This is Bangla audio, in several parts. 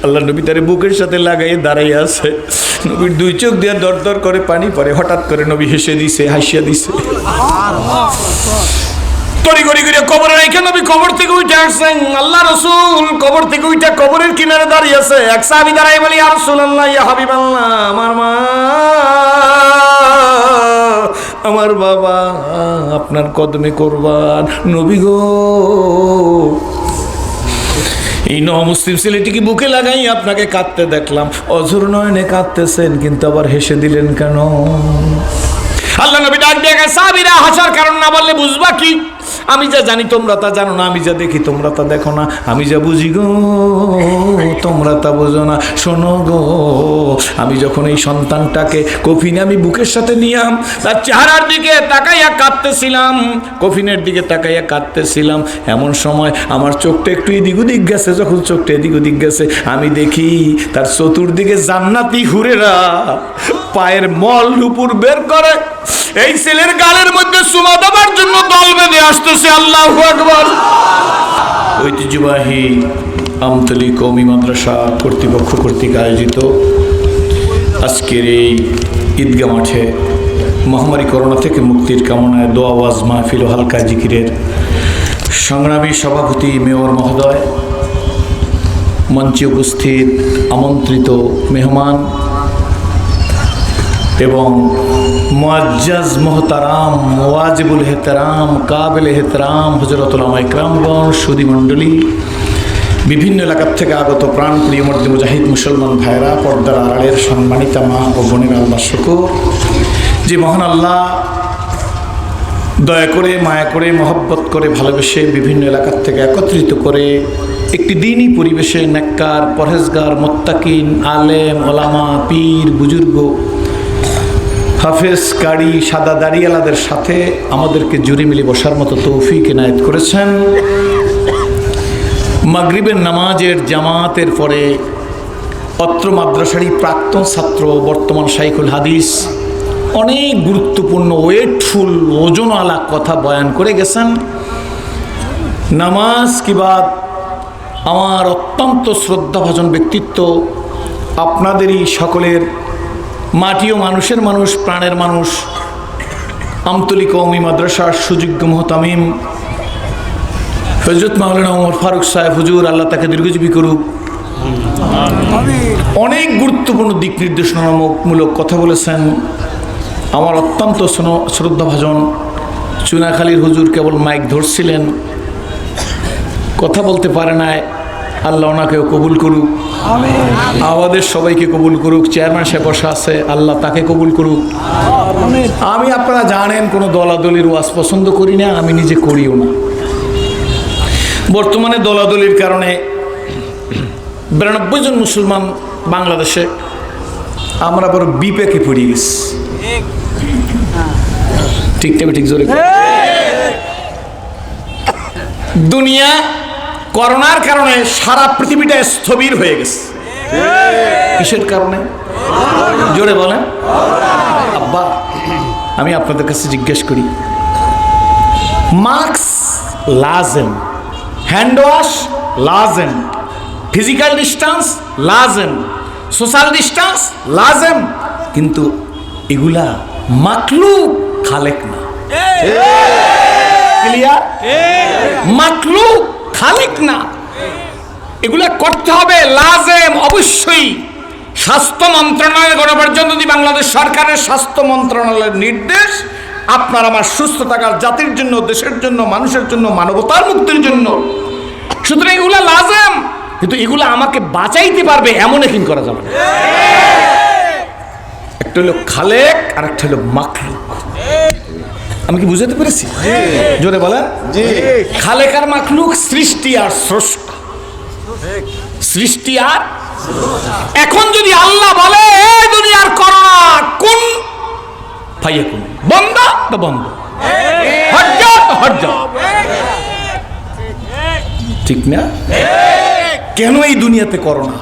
আল্লাহ নবী তারে বুকের সাথে লাগাই দাঁড়াই আছে। নবীর দুই চোখ দিয়ে দর দর করে পানি পড়ে। হঠাৎ করে নবী হেসে দিছে, হাসিয়া দিছে। তড়ি গড়ি করে কবরে রেখে নবী কবর থেকে উঠে আসছেন। আল্লাহ রাসূল কবর থেকে উঠে কবরের কিনারে দাঁড়িয়ে আছে। এক সাহাবী দাঁড়ায় বলি, ইয়া রাসূলুল্লাহ, ইয়া হাবিবাল্লাহ, আমার মা, আমার বাবা আপনার কদমে কুরবান। নবী গো, এই মুসলিম ছেলেটিকে বুকে লাগাই আপনাকে কাঁদতে দেখলাম, অঝোর নয়নে কাঁদতেছেন, কিন্তু আবার হেসে দিলেন কেন? আল্লাহ নবী ডাক দিয়ে সাহাবীরা, হাসার কারণ না বললে বুঝবা কি? আমি যা জানি তোমরা তা জানো না, আমি যা দেখি তোমরা তা দেখো না, আমি যা বুঝি গো তোমরা তা বোঝো না। শোনো গো, আমি যখন এই সন্তানটাকে কফিনে আমি বুকের সাথে নিয়াম, তার চেহারার দিকে তাকাইয়া কাঁদতেছিলাম, কফিনের দিকে তাকাইয়া কাঁদতেছিলাম, এমন সময় আমার চোখটা একটু এদিক ওদিক গেছে। যখন চোখটা এদিক ওদিক গেছে, আমি দেখি তার চতুর্দিকে জান্নাতি হুরেরা পায়ের মল নুপুর বের করে এই ছেলের গালের মধ্যে চুমা দেবার জন্য দল বেঁধে আসতেছে। আল্লাহু আকবার। ঐতিহ্যবাহী আমতলী কওমি মাদ্রাসা কর্তৃপক্ষ কর্তৃক আয়োজিত আজকের এই ঈদগাহ মাঠে মহামারী করোনা থেকে মুক্তির কামনায় দোয়া ওয়াজ মাহফিল ও হালকা জিকিরের সংগ্রামী সভাপতি মেয়র মহোদয়, মঞ্চে উপস্থিত আমন্ত্রিত মেহমান এবং মুআজ্জাজ মোহতারাম, ওয়াজিবুল এহতেরাম, কাবিল এহতেরাম হযরত উলামা ইকরামগণ, সুধী মণ্ডলী, বিভিন্ন এলাকার থেকে আগত প্রাণপ্রিয় মর্দে মুজাহিদ মুসলমান ভাইরা, পর্দার আড়ালের সম্মানিতা মা ও বোনেরা, আল্লাহ শুকর যে মহান আল্লাহ দয়া করে, মায়া করে, মহব্বত করে, ভালোবেসে বিভিন্ন এলাকার থেকে একত্রিত করে একটি দিনই পরিবেশে নেককার, পরহেজগার, মুত্তাকিন, আলেম, ওলামা, পীর, বুজুর্গ, হাফেজ, কারি, সাদা দাড়িয়ালাদের সাথে আমাদেরকে জুড়ে মিলে বসার মতো তৌফিক এনায়েত করেছেন। মাগরিবের নামাজের জামাতের পরে অত্র মাদ্রাসারই প্রাক্তন ছাত্র, বর্তমান শাইখুল হাদিস অনেক গুরুত্বপূর্ণ ওয়েটফুল ওজনওয়ালা কথা বয়ান করে গেছেন। নামাজ কি বাদ আমার অত্যন্ত শ্রদ্ধাভাজন ব্যক্তিত্ব, আপনাদেরই সকলের মাটি ও মানুষের মানুষ, প্রাণের মানুষ, আমতলী কওমি মাদ্রাসার সুযোগ্য মোহতামিম হযরত মাওলানা ওমর ফারুক সাহেব হুজুর, আল্লাহ তাকে দীর্ঘজীবী করুক, অনেক গুরুত্বপূর্ণ দিক নির্দেশনামূলক কথা বলেছেন। আমার অত্যন্ত শ্রদ্ধাভাজন চুনাখালীর হুজুর কেবল মাইক ধরছিলেন, কথা বলতে পারে না, আল্লাহ ওনাকেও কবুল করুক, আমাদের সবাইকে কবুল করুক। চেয়ারম্যান সাহেব বসা আছে, আল্লাহ তাকে কবুল করুক। আমি, আপনারা জানেন, কোনো দলাদলির ওয়াজ পছন্দ করি না, আমি নিজে করিও না। বর্তমানে দলাদলির কারণে 92 জন মুসলমান বাংলাদেশে আমরা বড় বিপেকে পড়ে গেছি। ঠিক না? ঠিক জোরে। দুনিয়া করোনার কারণে সারা পৃথিবীটা স্থবির হয়ে গেছে। কিসের কারণে? জোরে বলেন। আব্বা, আমি আপনাদের কাছে জিজ্ঞেস করি, মাস্ক লাজেম, হ্যান্ড ওয়াশ লাজেম, ফিজিক্যাল ডিস্টেন্স লাজেম, সোশ্যাল ডিস্টেন্স লাজেম, কিন্তু এগুলা মাখলুক, খালেক না। ক্লিয়ার? মাখলুক, খালেক না। এগুলা করতে হবে লাজেম, অবশ্যই। স্বাস্থ্য মন্ত্রণালয়ের গণপর্যন্ত যদি বাংলাদেশ সরকারের স্বাস্থ্য মন্ত্রণালয়ের নির্দেশ আপনার আমার সুস্থ থাকার, জাতির জন্য, দেশের জন্য, মানুষের জন্য, মানবতার মুক্তির জন্য, সুতরাং এগুলা লাজেম, কিন্তু এগুলা আমাকে বাঁচাইতে পারবে এমন একদিন করা যাবে না। একটা হলো খালেক আর একটা হলো মাখলুক। আমি কি বুঝাতে পেরেছি? জোরে বলেন। খালেক আর মাখলুক, সৃষ্টি আর স্রষ্টা, সৃষ্টি আর। এখন যদি আল্লাহ বলে এই দুনিয়ার করোনা কোন ফায়াকুন, বন্ধ তো বন্ধ, হট যাও তো হট যাও, ঠিক না? কেন এই দুনিয়াতে করোনা?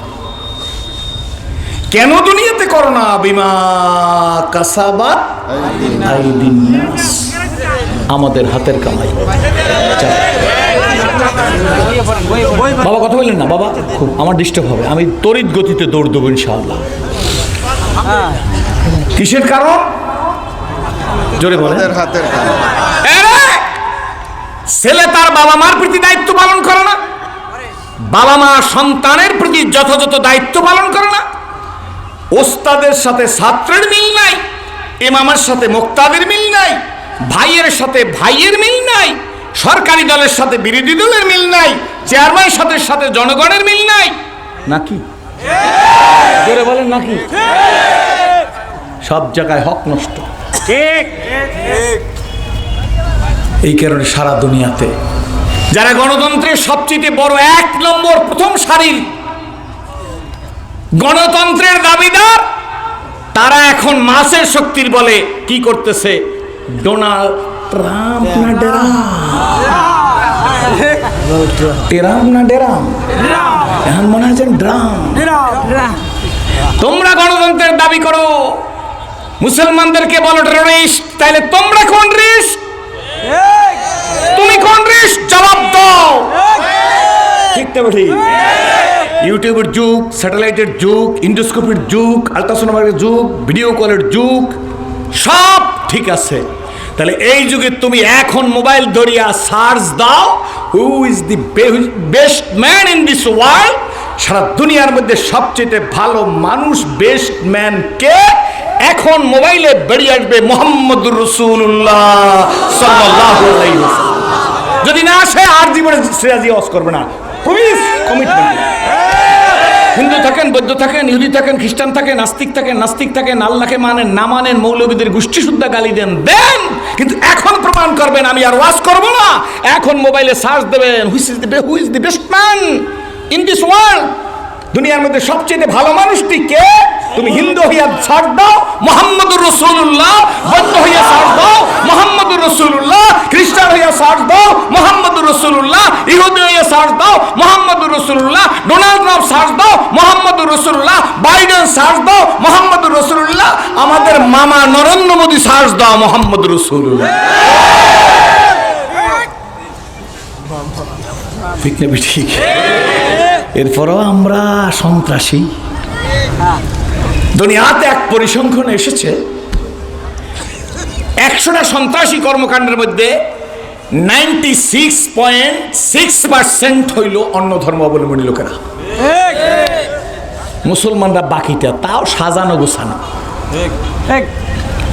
কেন দুনিয়াতে করোনা? বিমা কাসাবাত আইদিন নাস, আমাদের হাতের কামাই। বাবা কথা বললেন না বাবা, খুব আমার ডিস্টার্ব হবে, আমি তড়িৎ গতিতে দৌড় দেবো ইনশাআল্লাহ। কিসের কারণ? জোরে বলেন। ছেলে তার বাবা মার প্রতি দায়িত্ব পালন করে না, বাবা মা সন্তানের প্রতি যথাযথ দায়িত্ব পালন করে না, ওস্তাদের সাথে ছাত্রের মিল নাই, ইমামের সাথে মুক্তাদের মিল নাই, ভাইয়ের সাথে ভাইয়ের মিল নাই, সরকারি দলের সাথে বিরোধী দলের মিল নাই, চেয়ারম্যান সাথে জনগণের মিল নাই, নাকি জোরে বলেন নাকি? সব জায়গায় হক নষ্ট। ঠিক। এই কারণে সারা দুনিয়াতে যারা গণতন্ত্রের সবচেয়ে বড় 1 নম্বর প্রথম সারির গণতন্ত্রের দাবিদার, তারা এখন মাসের শক্তির বলে কি করতেছে? ডোনাল্ড ট্রাম্প না ডেরাম না ডেরাম, এখন মনে হচ্ছে ড্রাম। তোমরা গণতন্ত্রের দাবি করো, মুসলমানদেরকে বলো টেররিস্ট, তাইলে তোমরা কোন রিস্ক? তুমি কোন রিস্ক? জবাব দাও। ঠিক তো ঠিক? ইউটিউবের যুগ, স্যাটেলাইটের যুগ, ইন্ডোস্কোপের যুগ, আলট্রাসোনোগ্রাফির যুগ, ভিডিও কলের যুগ, সব ঠিক আছে। তাহলে এই যুগে তুমি এখন মোবাইল ধরিয়া সার্চ দাও, who is the best man in this world, সারা দুনিয়ার মধ্যে সবচেয়ে ভালো মানুষ বেস্ট ম্যান কে? এখন মোবাইলে বেরিয়ে আসবে মুহাম্মদুর রাসূলুল্লাহ সাল্লাল্লাহু আলাইহি ওয়াসাল্লাম। যদি না আসে আর জীবনে সিরাজি ওয়াজ করবে না, প্লিজ কমিটমেন্ট। হিন্দু থাকেন, বৌদ্ধ থাকেন, ইহুদি থাকেন, খ্রিস্টান থাকেন, নাস্তিক থাকেন, আল্লাহকে মানেন না মানেন, মৌলবীদের গোষ্ঠী শুদ্ধা গালি দেন, কিন্তু এখন প্রমাণ করবেন আমি আর ওয়াজ করব না। এখন মোবাইলে সার্চ দেবেন, হু is the best man in this world, দুনিয়ার মধ্যে সবচেয়ে ভালো মানুষটি কে? তুমি হিন্দু হইয়া সার্চ দাও মুহাম্মদুর রাসূলুল্লাহ, বৌদ্ধ হইয়া সার্চ দাও মুহাম্মদুর রাসূলুল্লাহ, খ্রিস্টান হইয়া সার্চ দাও মুহাম্মদুর রাসূলুল্লাহ, ইহুদি হইয়া সার্চ দাও মুহাম্মদুর রাসূলুল্লাহ, ডোনাল্ড ট্রাম্প সার্চ দাও মুহাম্মদুর রাসূলুল্লাহ, বাইডেন সার্চ দাও মুহাম্মদুর রাসূলুল্লাহ, আমাদের মামা নরেন্দ্র মোদি সার্চ দাও মুহাম্মদুর রাসূলুল্লাহ। ঠিক না ঠিক? এরপরও আমরা সন্ত্রাসী। দুনিয়াতে এক পরিসংখ্যান এসেছে, 100টা সন্ত্রাসী কর্মকাণ্ডের মধ্যে 96.6% হইল অন্য ধর্মাবলম্বী লোকেরা, মুসলমানরা বাকিটা, তাও সাজানো গোছানো।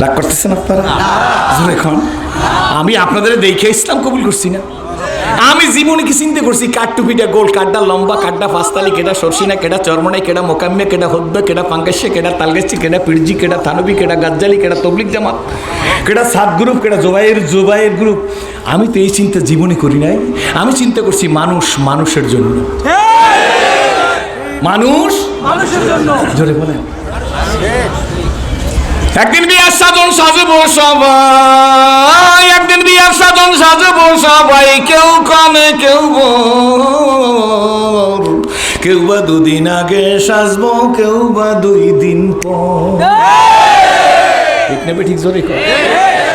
রাগ করতেছেন আপনারা? এখন আমি আপনাদের দেখে ইসলাম কবুল করছি না, আমি জীবনে কি চিন্তা করছি? কাঠটুপিটা গোল, কাঠটা লম্বা, কাঠটা পাঁচতালি, কেটা সরসিনা, কেটা চরমনাই, কেটা মোকাম্মে, কেটা হদ্দ, কেটা পাঙ্কাশে, কেটা তালগাছি, কেটা পিরজি, কেটা থানবি, কেটা গাজ্জালি, কেটা তবলিক জামাত, কেটা সাত গ্রুপ, কেটা জোবাইয়ের গ্রুপ। আমি তো এই চিন্তা জীবনে করি নাই। আমি চিন্তা করছি মানুষ মানুষের জন্য, মানুষ মানুষের জন্য। জোরে বলেন। একদিন বিয়ার সাজন সাজবো সবাই, একদিন বিয়ার সাজন সাজবো সবাই, কেউ কমে কেউ কেউ বা 2 দিন আগে সাজবো, কেউ বা 2 দিন পর। ঠিক নেবে? ঠিক জোরে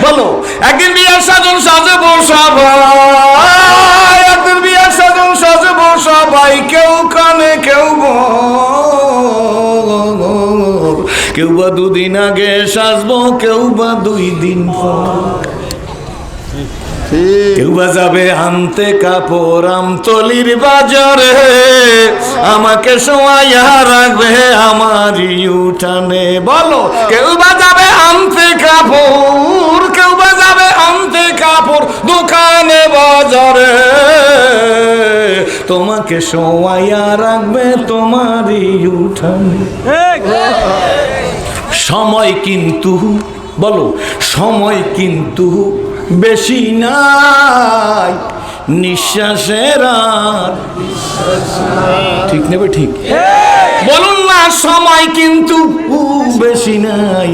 বলো। একদিন বিয়ার সাজন সাজবো সবাই, একদিন বিয়ার সাজন সাজবো সবাই, কেউ কমে কেউ কেউ বা 2 দিন আগে সাজবো, কেউ বা 2 দিন পর। কেউ বা যাবে আনতে কাপড় আমতলির বাজারে, আমাকে শোয়াইয়া রাখবে আমারই উঠানে। বলো। কেউ বা যাবে আনতে কাপড়, কেউ বা যাবে আনতে কাপড় দোকানে বাজারে, তোমাকে শোয়াইয়া রাখবে তোমারই উঠানে। সময় কিন্তু, বলো, সময় কিন্তু বেশি নাই, নিঃশ্বাসের আর ঠিক নেবে? ঠিক বলুন না, সময় কিন্তু বেশি নাই,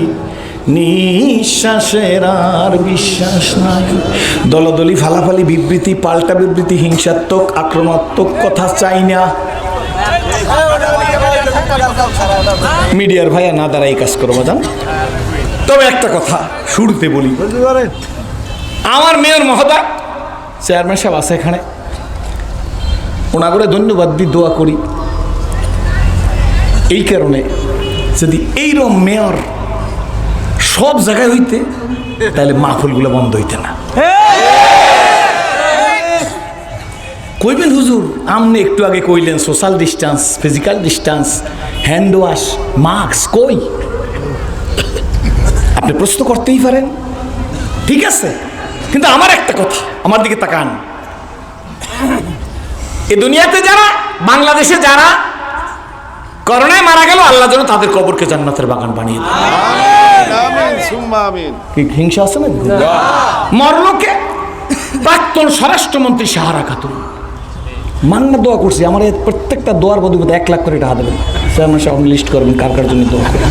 নিঃশ্বাসের আর বিশ্বাস নাই। দলদলি, ফালাফালি, বিবৃতি, পাল্টা বিবৃতি, হিংসাত্মক, আক্রমণাত্মক কথা চাই না। মিডিয়ার ভাইয়া না দ্বারা এই কাজ করবো জান। তবে একটা কথা শুরুতে বলি, আমার মেয়র মহোদয় চেয়ারম্যান সাহেব আছে এখানে, ওনাগরে ধন্যবাদ দিয়ে দোয়া করি এই কারণে, যদি এইরকম মেয়র সব জায়গায় হইতে তাহলে মাহফিলগুলো বন্ধ হইতে না। কইবেন হুজুর আমনে একটু আগে কইলেন social distance, physical distance, hand wash, mask, কই? আপনি প্রশ্ন করতেই পারেন, ঠিক আছে, কিন্তু আমার একটা কথা, আমার দিকে তাকান। এই দুনিয়াতে যারা, বাংলাদেশে যারা করোনায় মারা গেল, আল্লাহ যেন তাদের কবরকে জান্নাতের বাগান বানিয়ে দেয়। কি হিংসা আছে না? মরলোকে প্রাক্তন স্বরাষ্ট্রমন্ত্রী সাহারা খাতুন মান্না দোয়া করছি, আমার প্রত্যেকটা দোয়ার বদলে 1 লাখ করে টাকা দেবেন। চেয়ারম্যান সাহেব আপনি লিস্ট করবেন কার কার জন্য দোয়া করেন।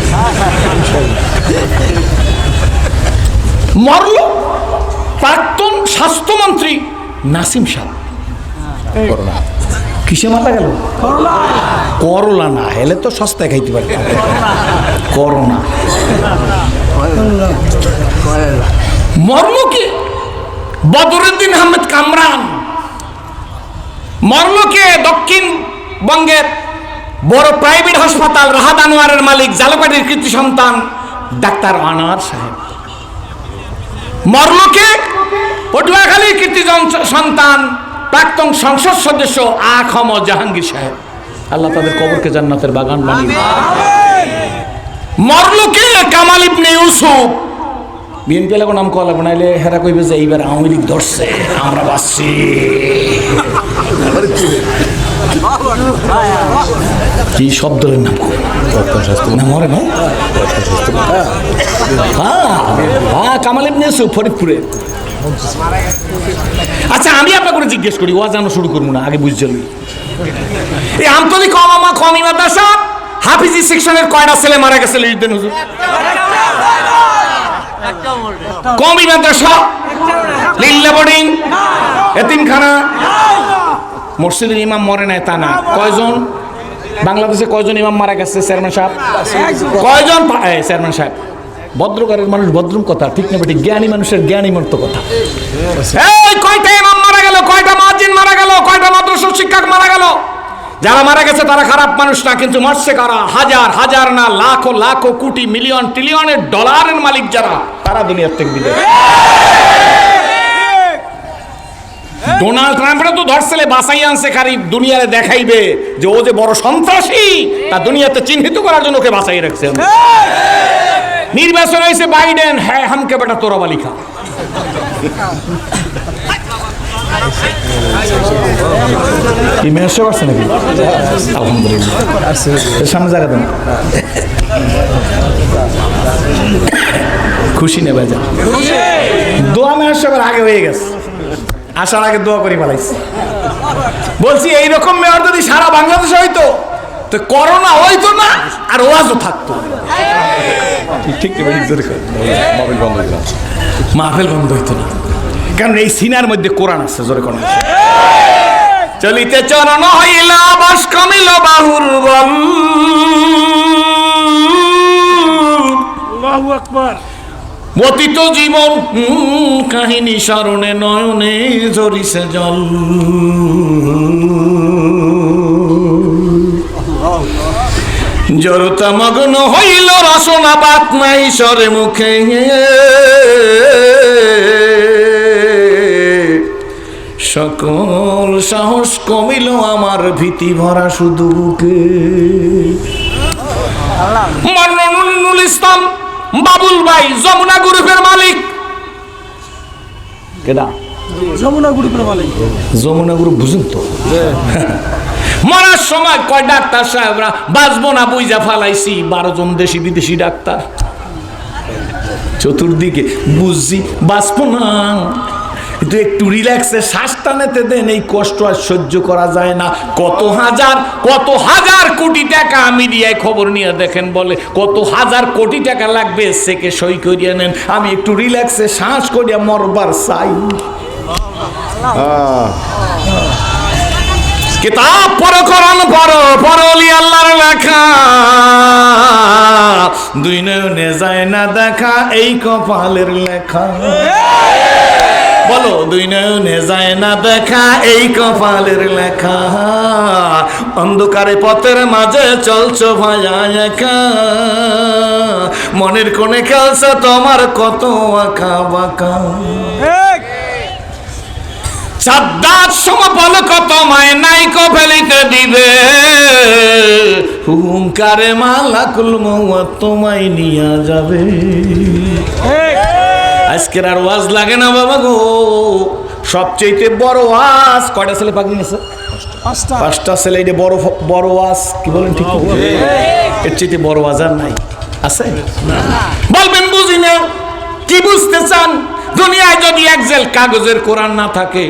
মরল প্রাক্তন স্বাস্থ্যমন্ত্রী নাসিম সাহেব, কিসে মারা গেল? করোনা না হেলে তো সস্তায় খাইতে পারত, করোনা। মরল কি বদরুদ্দিন আহমেদ কামরান, মরল কে দক্ষিণবঙ্গের বড় প্রাইভেট হাসপাতাল রাহাত আনোয়ারের মালিক জালপাটির কৃতি সন্তান ডাক্তার আনোয়ার সাহেব, মরল কে পটুয়াখালীর কৃতি সন্তান প্রাক্তন সংসদ সদস্য আখম জাহাঙ্গীর সাহেব, আল্লাহ তাদের কবরকে জান্নাতের বাগান বানিয়ে। মরল কে কামাল ইবনে ইউসুফ, বিএনপি এলাকার নাম কলা বানাইলে হেরা কইবে যে এইবার আওয়ামী লীগ ধরছে, আমরা বাঁচছি। কি শব্দের নাম মরে না? কামাল ইবনে ইউসুফ ফরিদপুরে। আচ্ছা আমি আপনাকে জিজ্ঞেস করি, ওয়া জানো শুরু করবো না, আগে বুঝছেন এই আমতলী কমি মাদ্রাসা হাফিজি সেকশনের কয়টা ছেলে মারা গেছে লিখতেন হুজুর? কমি মাদ্রাসা, লিল্লা বোর্ডিং, এতিমখানা, মসজিদের ইমাম মরে নাই তা না, কয়জন বাংলাদেশে কয়জন ইমাম মারা গেছে চেয়ারম্যান সাহেব? কয়জন? চেয়ারম্যান সাহেব ভদ্রকারের মানুষ ভদ্রম কথা, ঠিক না বেটি? জ্ঞানী মানুষের জ্ঞানী মত কথা। এই কয়টা ইমাম মারা গেল, কয়টা মুয়াজ্জিন মারা গেল, কয়টা মাদ্রাসা শিক্ষক মারা গেল? যারা মারা গেছে তারা খারাপ মানুষ না, কিন্তু মরছে কারা? হাজার হাজার না লাখো লাখো কোটি মিলিয়ন ট্রিলিয়নের ডলারের মালিক যারা, তারা দুনিয়ার থেকে বিদায়। ডোনাল্ড ট্রাম্পরা তো ধরছিলে বাসাই আনছে খালি দুনিয়ারে দেখাইবে যে ও যে বড় সন্ত্রাসী, তা দুনিয়াতে চিহ্নিত করার জন্য ওকে বাসাই রাখছে। নির্বাচন হয়েছে বাইডেন, হ্যাঁ হামকে বেটা তোরা বালিখা। সামনে জায়গা দেন, খুশি নেবে যা দোয়া মেয়ের সবার আগে হয়ে গেছে, আসার আগে দোয়া করে পালাইছি। বলছি এইরকম মেয়র যদি সারা বাংলাদেশে হইতো তো করোনা হইতো না, আর ওয়াজও থাকতো। মাহফিল বন্ধ হইতো না, কারণ এই সিনার মধ্যে কোরআন আছে। জোরে কোরআন আছে। চলিতে চরণ হইল বাস কমিল বাহুর বল, আল্লাহু আকবার। অতীত জীবন কাহিনী স্মরণে নয়নে ঝরিছে জল, জড়তা মগ্ন হইল রসনা বাত নাই সরে মুখে, সকল সাহস কমিল আমার ভীতি ভরা শুধু বুকে। মনিরুল ইসলাম বাবুল ভাই যমুনা গ্রুপের মালিক, কেডা? যমুনা গ্রুপের মালিক। যমুনা গ্রুপ বুঝুন তো? মরার সময় কয় ডাক্তার সাহেবরা বাঁচবো না বুঝা ফালাইছি 12 জন দেশি বিদেশি ডাক্তার, চতুর্দিকে বুঝছি বাঁচবো না, কিন্তু একটু রিল্যাক্সে শ্বাসটা নিতে দেন, এই কষ্ট আর সহ্য করা যায় না। কত হাজার কোটি টাকা মিডিয়ায় খবর নিয়ে দেখেন, বলে কত হাজার কোটি টাকা লাগবে, সেকে সই করিয়ে নেন, আমি একটু রিল্যাক্সে শ্বাস করিয়া মরবার চাই। কিতাব পড়ো, কোরআন পড়ো, পড়লি আল্লাহর লেখা, দুই নয়নে যায় না দেখা, এই কপালের লেখা। বলো দুই নয়নে যায় না দেখা, এই কপালের লেখা, অন্ধকারে পথের মাঝে চলছো ভায়া একা, মনের কোণে খেলছে তোমার কত আঁকা বাঁকা, সাদ্দাত সমপল কত মায় নাইকো ফেলিতে দিবে, হুঙ্কারে মালাকুল মওত তোমায় নিয়া যাবে। আজকের আর ওয়াজ লাগে না বাবা গো, সবচেয়ে বড় ওয়াজ কয়টা ছেলে পাগলি আছে? পাঁচটা ছেলে। এটা বড় বড় ওয়াজ, কি বলেন ঠিক? এর চেয়ে বড় ওয়াজ আর নাই, আছে? বলবেন বুঝি না, কি বুঝতে চান? দুনিয়ায় যদি এক জেল কাগজের কোরআন না থাকে,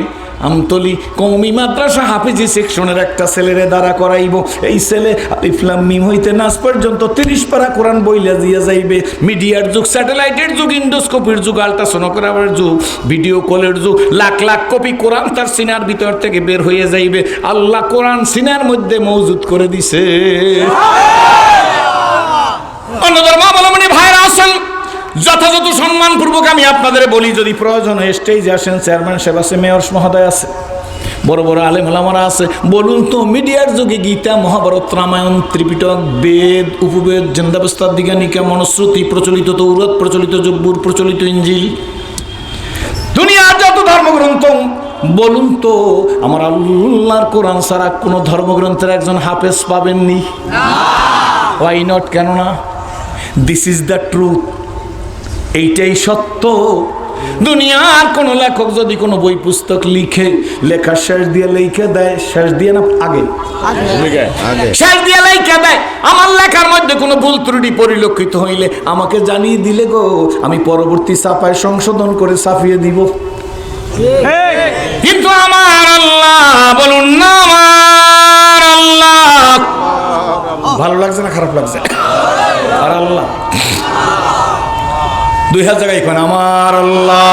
আমতলি কওমি মাদ্রাসা হাফিজি সেকশনের একটা ছেলেরে দাঁড়া করাইব, এই ছেলে আলিফ লাম মিম হইতে নাস পর্যন্ত 30 পারা কোরআন বইলা দিয়া যাইবে। মিডিয়ার যুগ, স্যাটেলাইটের যুগ, ইন্ডোস্কোপির যুগ, আল্ট্রাসোনোগ্রাফের যুগ, ভিডিও কলের যুগ, লাখ লাখ কপি কোরআন তার সিনার ভিতর থেকে বের হয়ে যাইবে। আল্লাহ কোরআন সিনার মধ্যে মওজুদ করে দিছে। অন্য ধর্মাবলম্বী ভাইরা আছেন, যথাযথ সম্মানপূর্বক আমি আপনাদের বলি, যদি প্রয়োজন হয় স্টেজে আসেন, চেয়ারম্যান সাহেব আছে, মেয়র মহোদয় আছে, বড় বড় আলেম ওলামারা আছে, বলুন তো মিডিয়ার যুগে গীতা, মহাভারত, রামায়ণ, ত্রিপিটক, বেদ, উপবেদ, জিন্দাবস্তাদিগানিকা, মনুশ্রুতি, প্রচলিত তৌরাত, প্রচলিত জব্বুর, প্রচলিত ইঞ্জিল, দুনিয়ার যত ধর্মগ্রন্থ, বলুন তো আমার আল্লাহর কোরআন ছাড়া কোন ধর্মগ্রন্থের একজন হাফেজ পাবেননি? Why not? কেন না? দিস ইজ দ্য ট্রুথ, এইটাই সত্য। দুনিয়ার কোন লেখক যদি কোনো বই পুস্তক লিখে, লেখা শেষ দিয়ে লিখে দেয়, শেষ দিয়ে না আগে শেষ দিয়ে লিখে দেয়, আমার লেখার মধ্যে কোনো ভুল ত্রুটি পরিলক্ষিত হইলে আমাকে জানিয়ে দিলে গো, আমি পরবর্তী ছাপায় সংশোধন করে ছাপিয়ে দিব। কিন্তু আমার আল্লাহ, বলুন না আমার আল্লাহ, ভালো লাগছে না খারাপ লাগছে? আর আল্লাহ 2000 জায়গায় এখন আমার আল্লাহ,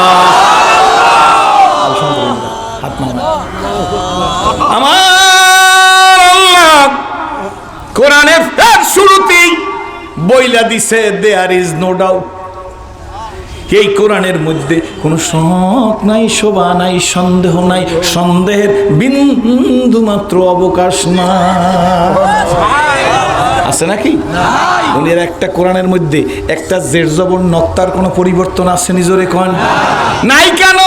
আমার আল্লাহ কোরআনের শুরুতেই বইলা দিছে, দেয়ার ইজ নো ডাউট, এই কোরআনের মধ্যে কোনো শক নাই, শোভা নাই, সন্দেহ নাই, সন্দেহের বিন্দু মাত্র অবকাশ নাই। আছে নাকি? দুনিয়ার একটা কোরআনের মধ্যে একটা জের জবর নক্তার কোনো পরিবর্তন আছে নিজরে কোন নাই? কেন?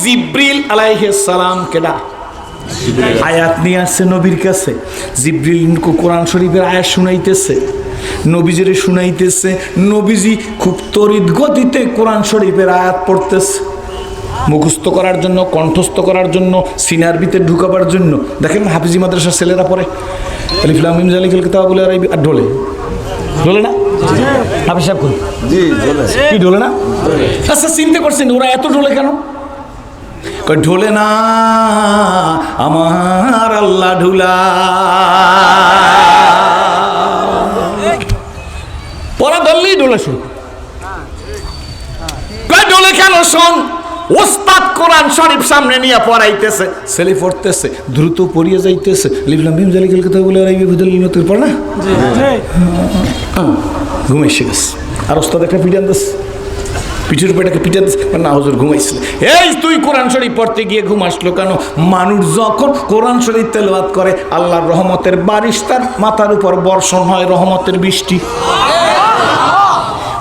জিব্রিল আলাইহিস সালাম কেডা আয়াত নিয়ে আসছে নবীর কাছে, জিব্রিল কোরআন শরীফের আয়াত শুনাইতেছে, নবীজিরে শুনাইতেছে, নবীজি খুব তড়িৎ গতিতে কোরআন শরীফের আয়াত পড়তেছে, মুখস্থ করার জন্য, কণ্ঠস্থ করার জন্য, সিনার ভিতরে ঢুকাবার জন্য। দেখেন হাফিজি মাদ্রাসার ছেলেরা পড়ে আলিফ লাম মিম যালিকাল কিতাবু লা রাইব, আর ঢোলে ঢোলে না? হাফিজ সাহেব কোন? জি ঢোলে। কি ঢোলে না? আচ্ছা চিন্তা করছেন ওরা এত ঢোলে কেন? কই ঢোলে না, আমার আল্লাহ ঢুলা। পড়া ধরলেই ঢোলে শুরু। কই ঢোলে কেন? শোন, ওস্তাদ কোরআন শরীফ সামনে নিয়ে পড়াইতেছে, ছেলে পড়তেছে, দ্রুত পড়িয়ে যাইতেছে, লিখলাম ভীম জালিকাল কথা বলে আর ভিতরে পড় না, ঘুমে এসে গেছে। আর ওস্তাদ একটা পিটান দিচ্ছে, পিঠের উপর একটা পিটান দিচ্ছে, না হুজুর ঘুমাইছিল। এই তুই কোরআন শরীফ পড়তে গিয়ে ঘুম আসলো কেন? মানুষ যখন কোরআন শরীফ তেলাওয়াত করে, আল্লাহর রহমতের বারিশ তার মাথার উপর বর্ষণ হয়, রহমতের বৃষ্টি,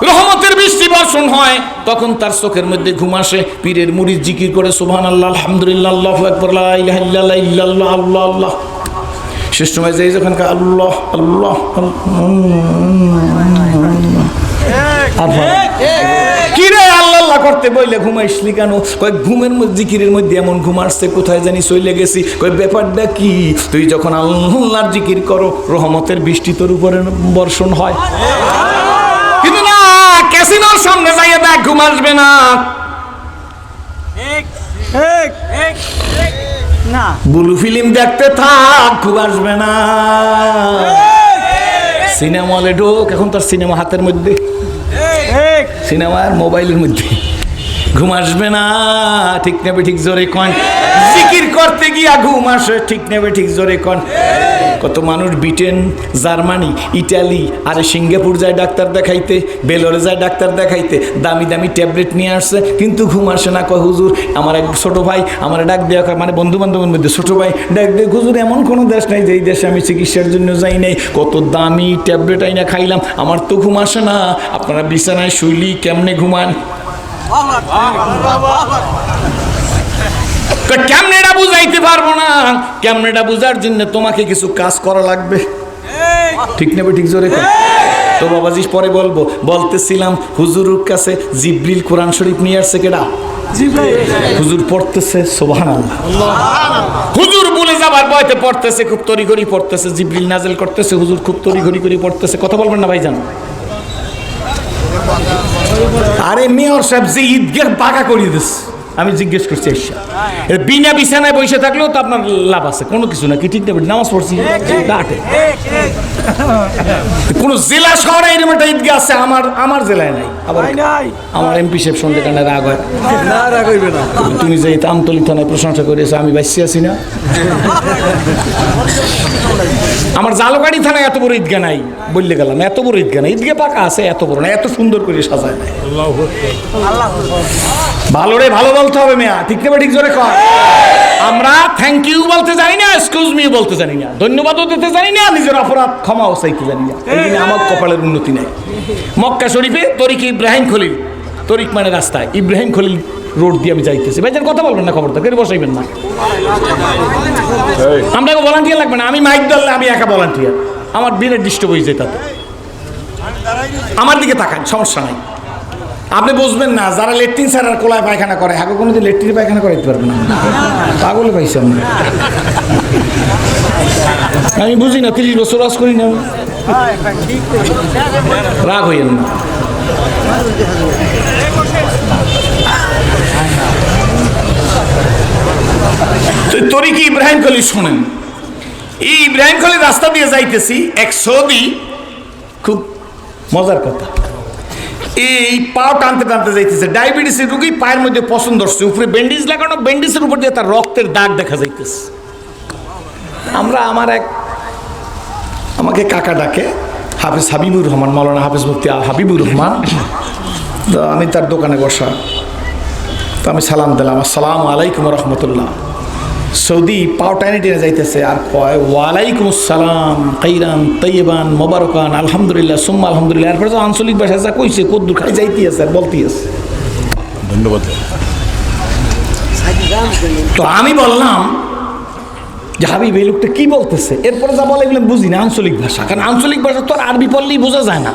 রহমতের বৃষ্টি বর্ষণ হয়, তখন তার চোখের মধ্যে ঘুম আসে। পীরের মুরিদ জিকির করে সুবহানাল্লাহ, আলহামদুলিল্লাহ, আল্লাহু আকবার, লা ইলাহা ইল্লাল্লাহ, আল্লাহ আল্লাহ। শেষ সময় যাই যখন আল্লাহ আল্লাহ, কি রে আল্লাহ আল্লাহ করতে বইলে ঘুমাইসলি কেন? কয় ঘুমের জিকিরের মধ্যে এমন ঘুম আসছে, কোথায় জানি চলে গেছি। কয় ব্যাপারটা কি? তুই যখন আল্লাহর জিকির করো, রহমতের বৃষ্টি তোর উপরে বর্ষণ হয়। কিন্তু না, ক্যাসিনোর সামনে যাইয়ে দেখ, ঘুম আসবে না। ব্লু ফিল্ম দেখতে থাক, ঘুম আসবে না। সিনেমা হলে ঢোক, এখন তোর সিনেমা হাতের মধ্যে, সিনেমার মোবাইলের মধ্যে, ঘুম আসবে না। ঠিক নেবে ঠিক জোরে কন। জিকির করতে গিয়া ঘুম আসে, ঠিক নেবে ঠিক জোরে কন। কত মানুষ ব্রিটেন, জার্মানি, ইটালি আর সিঙ্গাপুর যায় ডাক্তার দেখাইতে, বেলোরে যায় ডাক্তার দেখাইতে, দামি দামি ট্যাবলেট নিয়ে আসছে, কিন্তু ঘুম আসে না। কয় হুজুর, আমার এক ছোটো ভাই আমার ডাক দেওয়া, মানে বন্ধু বান্ধবের মধ্যে ছোটো ভাই ডাক দিয়ে, হুজুর এমন কোনো দেশ নাই যেই দেশে আমি চিকিৎসার জন্য যাই নাই, কত দামি ট্যাবলেট আইনা খাইলাম, আমার তো ঘুম আসে না। আপনারা বিছানায় শুইলি কেমনে ঘুমান? কেমনে এটা বুঝাইতে পারবো না। কেমনে এটা বুঝার জন্য তোমাকে কিছু কাজ করা লাগবে, ঠিক নেবে? ঠিক জোরে তো বাবাজি পরে বলবো। বলতেছিলাম হুজুরের কাছে জিবরিল কোরআন শরীফ নিয়ে আসছে কেডা? হুজুর পড়তেছে সুবহানাল্লাহ, হুজুর বলে যাবার বয়তে পড়তেছে, খুব তড়িঘড়ি পড়তেছে, জিবরিল নাজিল করতেছে, হুজুর খুব তড়িঘড়ি করে পড়তেছে। কথা বলবেন না ভাইজান? আরে মেয়র সাহেব যে ঈদগাহ পাকা করিয়ে দিচ্ছে, আমি জিজ্ঞেস করছি বিনা বিছানায় বসে থাকলেও তো আপনার লাভ আছে, কোনো কিছু না কি? ঠিক না? নামাজ পড়ছি ডাটে। কোন জেলা শহরে এরকম একটা ঈদগাহ আছে, আমার জেলায় নাই। আবার আমার এমপি সাহেব সন্ধ্যে কানে রাগ হয়, না রাগ হইবে না, তুমি যে আমতলী থানায় প্রশংসা করেছো, আমি বাঁচি আছি না? আমার জালগাড়ি থানায় এত বড় ঈদগাহ নাই, বললে গেলাম এত বড় ঈদগাহ নাই, ঈদগাহ পাকা আছে, এত বড় না, এত সুন্দর করে সাজায় নাই। ভালো রে ভালো বলতে হবে মেয়া, ঠিক না? ঠিক জোরে কর। আমরা থ্যাংক ইউ বলতে জানি না, এক্সকিউজ মি বলতে জানি না, ধন্যবাদও দিতে জানি না, নিজের অপরাধ ক্ষমাও চাইতে জানি না। এই জন্য আমার কপালের উন্নতি নাই। মক্কা শরীফে তরিক ইব্রাহিম খলিল, তরিক মানে রাস্তায়, ইব্রাহিম খলিল রোড দিয়ে আমি যাইতেছি। ভাইজান কথা বলবেন না, খবরটা কেটে বসাইবেন না, আমরা ভলান্টিয়ার লাগবে না। আমি মাইক ধরলে আমি একা ভলান্টিয়ার, আমার বিরাট ডিস্টার্ব হয়ে যায় তাতে। আমার দিকে তাকান, সমস্যা নাই। আপনি বুঝবেন না, যারা লেট্রিন ছাড়ার কোলায় পায়খানা করে, আগে কোনোদিন লেট্রিন পায়খানা করাইতে পারবে না, পাগলে পাইছি আমরা। আমি বুঝি না, 30 বছর রাজ করি না, রাগ হইয়েন না। তরিকি ইব্রাহিম খলিল শোনেন, এই ইব্রাহিম খলিল রাস্তা দিয়ে যাইতেছি, এক সৌদি, খুব মজার কথা, এই পাও টানতে টানতে যাইতেছে, ডায়াবেটিসের রোগী, পায়ের মধ্যে পছন্দ হচ্ছে, উপরে ব্যান্ডেজ লাগানো, ব্যান্ডেজের উপর দিয়ে তার রক্তের দাগ দেখা যাইতেছে। আমাকে কাকা ডাকে, হাফেজ হাবিবুর রহমান, মাওলানা হাফেজ মুফতি হাবিবুর রহমান। তো আমি তার দোকানে বসা, তো আমি সালাম দিলাম, আসসালামু আলাইকুম রহমতুল্লাহ। সৌদি পাও টাইনে টেনে যাইতেছে আর কয় ওয়ালাইকুম আসসালাম, কাইরান তৈবান মোবারকান, আলহামদুলিল্লাহ সুম্মা আলহামদুলিল্লাহ। এরপরে তো আঞ্চলিক ভাষায় যা কইছে, কদ্দুর খাই যাইতে আছে আর বলতে আছে। ধন্যবাদ। তো আমি বললাম যে হাবিব এই লোকটা কি বলতেছে, এরপরে যা বলে এগুলো বুঝি না, আঞ্চলিক ভাষা, কারণ আঞ্চলিক ভাষা তো আর আরবি পড়লেই বোঝা যায় না।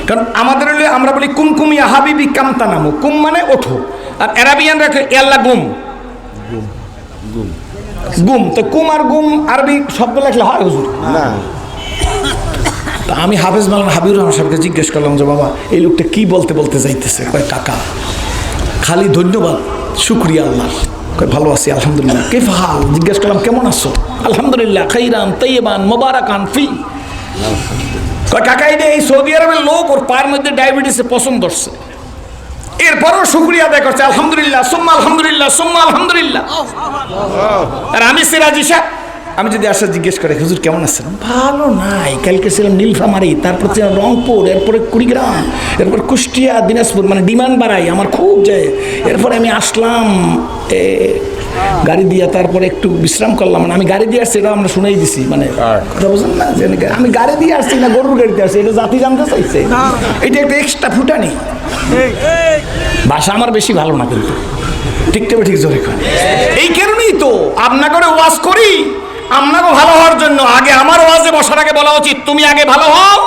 কারণ আমাদের হলে আমরা বলি কুমকুমিয়া হাবিবি কামতানামু, কুম মানে ওঠো, আর অ্যারাবিয়ান রাখে ইয়াল্লা গুম, গুম। তো কুম আর গুম আরবি শব্দ লেখলে হয় হুজুর না? তা আমি হাফেজ মাওলানা হাবিবুর রহমান সাহেবকে জিজ্ঞেস করলাম যে বাবা এই লোকটা কি বলতে বলতে যাইতেছে? কয় কাকা খালি ধন্যবাদ শুকরিয়া আল্লাহ। কয় ভালো আছি আলহামদুলিল্লাহ। কে ফাহাল? জিজ্ঞেস করলাম কেমন আছো? আলহামদুলিল্লাহ খাইরান তৈবান মোবারকান ফি। কয় কাকা এই সৌদি আরবের লোক, ওর পায়ের মধ্যে ডায়াবেটিসে পছন্দ হচ্ছে, এরপরও শুকরিয়া আদায় করছে, আলহামদুলিল্লাহ সুম্মা আলহামদুলিল্লাহ সুম্মা আলহামদুলিল্লাহ। আর আমি সিরাজি সাহেব, আমি যদি আসা জিজ্ঞেস করে হুজুর কেমন আছেন? ভালো নাই, কালকে ছিলাম নীলফামারী, তারপর ছিলাম রংপুর, এরপরে কুড়িগ্রাম, এরপর কুষ্টিয়া, দিনাজপুর, মানে ডিমান্ড বাড়াই আমার খুব যায়। এরপরে আমি আসলাম গাড়ি দিয়ে, তারপরে একটু বিশ্রাম করলাম। মানে আমি গাড়ি দিয়ে আসছি, এটা আমরা শুনেই দিছি, মানে কথা বলছেন না যে আমি গাড়ি দিয়ে আসছি না গরুর গাড়িতে আসছি, এটা জাতি জানতে চাইছে, এটা একটা এক্সট্রা ফুটানি। ভাষা আমার বেশি ভালো না, কিন্তু ঠিক তবে ঠিক জোরে খান। এই কারণেই তো আপনাকে ওয়াজ করি, আপনাকে ভালো হওয়ার জন্য। আগে আমার ওয়াজে বসার আগে বলা উচিত তুমি আগে ভালো হও,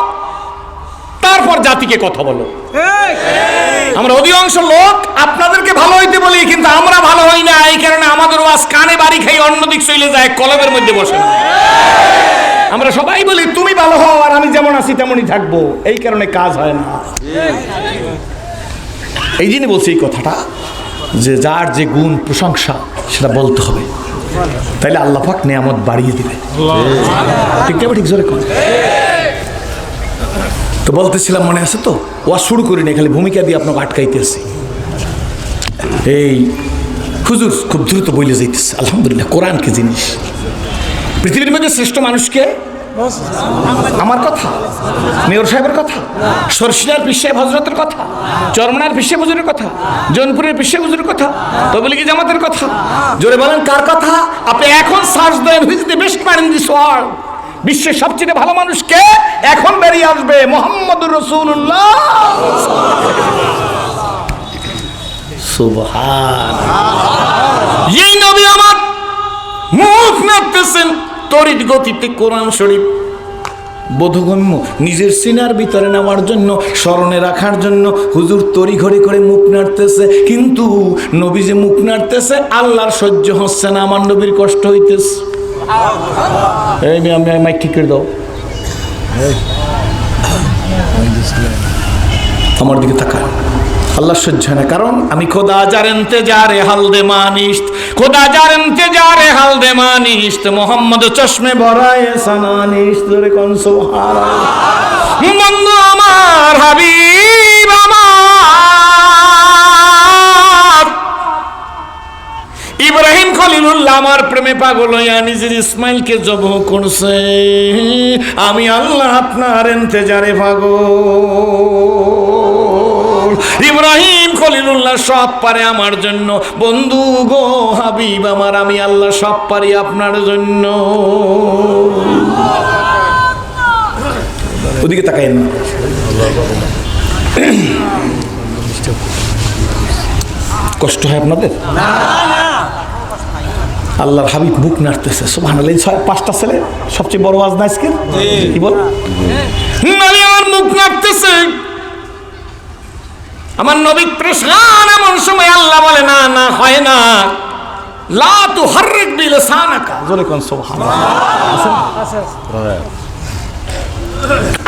তারপর জাতিকে কথা বলো। আমরা অধিকাংশ লোক আপনাদেরকে ভালো হইতে বলি, কিন্তু আমরা ভালো হই না। এই কারণে আমাদের ওয়াজ কানে বাড়ি খাই অন্যদিক চলে যায়, কলবের মধ্যে বসে না। আমরা সবাই বলি তুমি ভালো হও আর আমি যেমন আছি তেমনই থাকবো, এই কারণে কাজ হয় না। এই জন্য বলছি এই কথাটা, যে যার যে গুণ প্রশংসা সেটা বলতে হবে, তাইলে আল্লাহ পাক নিয়ামত বাড়িয়ে দিবে। ঠিক না? ঠিক জোরে কর। তো বলতেছিলাম, মনে আছে তো? ওয়াজ শুরু করিনি, খালি ভূমিকা দিয়ে আপনাকে আটকাইতেছি। এই হুজুর খুব দ্রুত বইলে যাইতেছে, আলহামদুলিল্লাহ কোরআন কি জিনিস। পৃথিবীর মধ্যে শ্রেষ্ঠ মানুষকে? আমার কথা, মেয়র সাহেবের কথা, সরসিনার পীর সাহেব হযরতের কথা, চরমনার পীর সাহেব হুজুরের কথা, জৌনপুরের পীর সাহেব হুজুরের কথা, তবলিগি জামাতের কথা? জোরে বলেন কার কথা? আপনি এখন সার্চ দেন, which the best man in this world, বিশ্বের সবচেয়ে ভালো মানুষ কে? এখন বেরিয়ে আসবে মুহাম্মদুর রাসূলুল্লাহ। সুবহানাল্লাহ। এই নবী আমার মুখ নাড়তেছেন তড়িৎ গতিতে কোরআন শরীফ বোধগম্য নিজের সিনার ভিতরে নেওয়ার জন্য, স্মরণে রাখার জন্য হুজুর তড়িঘড়ি করে মুখ নাড়তেছে। কিন্তু নবী যে মুখ নাড়তেছে, আল্লাহর সহ্য হচ্ছে না, আমার নবীর কষ্ট হইতেছে। এই আমি মাইক ঠিক করে দাও, আমার দিকে তাকা। আল্লাহ সহ্য হয় না, কারণ আমি খোদা যার ইন্তজারে হাল দে মানিস্ত, খোদা যার ইন্তজারে হাল দে মানিস্ত, মোহাম্মদ চশমে ভরায়ে সানানিস্ত। রে কোন সুবহানাল্লাহ। বন্ধু আমার, হাবিব আমার, ইব্রাহিম খলিলুল্লাহ আমার প্রেমে পাগল হইয়া নিজের ইসমাইলকে জবহ করছে। আমি আল্লাহ আপনার ইন্তজারে পাগল। ইব্রাহিম খলিলুল্লাহ সব পারে আমার জন্য, বন্ধু গো হাবিব আমার, আমি আল্লাহ সব পারি আপনার জন্য। ওদিকে তাকাইন না। কষ্ট হয় আপনাদের? আল্লাহর হাবিব বুক নাড়তেছে। সুবহানাল্লাহ। এই 5টা ছেলে সবচেয়ে বড় ওয়াজ না আজকে? কি বল? নবী আমার মুখ নাড়তেছে, আমার নবী প্রেশান। এমন সময় আল্লাহ বলে না না, হয় না, লা তুহাররিক বিলিসানাকা। জোরে কোন সুবহানাল্লাহ।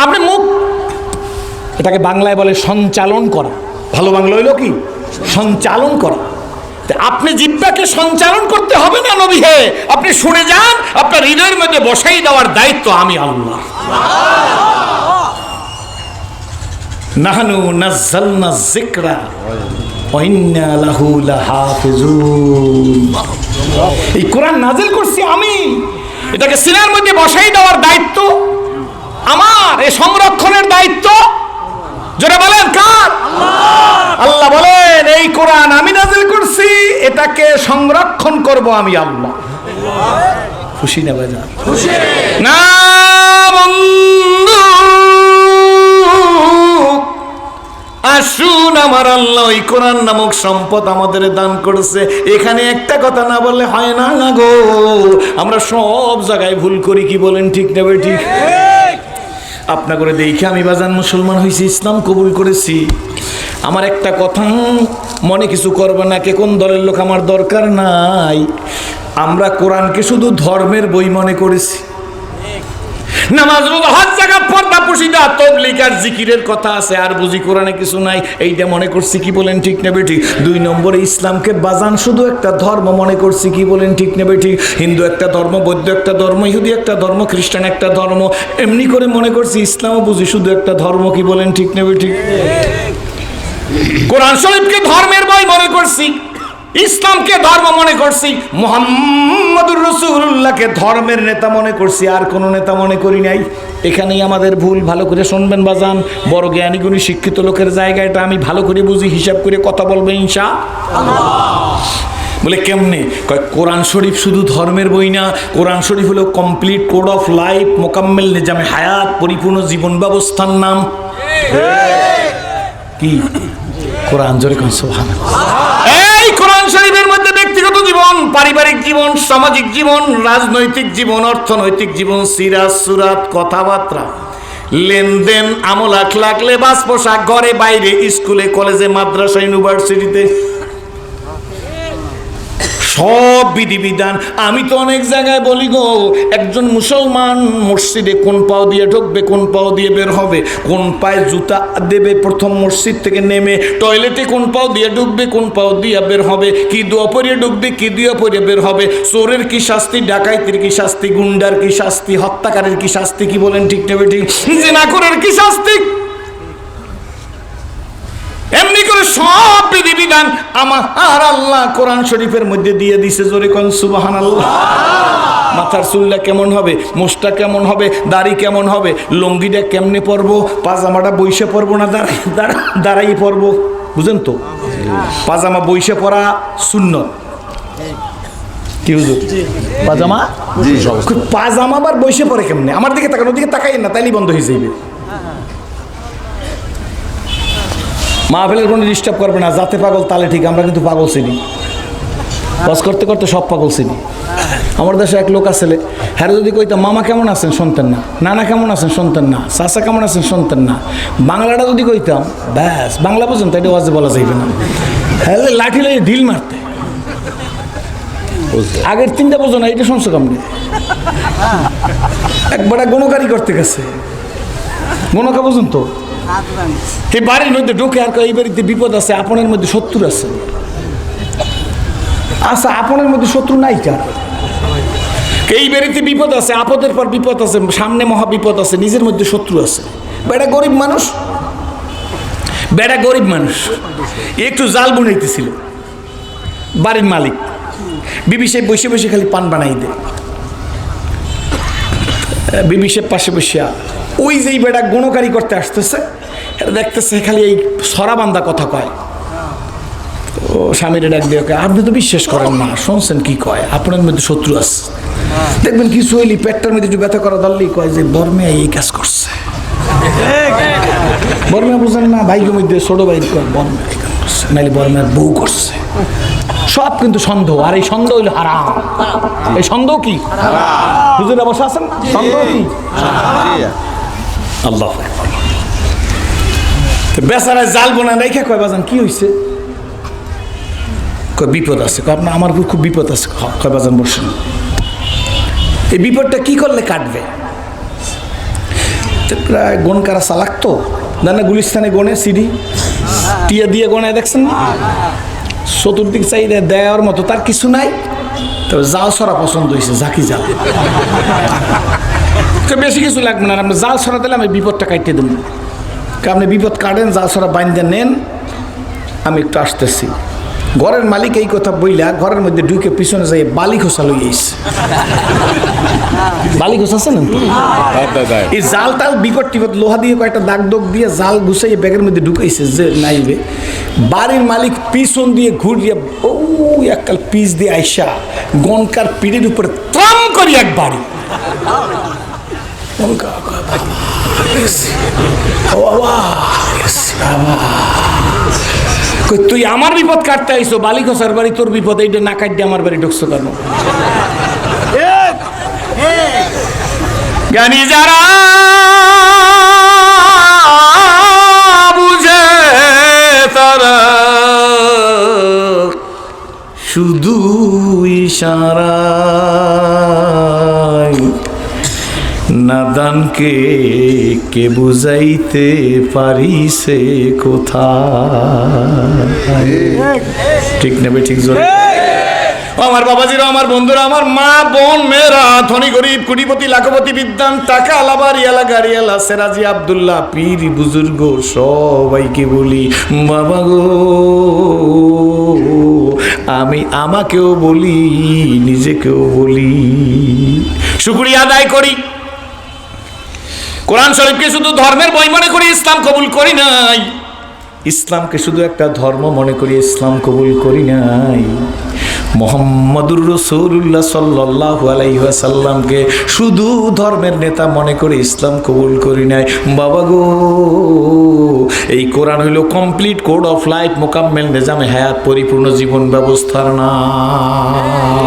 আপনি মুখ, এটাকে বাংলায় বলে সঞ্চালন করা। ভালো বাংলা হইল কি? সঞ্চালন করা। আপনি জিহ্বাকে সঞ্চালন করতে হবে না নবী হে, আপনি শুনে যান, আপনার হৃদয়ের মধ্যে বসাই দেওয়ার দায়িত্ব আমি আল্লাহ। নাহনু নাযালনা যিকরা ওয়া ইন্না লাহু লাহাফিজুন। এই কোরআন নাযিল করছি আমি, এটাকে সিনার মধ্যে বসাই দেওয়ার দায়িত্ব আমার, এই সংরক্ষণের দায়িত্ব যারা বলেন কার? আল্লাহ বলেন এই কোরআন আমি নাযিল করছি, এটাকে সংরক্ষণ করব আমি আল্লাহ। খুশি না বাজার? খুশি না বন্ধু? আসুন, আমার আল্লাহ ওই কোরআন নামক সম্পদ আমাদের দান করেছে। এখানে একটা কথা না বললে হয় না না গো। আমরা সব জায়গায় ভুল করি, কি বলেন ঠিক না ভাই? ঠিক। আপনা করে দেখে আমি বাজান মুসলমান হয়েছি, ইসলাম কবুল করেছি। আমার একটা কথা, মনে কিছু করবে না, কে কোন দলের লোক আমার দরকার নাই। আমরা কোরআনকে শুধু ধর্মের বই মনে করেছি। নামাজ রোজা হজ যাকাত পর্দা পুশিদা তাবলীগ আর জিকিরের কথা আছে, আর বুঝি কোরআনে কিছু নাই, এইটা মনে করছি, কি বলেন ঠিক না বেঠি? 2 নম্বরে ইসলামকে বাজান শুধু একটা ধর্ম মনে করছি, কি বলেন ঠিক না বেঠি? হিন্দু একটা ধর্ম, বৌদ্ধ একটা ধর্ম, ইহুদি একটা ধর্ম, খ্রিস্টান একটা ধর্ম, এমনি করে মনে করছি। ইসলামও বুঝি শুধু একটা ধর্ম, কি বলেন ঠিক না বেঠি? কোরআন শরীফকে ধর্মের বই মনে করছি, ইসলামকে ধর্ম মনে করছি, মুহাম্মদুর রাসূলুল্লাহকে ধর্মের নেতা মনে করছি, আর কোন নেতা মনে করি নাই। এখানেই আমাদের ভুল। ভালো করে শুনবেন বাজান, বড় জ্ঞানী গুণী শিক্ষিত লোকের জায়গা এটা, আমি ভালো করে বুঝি, হিসাব করে কথা বলবো ইনশাআল্লাহ। বলে কেমনে? কয় কোরআন শরীফ শুধু ধর্মের বই না, কোরআন শরীফ হলো কমপ্লিট কোড অফ লাইফ, মোকাম্মেল নিজামে হায়াত, পরিপূর্ণ জীবন ব্যবস্থার নাম। কি কোরআন? জোরে কোন সুবহানাল্লাহ। এই কোরআন শরীফের মধ্যে ব্যক্তিগত জীবন, পারিবারিক জীবন, সামাজিক জীবন, রাজনৈতিক জীবন, অর্থনৈতিক জীবন, সিরাত, সুরাত, কথাবার্তা, লেনদেন, আমল, আখলাক, লেবাস, পোশাক, ঘরে বাইরে, স্কুলে, কলেজে, মাদ্রাসা, ইউনিভার্সিটিতে সব বিধিবিধান। আমি তো অনেক জায়গায় বলি গো, একজন মুসলমান মসজিদে কোন পাও দিয়ে ঢুকবে, কোন পাও দিয়ে বের হবে, কোন পায়ে জুতা দেবে প্রথম মসজিদ থেকে নেমে, টয়লেটে কোন পাও দিয়ে ঢুকবে, কোন পাও দিয়ে বের হবে, কি দোয়া পরিয়ে ঢুকবে, কি দোয়া পরিয়ে বের হবে, চোরের কি শাস্তি, ডাকাইতের কি শাস্তি, গুন্ডার কি শাস্তি, হত্যাকারীর কি শাস্তি, কি বলেন ঠিক না ঠিক? জিনাখোরের কি শাস্তি, এমনি করে সব বিধিবিধান আমার আল্লাহ কোরআন শরীফের মধ্যে দিয়ে দিছে। জোরে কোন সুবহানাল্লাহ। মাথার চুলটা কেমন হবে, মোষটা কেমন হবে, দাড়ি কেমন হবে, লঙ্গিটা কেমনে পরবো, পাজামাটা বইসে পরবো না দাঁড়াই পরবো, বুঝেন তো? পাজামা বইসে পরা সুন্নত। কি হুজুর? পাজামা পাজামা আবার বইসে পরে কেমনে? আমার দিকে তাকান, ওদিকে তাকাই না, তাইলেই বন্ধ হয়ে যাইবে। মাহফিলের কোনো ডিস্টার্ব করবে না, যাতে পাগল তালে ঠিক। আমরা কিন্তু পাগল চিনি, বস করতে করতে সব পাগল চিনি। আমার দেশে এক লোক আসলে, হ্যাঁ যদি কইতাম মামা কেমন আছেন শুনতেন না, নানা কেমন আছেন শুনতেন না, চাচা কেমন আছেন শুনতেন না। বাংলাটা যদি কইতাম, ব্যাস বাংলা বুঝেন তাই ওয়াজে বলা যাইবে না, হ্যাঁ লাঠি লাগে ঢিল মারতে। আগের তিনটা বোঝো না, এটা শুনছো কেমনি? একবার গণকারী করতে গেছে, গণকা বুঝুন তো, এই বাড়ির মধ্যে ঢুকে আর এই বাড়িতে বিপদ আছে, আপনের মধ্যে শত্রু আছে। আচ্ছা, আপনের মধ্যে শত্রু নাই কার? এই বাড়িতে বিপদ আছে, আপদের পর বিপদ আছে, সামনে মহা বিপদ আছে, নিজের মধ্যে শত্রু আছে। বেটা গরিব মানুষ, বেটা গরিব মানুষ, একটু জাল বুনাইতেছিল। বাড়ির মালিক বিবি সাহেব বসে বসে খালি পান বানাই দেয়। বিবি সাহেব পাশে বসিয়া ওই যেই বেটা গুণকারী করতে আসতেছে, দেখতেছে খালি এই সরাবান্ধা কথা কয়। ও স্বামীর ডাক দিয়ে, আপনি তো বিশ্বাস করেন না, শুনছেন কি কয়, আপনার মধ্যে শত্রু আছে। দেখবেন কিছু হইলি পেটটার মধ্যে একটু ব্যথা করা ধরলেই কয় যে বর্মিয়া এই কাজ করছে। বর্মিয়া বুঝেন না, ভাইকের মধ্যে ছোট ভাই কয় বর্মিয়া এই কাজ করছে, নাইলে বর্মিয়ার বউ করছে। সব কিন্তু সন্দেহ, আর এই সন্দেহ হইল হারাম। এই সন্দেহ কি? হুজুরা বসে আছেন, সন্দেহ কি? আল্লাহ বেচারা জাল বোনা রেখে কয় বাজান কি হয়েছে? কয় বিপদ আছে। কয় আপনার আমার খুব বিপদ আছে। কয় বাজান বসেন, এই বিপদটা কি করলে কাটবে? প্রায় গণ কারা চালাক তো জানে, গুলিস্তানে গনে সিডি টিয়া দিয়ে গনায় দেখছেন না, চতুর্দিক চাইলে দেওয়ার মতো তার কিছু নাই। তবে জাল ছড়া পছন্দ হয়েছে, জাকি জাল। বেশি কিছু লাগবে না, আপনি জাল ছড়া দিলে আমি বিপদটা কাটিয়ে দেবো। আপনি বিপদ কাটেন, জাল ছড়া বাইন্দে নেন, আমি একটু আসতেছি। ঘরের মালিক এই কথা বইলা ঘরের মধ্যে ঢুকে পিছনে যাই বালি খোসা লই আইছে। বালি খোসাছে না, এই জাল টাল বিপদ টিপদ লোহা দিয়ে কয়েকটা দাগ দোগ দিয়ে জাল গুছাইয়ে ব্যাগের মধ্যে ঢুকাইছে যে নাইবে। বাড়ির মালিক পিছন দিয়ে ঘুরিয়ে ও এককাল পিস দিয়ে আইসা গনকার পিঠের উপরে ত্রাম করি এক বাড়ি। তুই আমার বিপদ কাটতে আইসো, বালি খসার বাড়ি তোর বিপদ, এইটা না কাটতে আমার বাড়ি ঢুকছো কেন? জ্ঞানী যারা বুঝে তারা শুধু ইশারায়, নাদানকে কে বুঝাইতে পারিছে কোথায়। ঠিক নেবে, ঠিক জোরে। আমার বাবাজিরা, আমার বন্ধুরা, আমার মা বোন মেয়েরা, ধনী গরিব কোটিপতি লাখপতি বিদ্যান টাকা আলা বাড়িয়ালা গাড়িয়ালা সেরাজি আব্দুল্লাহ পীর বুজুর্গ সবাইকে বলি, বাবা গো আমি আমাকেও বলি, নিজেকেও বলি, শুকরিয়া আদায় করি। কোরআন শরীফকে শুধু ধর্মের বই মনে করি, ইসলাম কবুল করি নাই। ইসলামকে শুধু একটা ধর্ম মনে করি, ইসলাম কবুল করি নাই। মুহাম্মাদুর রাসূলুল্লাহ সাল্লাল্লাহু আলাইহি ওয়াসাল্লামকে শুধু ধর্মের নেতা মনে করে ইসলাম কবুল করি নাই। বাবা গো, এই কোরআন হইল কমপ্লিট কোড অফ লাইফ, মোকাম্মেল নিজামে হায়াত, পরিপূর্ণ জীবন ব্যবস্থার নাম।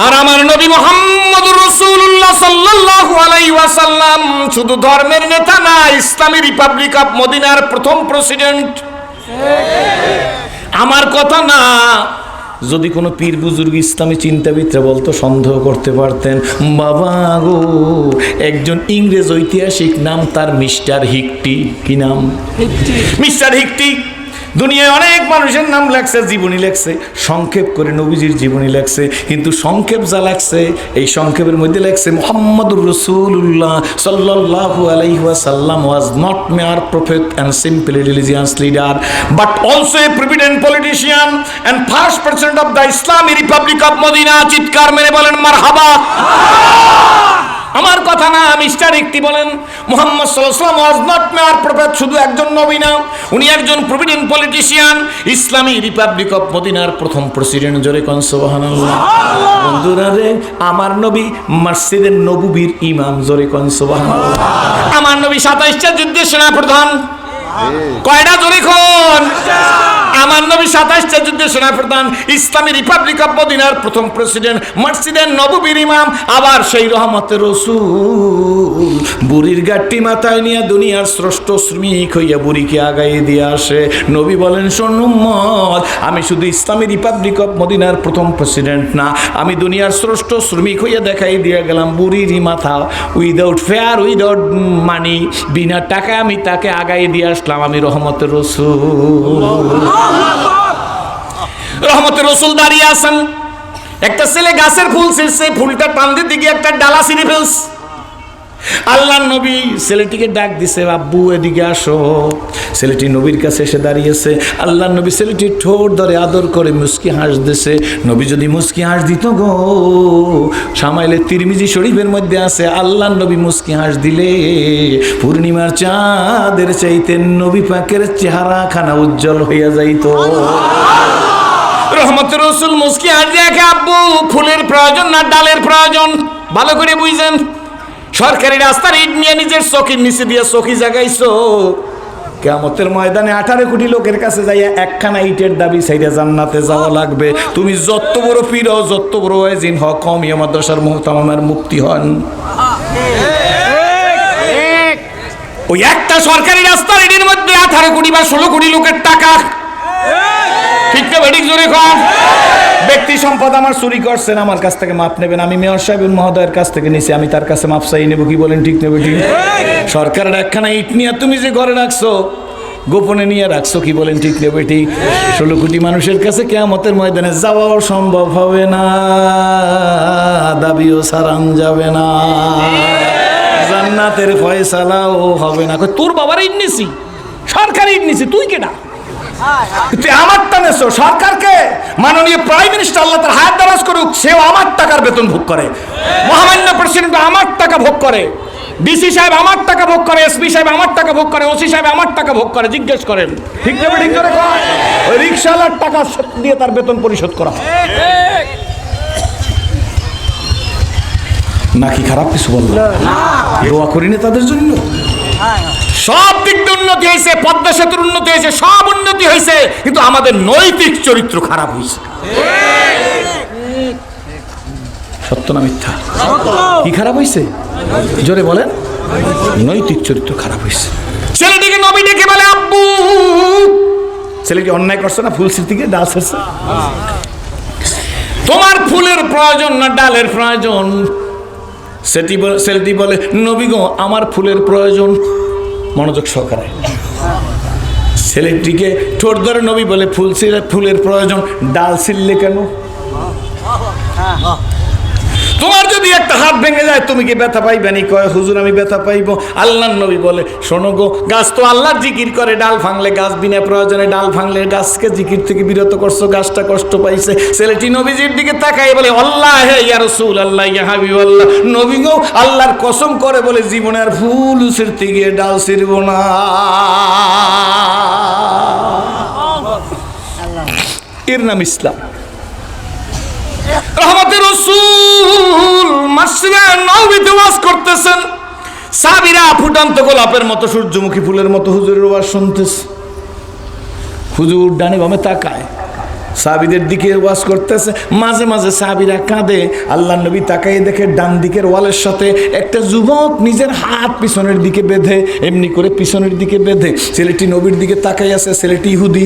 আর আমার নবী মুহাম্মদুর রাসূলুল্লাহ সাল্লাল্লাহু আলাইহি ওয়াসাল্লাম শুধু ধর্মের নেতা না, ইসলামী রিপাবলিক অফ মদিনার প্রথম প্রেসিডেন্ট। আমার কথা না, যদি কোনো পীর বুজুর্গ ইসলামী চিন্তাবিদরা বলতো সন্দেহ করতে পারতেন। বাবা গো, একজন ইংরেজ ঐতিহাসিক, নাম তার মিস্টার হিকটি। কি নাম? মিস্টার হিকটি দুনিয়ায় অনেক মানুষের নাম লেখছে, জীবনী লেখছে, সংক্ষেপ করে নবীজির জীবনী লেখছে, কিন্তু সংক্ষেপ যা লেখছে এই সংক্ষেপের মধ্যে লেখছে মুহাম্মাদুর রাসূলুল্লাহ সাল্লাল্লাহু আলাইহি ওয়াসাল্লাম was not mere prophet and simply religious leader but also a president politician and first president of the Islamic republic of Medina. চিৎকার মেরে বলেন মারহাবা। আমার কথা না, মিস্টার একটি বলেন মুহাম্মদ সাল্লাল্লাহু আলাইহি ওয়াসাল্লাম ওয়াজ নট মেয়ার প্রফেট, শুধু একজন নবী না, উনি একজন provident politician, Islami republic of মদিনার প্রথম প্রেসিডেন্ট। জোরে কোন সুবহানাল্লাহ। বন্ধুরা রে, আমার নবী মসজিদে নববীর ইমাম। জোরে কোন সুবহানাল্লাহ। আমার নবী 27টা যুদ্ধের সেনাপ্রধান। কয়টা? জোরে কোন। আমার নবী 27টা যুদ্ধের সেনাপ্রধান, ইসলামী রিপাবলিক অফ মদিনার প্রথম প্রেসিডেন্ট, মসজিদের নববীর ইমাম, আবার সেই রহমতের রাসূল বুড়ির গাট্টি মাথায় নিয়ে দুনিয়ার শ্রেষ্ঠ শ্রমিক হইয়া বুড়িকে আগাইয়ে দিয়ে আসে। নবী বলেন, শোন উম্মত, আমি শুধু ইসলামী রিপাবলিক অফ মদিনার প্রথম প্রেসিডেন্ট না, আমি দুনিয়ার শ্রেষ্ঠ শ্রমিক হইয়া দেখাই দিয়ে গেলাম বুড়িরই মাথা, উইদাউট ফেয়ার, উইদাউট মানি, বিনা টাকায় আমি তাকে আগাইয়ে দিয়ে আসলাম। আমি রহমতের রাসূল। রহমতের রাসূল দাঁড়িয়ে আছেন, একটা ছেলে গাছের ফুল ছিঁড়ছে, ফুলটা টান দিতে গিয়ে একটা ডালা ছিঁড়ে ফেলছে। আল্লাহর নবী ছেলেটিকে ডাক দিছে, আব্বু এদিকে আসো। ছেলেটি নবীর কাছে এসে দাঁড়িয়েছে। আল্লাহর নবী ছেলেটির ঠোঁট ধরে আদর করে মুস্কি হাস দিছে। নবী যদি মুস্কি হাস দিত গো, সামাইলে তিরমিজি শরীফের মধ্যে আছে, আল্লাহর নবী মুস্কি হাস দিলে পূর্ণিমার চাঁদের চাইতে নবী পাকের চেহারা খানা উজ্জ্বল হইয়া যাইত। রহমতের রাসূল মুস্কি হাস দিয়ে, আব্বু ফুলের প্রয়োজন না ডালের প্রয়োজন? ভালো করে বুঝেন। সরকারি রাস্তার ইট নিয়ে নিজের চকির নিচে দিয়ে চকি জাগাইছো, কিয়ামতের ময়দানে 18 কোটি লোকের কাছে যাইয়া একখানা ইটের দাবি চাইরা জান্নাতে যাওয়া লাগবে। তুমি যত বড় পীর হও, যত বড় ওয়াজিন হও, কওমিয়া মাদ্রাসার মুহতামামের মুফতি হন, ওই একটা সরকারি রাস্তার ইটের মধ্যে 18 কোটি বা 16 কোটি লোকের টাকা। ঠিক না বেঠিক? জোরে কর। ব্যক্তি সম্পদ আমার চুরি করছেন, আমার কাছ থেকে মাপ নেবেন। আমি মেয়র সাহেব মহোদয়ের কাছ থেকে নিছি, আমি তার কাছে মাপ চাই নেব। কি বলেন? ঠিক না বেঠিক? সরকারের একখানা ইট নিয়ে তুমি যে ঘরে রাখছো, গোপনে নিয়ে রাখছো, কি বলেন? ঠিক না বেঠিক? 16 কোটি মানুষের কাছে কিয়ামতের ময়দানে যাওয়াও সম্ভব হবে না, দাবিও সারান যাবে না, জান্নাতের ফয়সালাও হবে না। তোর বাবার ইট নিছি, সরকারি ইট নিছি, তুই কেডা? আমার টানেছো সরকারকে? মাননীয় প্রাইম মিনিস্টার আল্লাহ তার হায়াত দারাজ করুক, সেও আমার টাকার বেতন ভোগ করে, মহামান্য প্রেসিডেন্ট আমার টাকা ভোগ করে, ডিসি সাহেব আমার টাকা ভোগ করে, এসপি সাহেব আমার টাকা ভোগ করে, ওসি সাহেব আমার টাকা ভোগ করে। জিজ্ঞেস করেন, ঠিক না? ঠিক করে ওই রিক্সাওয়ালার টাকা দিয়ে তার বেতন পরিশোধ করা নাকি খারাপ কিছু বলবো? দোয়া করি না তাদের জন্য। সব দিক দিয়ে উন্নতি হয়েছে, পদ্মা সেতুর উন্নতি হয়েছে, সব উন্নতি হয়েছে, কিন্তু আমাদের নৈতিক চরিত্র খারাপ হয়েছে। সত্য না মিথ্যা? কি খারাপ হয়েছে? জোরে বলেন। নৈতিক চরিত্র খারাপ হয়েছে। ছেলেটিকে নবী ডেকে বলে, আব্বু, ছেলেটি অন্যায় করছে না? ফুল ছিঁড়তে গিয়ে ডাল ছিঁড়ছে। তোমার ফুলের প্রয়োজন না ডালের প্রয়োজন? ছেলেটি বলে, নবী গো, আমার ফুলের প্রয়োজন। মনোযোগ সহকারে ছেলেটিকে ঠোঁট ধরে নবী বলে, ফুলের প্রয়োজন, ডাল ছিঁড়লে কেন? তোমার যদি একটা হাত ভেঙে যায় তুমি কি ব্যথা পাইবে? নি কয়, হুজুর আমি ব্যথা পাইব। আল্লাহর নবী বলে, শোনো গো, গাছ তো আল্লাহর জিকির করে, ডাল ভাঙলে গাছ বিনা প্রয়োজনে ডাল ভাঙলে গাছকে জিকির থেকে বিরত করছো, গাছটা কষ্ট পাইছে। ছেলেটি নবীজির দিকে তাকাই বলে, আল্লাহ ইয়া রাসূল আল্লাহ ইয়া হাবিব আল্লাহ, নবী গো, আল্লাহর কসম করে বলে জীবনে আর ফুল ছিঁড়তে গিয়ে ডাল ছিঁড়ব না। এর নাম ইসলাম। রহমতের রাসূল মসজিদে নববীতে ওয়াজ করতেছেন, সাহাবীরা ফুটন্ত গোলাপের মতো, সূর্যমুখী ফুলের মতো হুজুরের ওয়াজ শুনতেছে। হুজুর ডানে বামে তাকায়, সাহাবীদের দিকে ওয়াজ করতেছে। মাঝে মাঝে সাহাবীরা কাঁদে। আল্লাহর নবী তাকায় দেখে ডান দিকের ওয়ালের সাথে একটা যুবক নিজের হাত পিছনের দিকে বেঁধে, এমনি করে পিছনের দিকে বেঁধে ছেলেটি নবীর দিকে তাকাই আছে। ছেলেটি ইহুদি,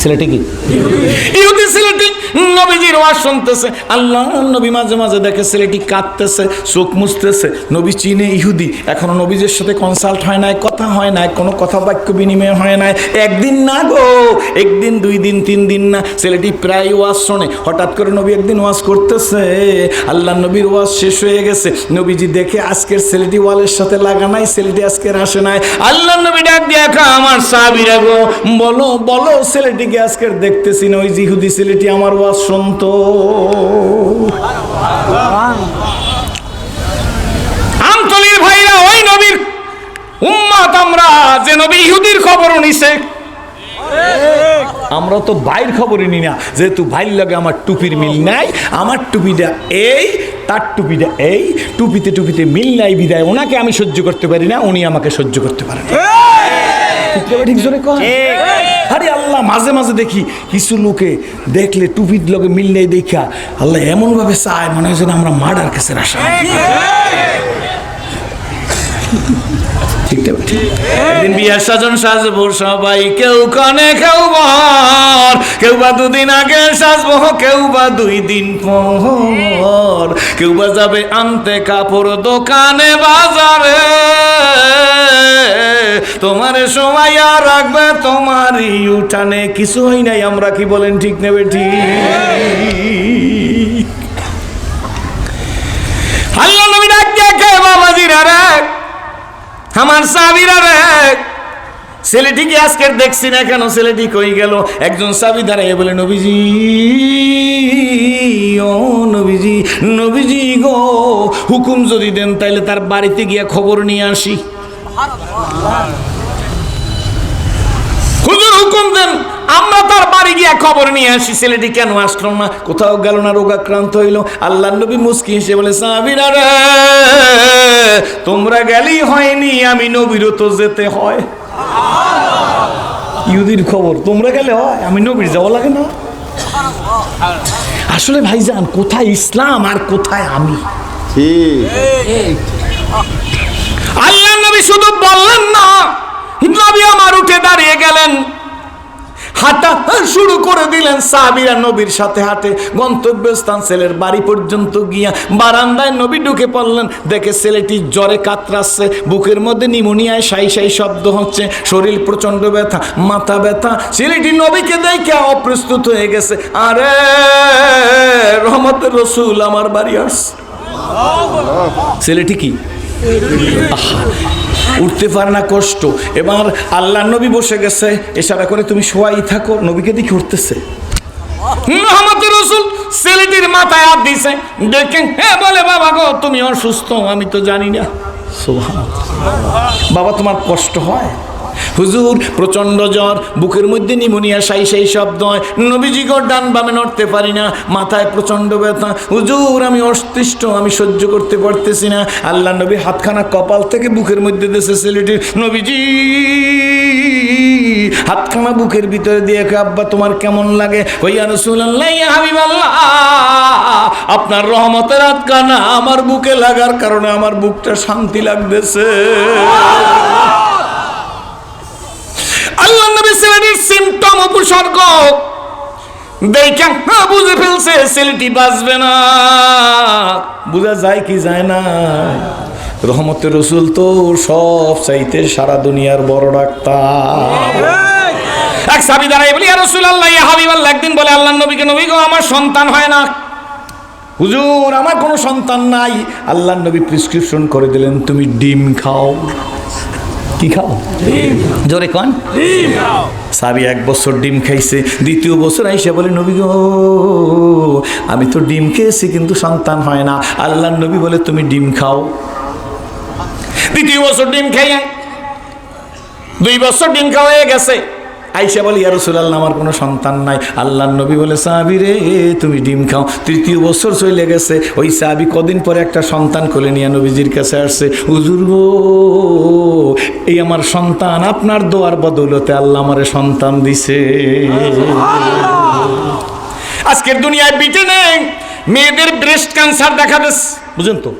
ছেলেটি কি ইহুদি ছেলেটি নবীজির ওয়াজ শুনতেছে। আল্লাহ নবী মাঝে মাঝে দেখে ছেলেটি কাঁদতেছে, চোখ মুছতেছে। নবী চিনে ইহুদি, এখনো নবীজির সাথে কনসাল্ট হয় নাই, কথা হয় নাই, কোনো কথা বাক্য বিনিময় হয় নাই। একদিন না গো, একদিন, 2 দিন, 3 দিন না, ছেলেটি প্রায় ওয়াজ শোনে। হঠাৎ করে নবী একদিন ওয়াজ করতেছে, আল্লাহ নবীর ওয়াজ শেষ হয়ে গেছে। নবীজি দেখে আজকের ছেলেটি ওয়ালের সাথে লাগা নাই, ছেলেটি আজকের আসে নাই। আল্লাহ নবী ডাক দিয়ে, আমার সাহাবীরা গো, বলো বলো ছেলেটিকে আজকের দেখতেছি না, ওই ইহুদি ছেলেটি আমার ওয়াজ শুনতো। আমতলির ভাইরা, ওই নবীর উম্মত আমরা, যে নবী ইহুদির খবর নিছে। আমরা তো ভাইয়ের খবরই নি না, যেহেতু ভাইয়ের লাগে আমার টুপির মিল নাই, আমার টুপিটা এই, তার টুপিটা এই, টুপিতে টুপিতে মিল নাই বিদায় ওনাকে আমি সহ্য করতে পারি না, উনি আমাকে সহ্য করতে পারেন। ঠিক জোরে কয়। আরে আল্লাহ, মাঝে মাঝে দেখি কিছু লোকে দেখলে টুপির লগে মিল নেই দেখা আল্লাহ এমন ভাবে চায়, মনে হয় যেন আমরা মার্ডার কেসের আশা। একদিন বিয়ার সাজন সাজবো সবাই, কেউ কনে কেউ বর, কেউ বা 2 দিন আগে সাজবো, কেউ বা 2 দিন পর, কেউ বা যাবে আনতে কাপড় দোকানে বাজারে, তোমার সময় আর রাখবে তোমারই উঠানে। কিছু হয় নাই, আমরা কি বলেন ঠিক নেবে ঠিক? আল্লাহ নবী ডাক দিয়ে কে বাবাজিরা রে, আমার সাহাবীরা রে, ছেলেটিকে আজকের দেখছি না কেন, ছেলেটি কই গেল? একজন সাহাবী দাঁড়িয়ে বলে, নবীজি ও নবীজি, নবীজি গো, হুকুম যদি দেন তাইলে তার বাড়িতে গিয়া খবর নিয়ে আসি। হুজুর হুকুম দেন, আমরা তার বাড়ি গিয়া খবর নিয়ে আসি। ছেলেটি কেন আসলো না, কোথাও গেল না, রোগাক্রান্ত হইল। আল্লাহ নবী মুস্কি হেসে বলে, সাহাবীরা রে, তোমরা গেলেই হয়নি, আমি নবীরও তো যেতে হয়। ইহুদির খবর তোমরা গেলে হয়, আমি নবীর যাওয়া লাগে না? আসলে ভাইজান, কোথায় ইসলাম আর কোথায় আমি? আল্লাহ নবী শুধু বললেন না, নবী আমার উঠে দাঁড়িয়ে গেলেন, হাঁটা শুরু করে দিলেন। সাহাবীরা নবীর সাথে হাঁটে গন্তব্যস্থান ছেলের বাড়ি পর্যন্ত গিয়া বারান্দায় নবী ঢুকে পড়লেন। দেখে ছেলেটি জ্বরে কাতরাচ্ছে, বুকের মধ্যে নিউমোনিয়ায় সাই সাই শব্দ হচ্ছে, শরীর প্রচন্ড ব্যথা, মাথা ব্যথা। ছেলেটি নবীকে দেখে অপ্রস্তুত হয়ে গেছে। আরে রহমতের রসুল আমার বাড়ি আসছে। ছেলেটি কি উঠতে পারে না, কষ্ট। এবার আল্লাহ নবী বসে গেছে, ইশারা করে তুমি শোয়াই থাকো। নবীকে দেখে উঠতেছে। মুহাম্মদুর রাসূল ছেলেটির মাথায় হাত দিয়েছে, দেখেন হ্যাঁ, বলে বাবা গো তুমি অসুস্থ, আমি তো জানি না। সুবহানাল্লাহ, বাবা তোমার কষ্ট হয়? হুজুর প্রচন্ড জ্বর, বুকের মধ্যে নিউমোনিয়া, সাই সাই শব্দ হয়, নবীজি গো ডান বামে নড়তে পারি না, মাথায় প্রচন্ড ব্যথা। হুজুর আমি অতিষ্ঠ, আমি সহ্য করতে পারতেছি না। আল্লাহ নবী হাতখানা কপাল থেকে বুকের মধ্যে দিয়েছে ছেলেটির। নবীজি হাতখানা বুকের ভিতরে দিয়ে, আব্বা তোমার কেমন লাগে? ইয়া রাসূলুল্লাহ, ইয়া হাবিবাল্লাহ, আপনার রহমতের হাতখানা আমার বুকে লাগার কারণে আমার বুকটা শান্তি লাগতেছে। আল্লাহ নবী ছেলেটির সিমটম উপসর্গ দেখে বুঝে ফেলছে ছেলেটি বাঁচবে না। বোঝা যায় কি যায় না? রহমতের রসুল তো সব চাইতে সারা দুনিয়ার বড় ডাক্তার। এক সাহাবী দাঁড়ায় বলি, ইয়া রাসূলুল্লাহ, ইয়া হাবিবাল্লাহ, একদিন বলে আল্লাহ নবীকে, নবী গো আমার সন্তান হয় না। হুজুর আমার কোনো সন্তান নাই। আল্লাহ নবী প্রেসক্রিপশন করে দিলেন, তুমি ডিম খাও। কি খাও? জোরে কোন? ডিম খাও। সাহাবী 1 বছর ডিম খাইছে, দ্বিতীয় বছর আইসা বলে, নবী গো আমি তো ডিম খেয়েছি কিন্তু সন্তান হয় না। আল্লাহ নবী বলে, তুমি ডিম খাও। দ্বিতীয় বছর ডিম খাইয়া 2 বছর ডিম খাওয়া হয়ে গেছে। আইসা বলে, ইয়া রাসূলুল্লাহ আমার কোনো সন্তান নাই। আল্লাহ নবী বলে, সাহাবী রে তুমি ডিম খাও। 3য় বছর চলে গেছে। ওই সাহাবী কদিন পরে একটা সন্তান কোলে নিয়ে নবীজির কাছে আসছে, হুজুর গো এই আমার সন্তান, আপনার দোয়ার বদৌলতে আল্লাহ আমারে সন্তান দিছে। আজকের দুনিয়ায় ব্রিটেনে মেয়েদের ব্রেস্ট ক্যান্সার দেখা দিচ্ছে, বুঝেন তো?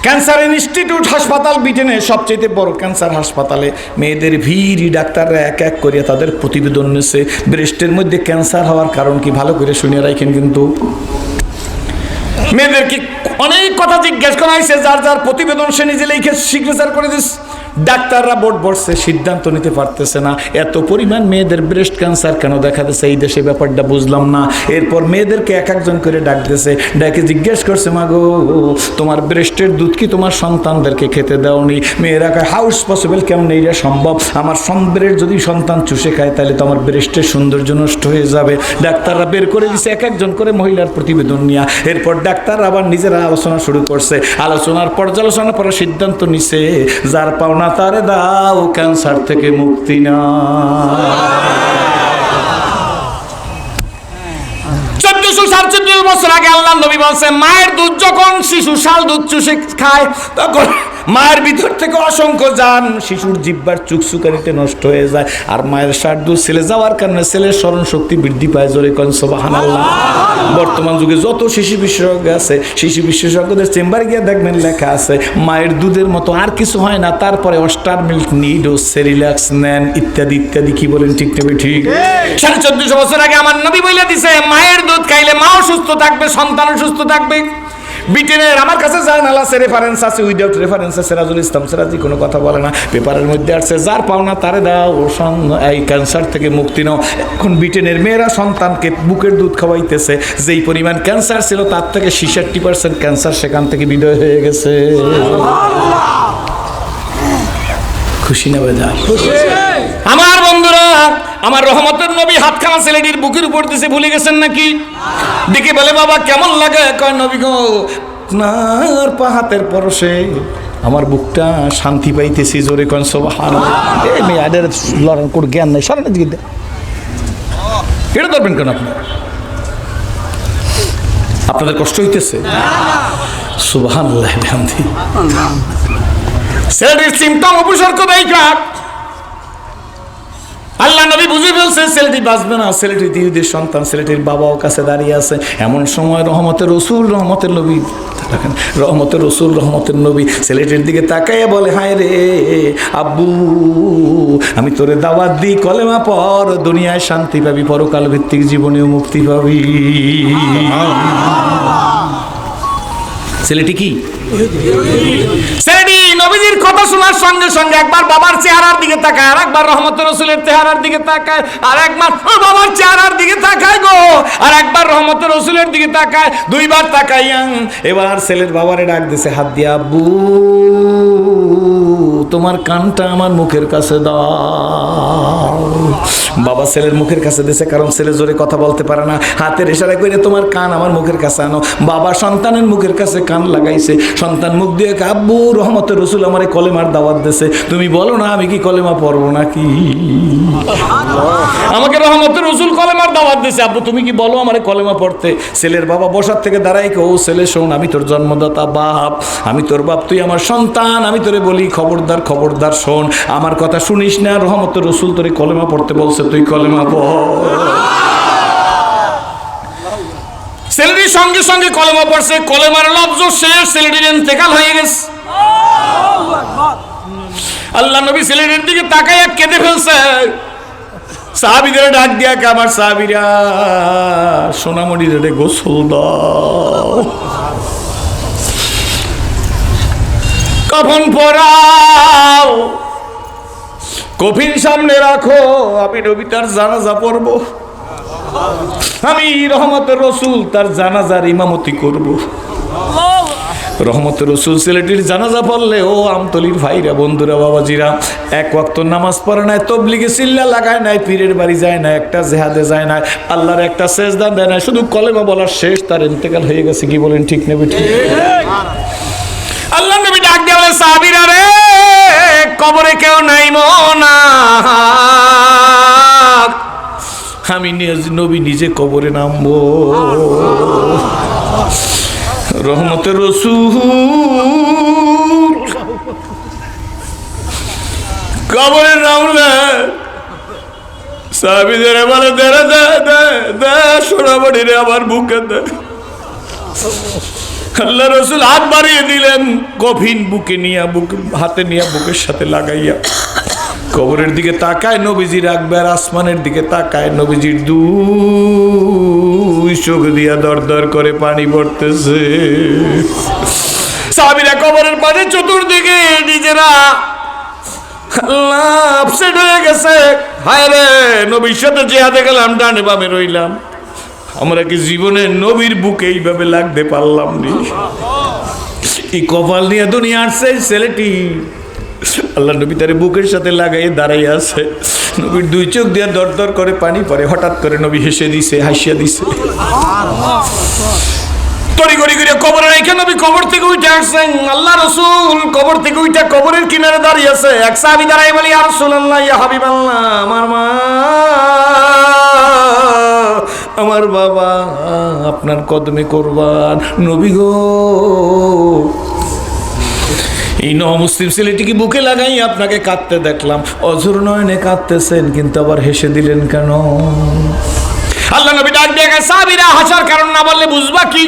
ক্যান্সার ইনস্টিটিউট হাসপাতাল ব্রিটেনের সবচেয়ে বড় ক্যান্সার হাসপাতালে মেয়েদের ভিড়, ডাক্তাররা এক এক করে তাদের প্রতিবেদন নিয়েছে। ব্রেস্টের মধ্যে ক্যান্সার হওয়ার কারণ কি ভালো করে শুনে রাখেন। কিন্তু মেয়েদেরকে অনেক কথা জিজ্ঞেস করা হয়েছে, যার যার প্রতিবেদন সে নিজে লিখে সিগনেচার করে দিস। ডাক্তাররা বোর্ড বসছে, সিদ্ধান্ত নিতে পারতেছে না এত পরিমাণ মেয়েদের ব্রেস্ট ক্যান্সার কেন দেখা দিচ্ছে এই দেশে, ব্যাপারটা বুঝলাম না। এরপর মেয়েদেরকে এক একজন করে ডাক দিয়েছে, ডাকে জিজ্ঞেস করছে, মা গো তোমার ব্রেস্টের দুধ কি তোমার সন্তানদেরকে খেতে দাওনি? মেয়েরা কয় হাউস পসিবল, কেমন এইটা সম্ভব? আমার ব্রেস্ট যদি সন্তান চুষে খায় তাহলে তো আমার ব্রেস্টের সৌন্দর্য নষ্ট হয়ে যাবে। ডাক্তাররা বের করে দিছে এক একজন করে মহিলার প্রতিবেদন নিয়ে। এরপর ডাক্তার আবার নিজেরা আলোচনা শুরু করছে। আলোচনার পর্যালোচনার পরে সিদ্ধান্ত নিছে, যার পাওনা তারে দাও, ক্যান্সার থেকে মুক্তি না। 1447 বছর আগে আল্লাহ নবী বলছে, মায়ের দুধ যখন শিশু শাল দুধ চুষে খায় তখন মায়ের ভিতর থেকে অসংখ্য জান শিশুর জিহ্বার চুকচুকানিতে নষ্ট হয়ে যায়। আর মায়ের ষাট দুধ ছেলে যাওয়ার কারণে ছেলের স্মরণ শক্তি বৃদ্ধি পায়। জোরে কোন সুবহানাল্লাহ। বর্তমান যুগে যত শিশু বিশেষজ্ঞ আছে, শিশু বিশেষজ্ঞদের চেম্বারে গিয়ে দেখবেন লেখা আছে মায়ের দুধের মতো আর কিছু হয় না, তারপরে অস্টার মিল্ক নিড ও সেরিল্যাক্স নেন ইত্যাদি ইত্যাদি। কি বলেন ঠিক নেবে? ঠিক। 1450 বছর আগে আমার নবী বলে দিছে, মায়ের দুধ খাইলে মাও সুস্থ থাকবে, সন্তানও সুস্থ থাকবে। ব্রিটেনের আমার কাছে জার্নাল আছে, রেফারেন্স আছে, উইদাউট রেফারেন্স আছে। সিরাজুল ইসলাম সিরাজি কোনো কথা বলে না, পেপারের মধ্যে আসছে, যার পাওনা তারে দাও, এই ক্যান্সার থেকে মুক্তি নাও। এখন ব্রিটেনের মেয়েরা সন্তানকে বুকের দুধ খাওয়াইতেছে। যেই পরিমাণ ক্যান্সার ছিল তার থেকে 66% ক্যান্সার সেখান থেকে বিদায় হয়ে গেছে। খুশি না বেদা? আমার বন্ধুরা, আমার রহমতের নবী হাতখানা ছেলেটির বুকের উপর দিছে, ভুলে গেছেন নাকি? দেখে বলে, বাবা কেমন লাগে? কয় নবী গো, আপনার পা হাতের পরশে আমার বুকটা শান্তি পাইতেছি। জোরে কোন সুবহানাল্লাহ। এই মেয়েদের লড়ার কোন জ্ঞান নাই, সারা দিকে এটা ধরবেন কেন? আপনাদের কষ্ট হইতেছে? সুবহানাল্লাহ বিহামদিহি। ছেলেটির সিমটম উপসর্গ দেখা আল্লাহ নবী বুঝে ফেলছে ছেলেটি বাঁচবে না। ছেলেটি ইহুদির সন্তান, ছেলেটির বাবাও কাছে দাঁড়িয়ে আছে। এমন সময় রহমতের রসুল, রহমতের নবী, রহমতের রসুল, রহমতের নবী ছেলেটির দিকে তাকাইয়া বলে, হায় রে আব্বু, আমি তোরে দাওয়াত দিই, কলেমা পড়, দুনিয়ায় শান্তি পাবি, পরকাল ভিত্তিক জীবনেও মুক্তি পাবি। ছেলেটি কি? ছেলেটি নবীজির কথা শোনার সঙ্গে সঙ্গে একবার বাবার চেহারার দিকে তাকায়, আর একবার রহমতের রসুলের চেহারার দিকে তাকায়, আর একবার বাবার চেহারার দিকে তাকায় গো, আর একবার রহমতের রসুলের দিকে তাকায়, দুইবার তাকাইয়া এবার ছেলের বাবারে ডাক দিছে হাত দিয়া, আব্বু তোমার কানটা আমার মুখের কাছে দাও। বাবা ছেলের মুখের কাছে দিছে, কারণ ছেলে জোরে কথা বলতে পারে না। হাতের ইশারা করে তোমার কান আমার মুখের কাছে আনো। বাবা সন্তানের মুখের কাছে কান লাগাইছে। সন্তান মুখ দিয়ে, আব্বু রহমতের রসুল আমারে কলেমার দাওয়াত দিয়েছে, তুমি বলো না আমি কি কলেমা পড়বো নাকি? আমাকে রহমতের রসুল কলেমার দাওয়াত দিয়েছে, আব্বু তুমি কি বলো আমারে কলেমা পড়তে? ছেলের বাবা বসার থেকে দাঁড়াই, ও ছেলে শোন, আমি তোর জন্মদাতা বাপ, আমি তোর বাপ, তুই আমার সন্তান, আমি তোরে বলি খবরদার খবরদার শোন, আমার কথা শুনিস না। রহমতের রসুল তোরে কলেমা পড়তে বলছে, তুই কলেমা পড়। ছেলেটির সঙ্গে সঙ্গে কলেমা পড়ছে, কলেমার লফজ শেষ, ছেলেটির ইন্তেকাল হয়ে গেছে। আল্লাহ নবী ছেলেটির দিকে তাকাইয়া কেঁদে ফেলছে। সাহাবীদের ডাক দিয়া, আমার সাহাবীরা সোনামণি রে গোসল দাও, কাফন পরাও, কফিন সামনে রাখো, আমি নবী তার জানাজা পড়ব, আমি রহমতের রসুল তার জানাজার ইমামতি করব। রহমতের রসুল ছেলেটির জানাজা পড়লে, ও আমতলির ভাইরা, বন্ধুরা, বাবাজিরা, এক ওয়াক্ত নামাজ পড়ে নাই, তবলিগে চিল্লা লাগায় নাই, পীরের বাড়ি যায় না, একটা জেহাদে যায় না, আল্লাহর একটা সেজদা দেয় না, শুধু কলেমা বলার শেষ, তার ইন্তেকাল হয়ে গেছে। কি বলেন ঠিক নেবে? ঠিক। আল্লাহ নবী ডাক দিয়ে বলে, সাহাবীরা রে, কবরে কেউ নাই মোনা, আমি নবী নিজে কবরে নামবো। রহমতের রসুল কবরে নামলে সাহাবীদের বলে, দে দে দে দে সোনামণি রে আমার বুকে দে। আল্লাহ রাসূল হাত বাড়িয়ে দিলেন, কফিন বুকে নিয়ে, বুকে হাতে নিয়ে বুকের সাথে লাগাইয়া কবরের দিকে তাকায় নবীজি রাখবে, আর আসমানের দিকে তাকায় নবীজির দুই চোখ দিয়া দর দর করে পানি পড়তেছে। সাহাবীরা কবরের পাশে চতুর্দিকে নিজেরা আল্লাহ আপসেট হয়ে গেছে। হায় রে, নবীর সাথে জিহাদে গেলাম, ডানে বামে রইলাম, আমরা কি জীবনে নবীর বুকে এইভাবে লাগতে পারলাম নি? এই কপাল নিয়ে দুনিয়া আসছে ছেলেটি। আল্লাহ নবী তার বুকের সাথে লাগাই দাঁড়াই আছে, নবীর দুই চোখ দিয়ে দর দর করে পানি পড়ে। হঠাৎ করে নবী হেসে দিছে, হাসিয়া দিছে। তড়ি গড়ি করে কবরে রেখে নবী কবর থেকে উঠে আসছেন। আল্লাহ রাসূল কবর থেকে উঠে কবরের কিনারে দাঁড়িয়ে আছে। এক সাহাবী দাঁড়াই বলি, ইয়া রাসূলুল্লাহ, ইয়া হাবিবাল্লাহ, আমার মা, আমার বাবা আপনার কদমে কুরবান। নবী গো, এই মুসলিম ছেলেটিকে বুকে লাগাই আপনাকে কাঁদতে দেখলাম, অঝোর নয়নে কাঁদতেছেন, কিন্তু আবার হেসে দিলেন কেন? আল্লাহ নবী ডাক দিয়ে সাহাবীরা, হাসার কারণ না বললে বুঝবা কি?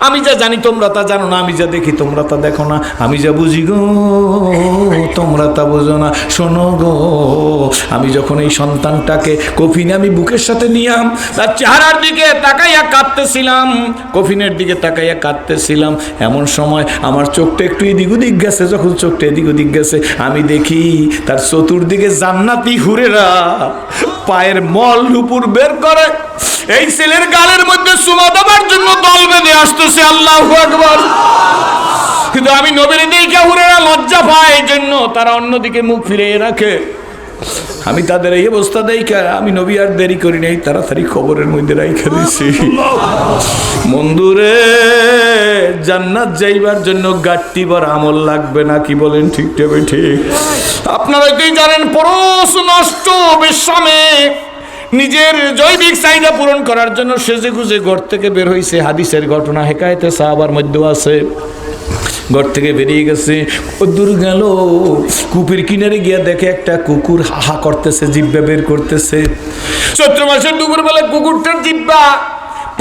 আমি যা জানি তোমরা তা জানো না, আমি যা দেখি তোমরা তা দেখো না, আমি যা বুঝি গো তোমরা তা বোঝো না। শোনো গো, আমি যখন এই সন্তানটাকে কফিনে আমি বুকের সাথে নিয়াম, তার চেহারার দিকে তাকাইয়া কাঁদতেছিলাম, কফিনের দিকে তাকাইয়া কাঁদতেছিলাম, এমন সময় আমার চোখটা একটু এদিক ওদিক গেছে। যখন চোখটা এদিক ওদিক গেছে, আমি দেখি তার চতুর্দিকে জান্নাতি হুরেরা পায়ের মল নুপুর বের করে এই ছেলের গালের মধ্যে চুমা দেবার জন্য দল বেঁধে আসতেছে। আল্লাহু আকবার। কিন্তু আমি নবীর দিকে হুরেরা লজ্জা পায়, এই জন্য তারা অন্যদিকে মুখ ফিরিয়ে রাখে। আমি তাদের এই অবস্থা দেখে আমি নবী আর দেরি করি নাই, তাড়াতাড়ি খবরের মধ্যে রাইখা দিছি। বন্ধুরে, জান্নাত যাইবার জন্য গাট্টি ভরা আমল লাগবে না, কি বলেন? ঠিক তবে ঠিক। আপনারা কি জানেন, পরশ নষ্ট বিশ্রামে নিজের জৈবিক চাহিদা পূরণ করার জন্য সেজে গুজে ঘর থেকে বের হয়েছে। হাদিসের ঘটনা হেকায়েতে সাহাবার মধ্যেও আছে। ঘর থেকে বেরিয়ে গেছে, দূর গেল, কূপের কিনারে গিয়া দেখে একটা কুকুর হাহা করতেছে, জিব্বা বের করতেছে। চৈত্র মাসের দুপুর বেলা কুকুরটার জিব্বা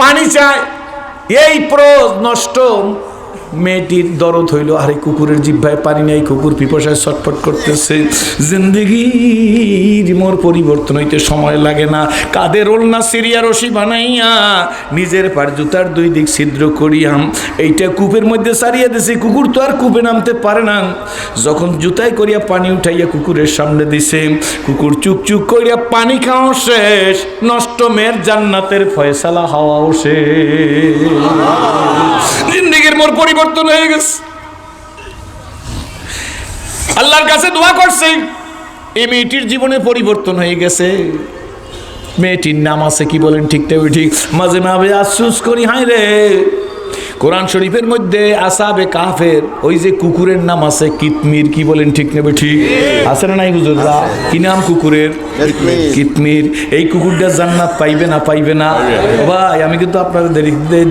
পানি চায়। এই প্রজ নষ্ট মেয়েটির দরদ হইল, আরে কুকুরের জিহ্বায় পানি নাই, কুকুর পিপাসায় ছটফট করতেছে। জিন্দেগির মোর পরিবর্তন হইতে সময় লাগে না। কাদের ওলনা সিরিয়া রশি বানাইয়া নিজের পার জুতার দুই দিক ছিদ্র করিয়াম এইটা কূপের মধ্যে সারিয়া দিছে। কুকুর তো আর কূপে নামতে পারে না। যখন জুতায় করিয়া পানি উঠাইয়া কুকুরের সামনে দিছে, কুকুর চুক চুক করিয়া পানি খাওয়া শেষ, নষ্ট মেয়ের জান্নাতের ফয়সালা হওয়াও শেষ। জিন্দেগির মোর পরিবর্তন হয়ে গেছে। আল্লাহর কাছে দোয়া করছে, এই মেয়েটির জীবনে পরিবর্তন হয়ে গেছে। মেয়েটির নাম আছে, কি বলেন? ঠিক ঠিক। মাঝে মাঝে আফসোস করি, হায় রে, কোরআন শরীফের মধ্যে আসহাবে কাহফের ওই যে কুকুরের নাম আছে কিতমির, কি বলেন? ঠিক নেবে ঠিক আছে না নাই হুজুররা? কি নাম কুকুরের? কিতমির। এই কুকুরটা জান্নাত পাইবে না? পাইবে না ভাই। আমি কিন্তু আপনাদের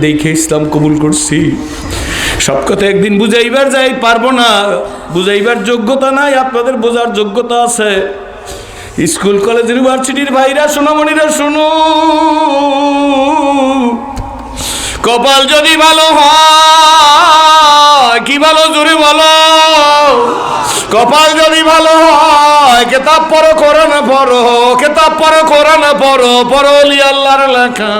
দেখে ইসলাম কবুল করছি। সব কথা একদিন বুঝাইবার যাই পারবো না, বুঝাইবার যোগ্যতা নাই, আপনাদের বোঝার যোগ্যতা আছে। স্কুল কলেজ ইউনিভার্সিটির ভাইরা, সোনামণিরা, শোনো, কপাল যদি ভালো হয়, কি ভালো জোরে বলো, কপাল যদি ভালো হয়, কেতাব পড়ো, কোরআন পড়ো, কেতাব পড়ো, কোরআন পড়ো, পড়লি আল্লাহর লেখা,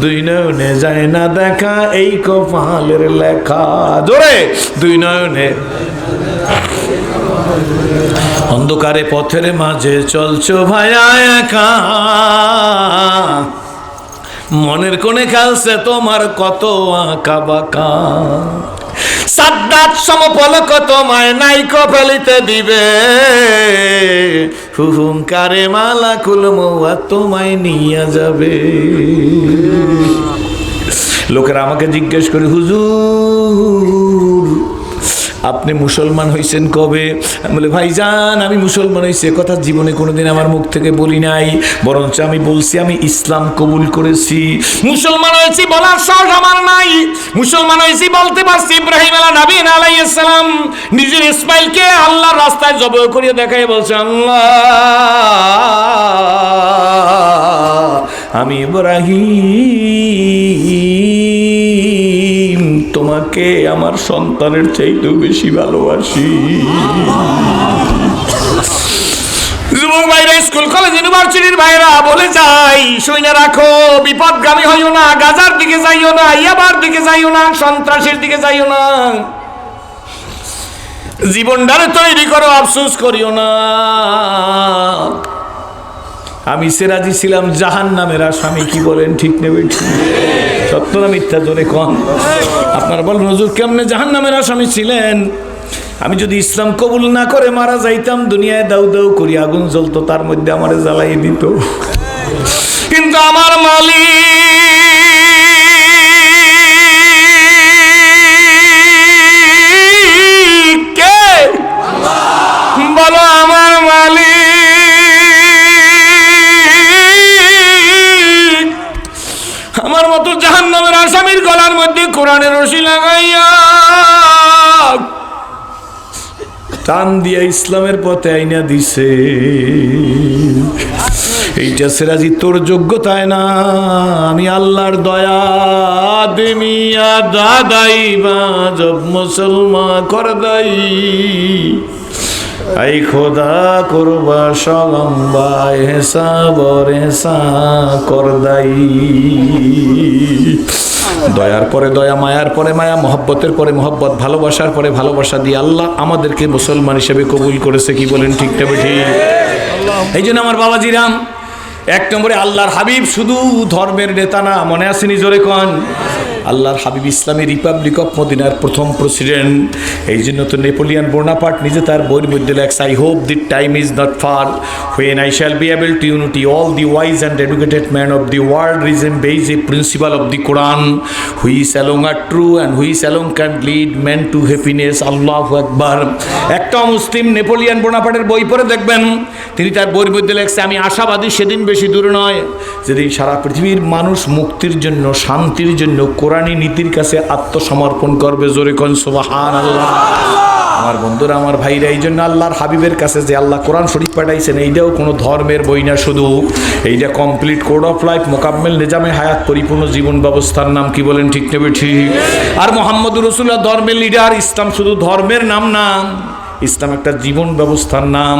দুই নয়নে যায় না দেখা, এই কপালের লেখা। জোরে, দুই নয়নে। অন্ধকারে পথের মাঝে চলছো ভাইয়া একা, মনের কোণে খেলছে তোমার কত আঁকা বাঁকা, সাদ্দাত সমপলক তোমায় নাইকো ফেলিতে দিবে, হুহুঙ্কারে মালাকুল মওয়াত তোমায় নিয়ে যাবে। লোকেরা আমাকে জিজ্ঞেস করে, হুজুর আপনি মুসলমান হয়েছেন কবে? আমি বলি, ভাইজান আমি মুসলমান হয়েছি কথা জীবনে কোনোদিন আমার মুখ থেকে বলি নাই, বরঞ্চ আমি বলছি আমি ইসলাম কবুল করেছি। মুসলমান হয়েছি বলার সাহস আমার নাই। মুসলমান হয়েছি বলতে পারছি ইব্রাহিম আলাইহিস সালাম নিজের ইসমাইলকে আল্লাহর রাস্তায় জবাই করিয়ে দেখায় বলছে, আল্লাহ আমি ইব্রাহিম তোমাকে আমার সন্তানের চাইতেও বেশি ভালোবাসি। যুবক ভাইরা, স্কুল কলেজ ইউনিভার্সিটির ভাইরা বলে যাই, শুনে রাখো, বিপদগামী হইও না, গাজার দিকে যাইও না, ইয়াবার দিকে যাইও না, সন্ত্রাসের দিকে যাইও না। জীবনটারে তৈরি করো, আফসোস করিও না। আমি সিরাজি ছিলাম জাহান্নামের আসামি, কি বলেন ঠিক নেবে? সত্য না মিথ্যা জোরে কন। আপনারা বলেন হুজুর কেমনে জাহান্নামের আসামি ছিলেন? আমি যদি ইসলাম কবুল না করে মারা যাইতাম, দুনিয়ায় দাউ দাউ করি আগুন জ্বলতো, তার মধ্যে আমারে জ্বালাই দিত। কিন্তু আমার মালিক কে? বলো আমার মালিক আমার মতো জাহান্নামের আসামির গলার মধ্যে কোরআনের রশি লাগাইয়া টান দিয়া ইসলামের পথে আইনা দিছে। এইটা সিরাজি তোর যোগ্যতায় না, আমি আল্লাহর দয়া দেমিয়া দাদাই বা জব মুসলমান কর দাই আই খোদা করবা সগম্বা হেসা বরেসা কর দাই। দয়ার পরে দয়া, মায়ার পরে মায়া, মহব্বতের পরে মহব্বত, ভালোবাসার পরে ভালোবাসা দিয়ে আল্লাহ আমাদেরকে মুসলমান হিসেবে কবুল করেছে, কি বলেন ঠিক না ঠিক? এই জন্য আমার বাবাজিরাম, এক নম্বরে আল্লাহর হাবিব শুধু ধর্মের নেতা না, মনে আসেনি জোরে কন? আল্লাহর হাবিব ইসলামী রিপাবলিক অফ মদিনার প্রথম প্রেসিডেন্ট। এই জন্য তো নেপোলিয়ান বোনাপার্ট নিজে তার বইয়ের মধ্যে লেখছে, I hope the time is not far when I shall be able to unite all the wise and educated men of the world reason based a principle of the Quran which alone are true and which alone can lead men to happiness. আল্লাহু আকবার। একটা মুসলিম নেপোলিয়ান বোনাপার্টের বই পড়ে দেখবেন, তিনি তার বইয়ের মধ্যে লেখছে, আমি আশাবাদী সেদিন বেশি দূরে নয় যেদিন সারা পৃথিবীর মানুষ মুক্তির জন্য, শান্তির জন্য কোরআনী নীতির কাছে আত্মসমর্পণ করবে। জোরে কোন সুবহানাল্লাহ। আমার বন্ধুরা, আমার ভাইরা, এই জন্য আল্লাহর হাবিবের কাছে যে আল্লাহ কোরআন শরীফ পাঠাইছেন, এইটাও কোনো ধর্মের বই না, শুধু এইটা কমপ্লিট কোড অফ লাইফ, মোকাম্মেল নিজামে হায়াত, পরিপূর্ণ জীবন ব্যবস্থার নাম, কি বলেন ঠিক নেবে ঠিক? আর মুহাম্মদুর রাসূলুল্লাহ ধর্মের লিডার। ইসলাম শুধু ধর্মের নাম না, ইসলাম একটা জীবন ব্যবস্থার নাম।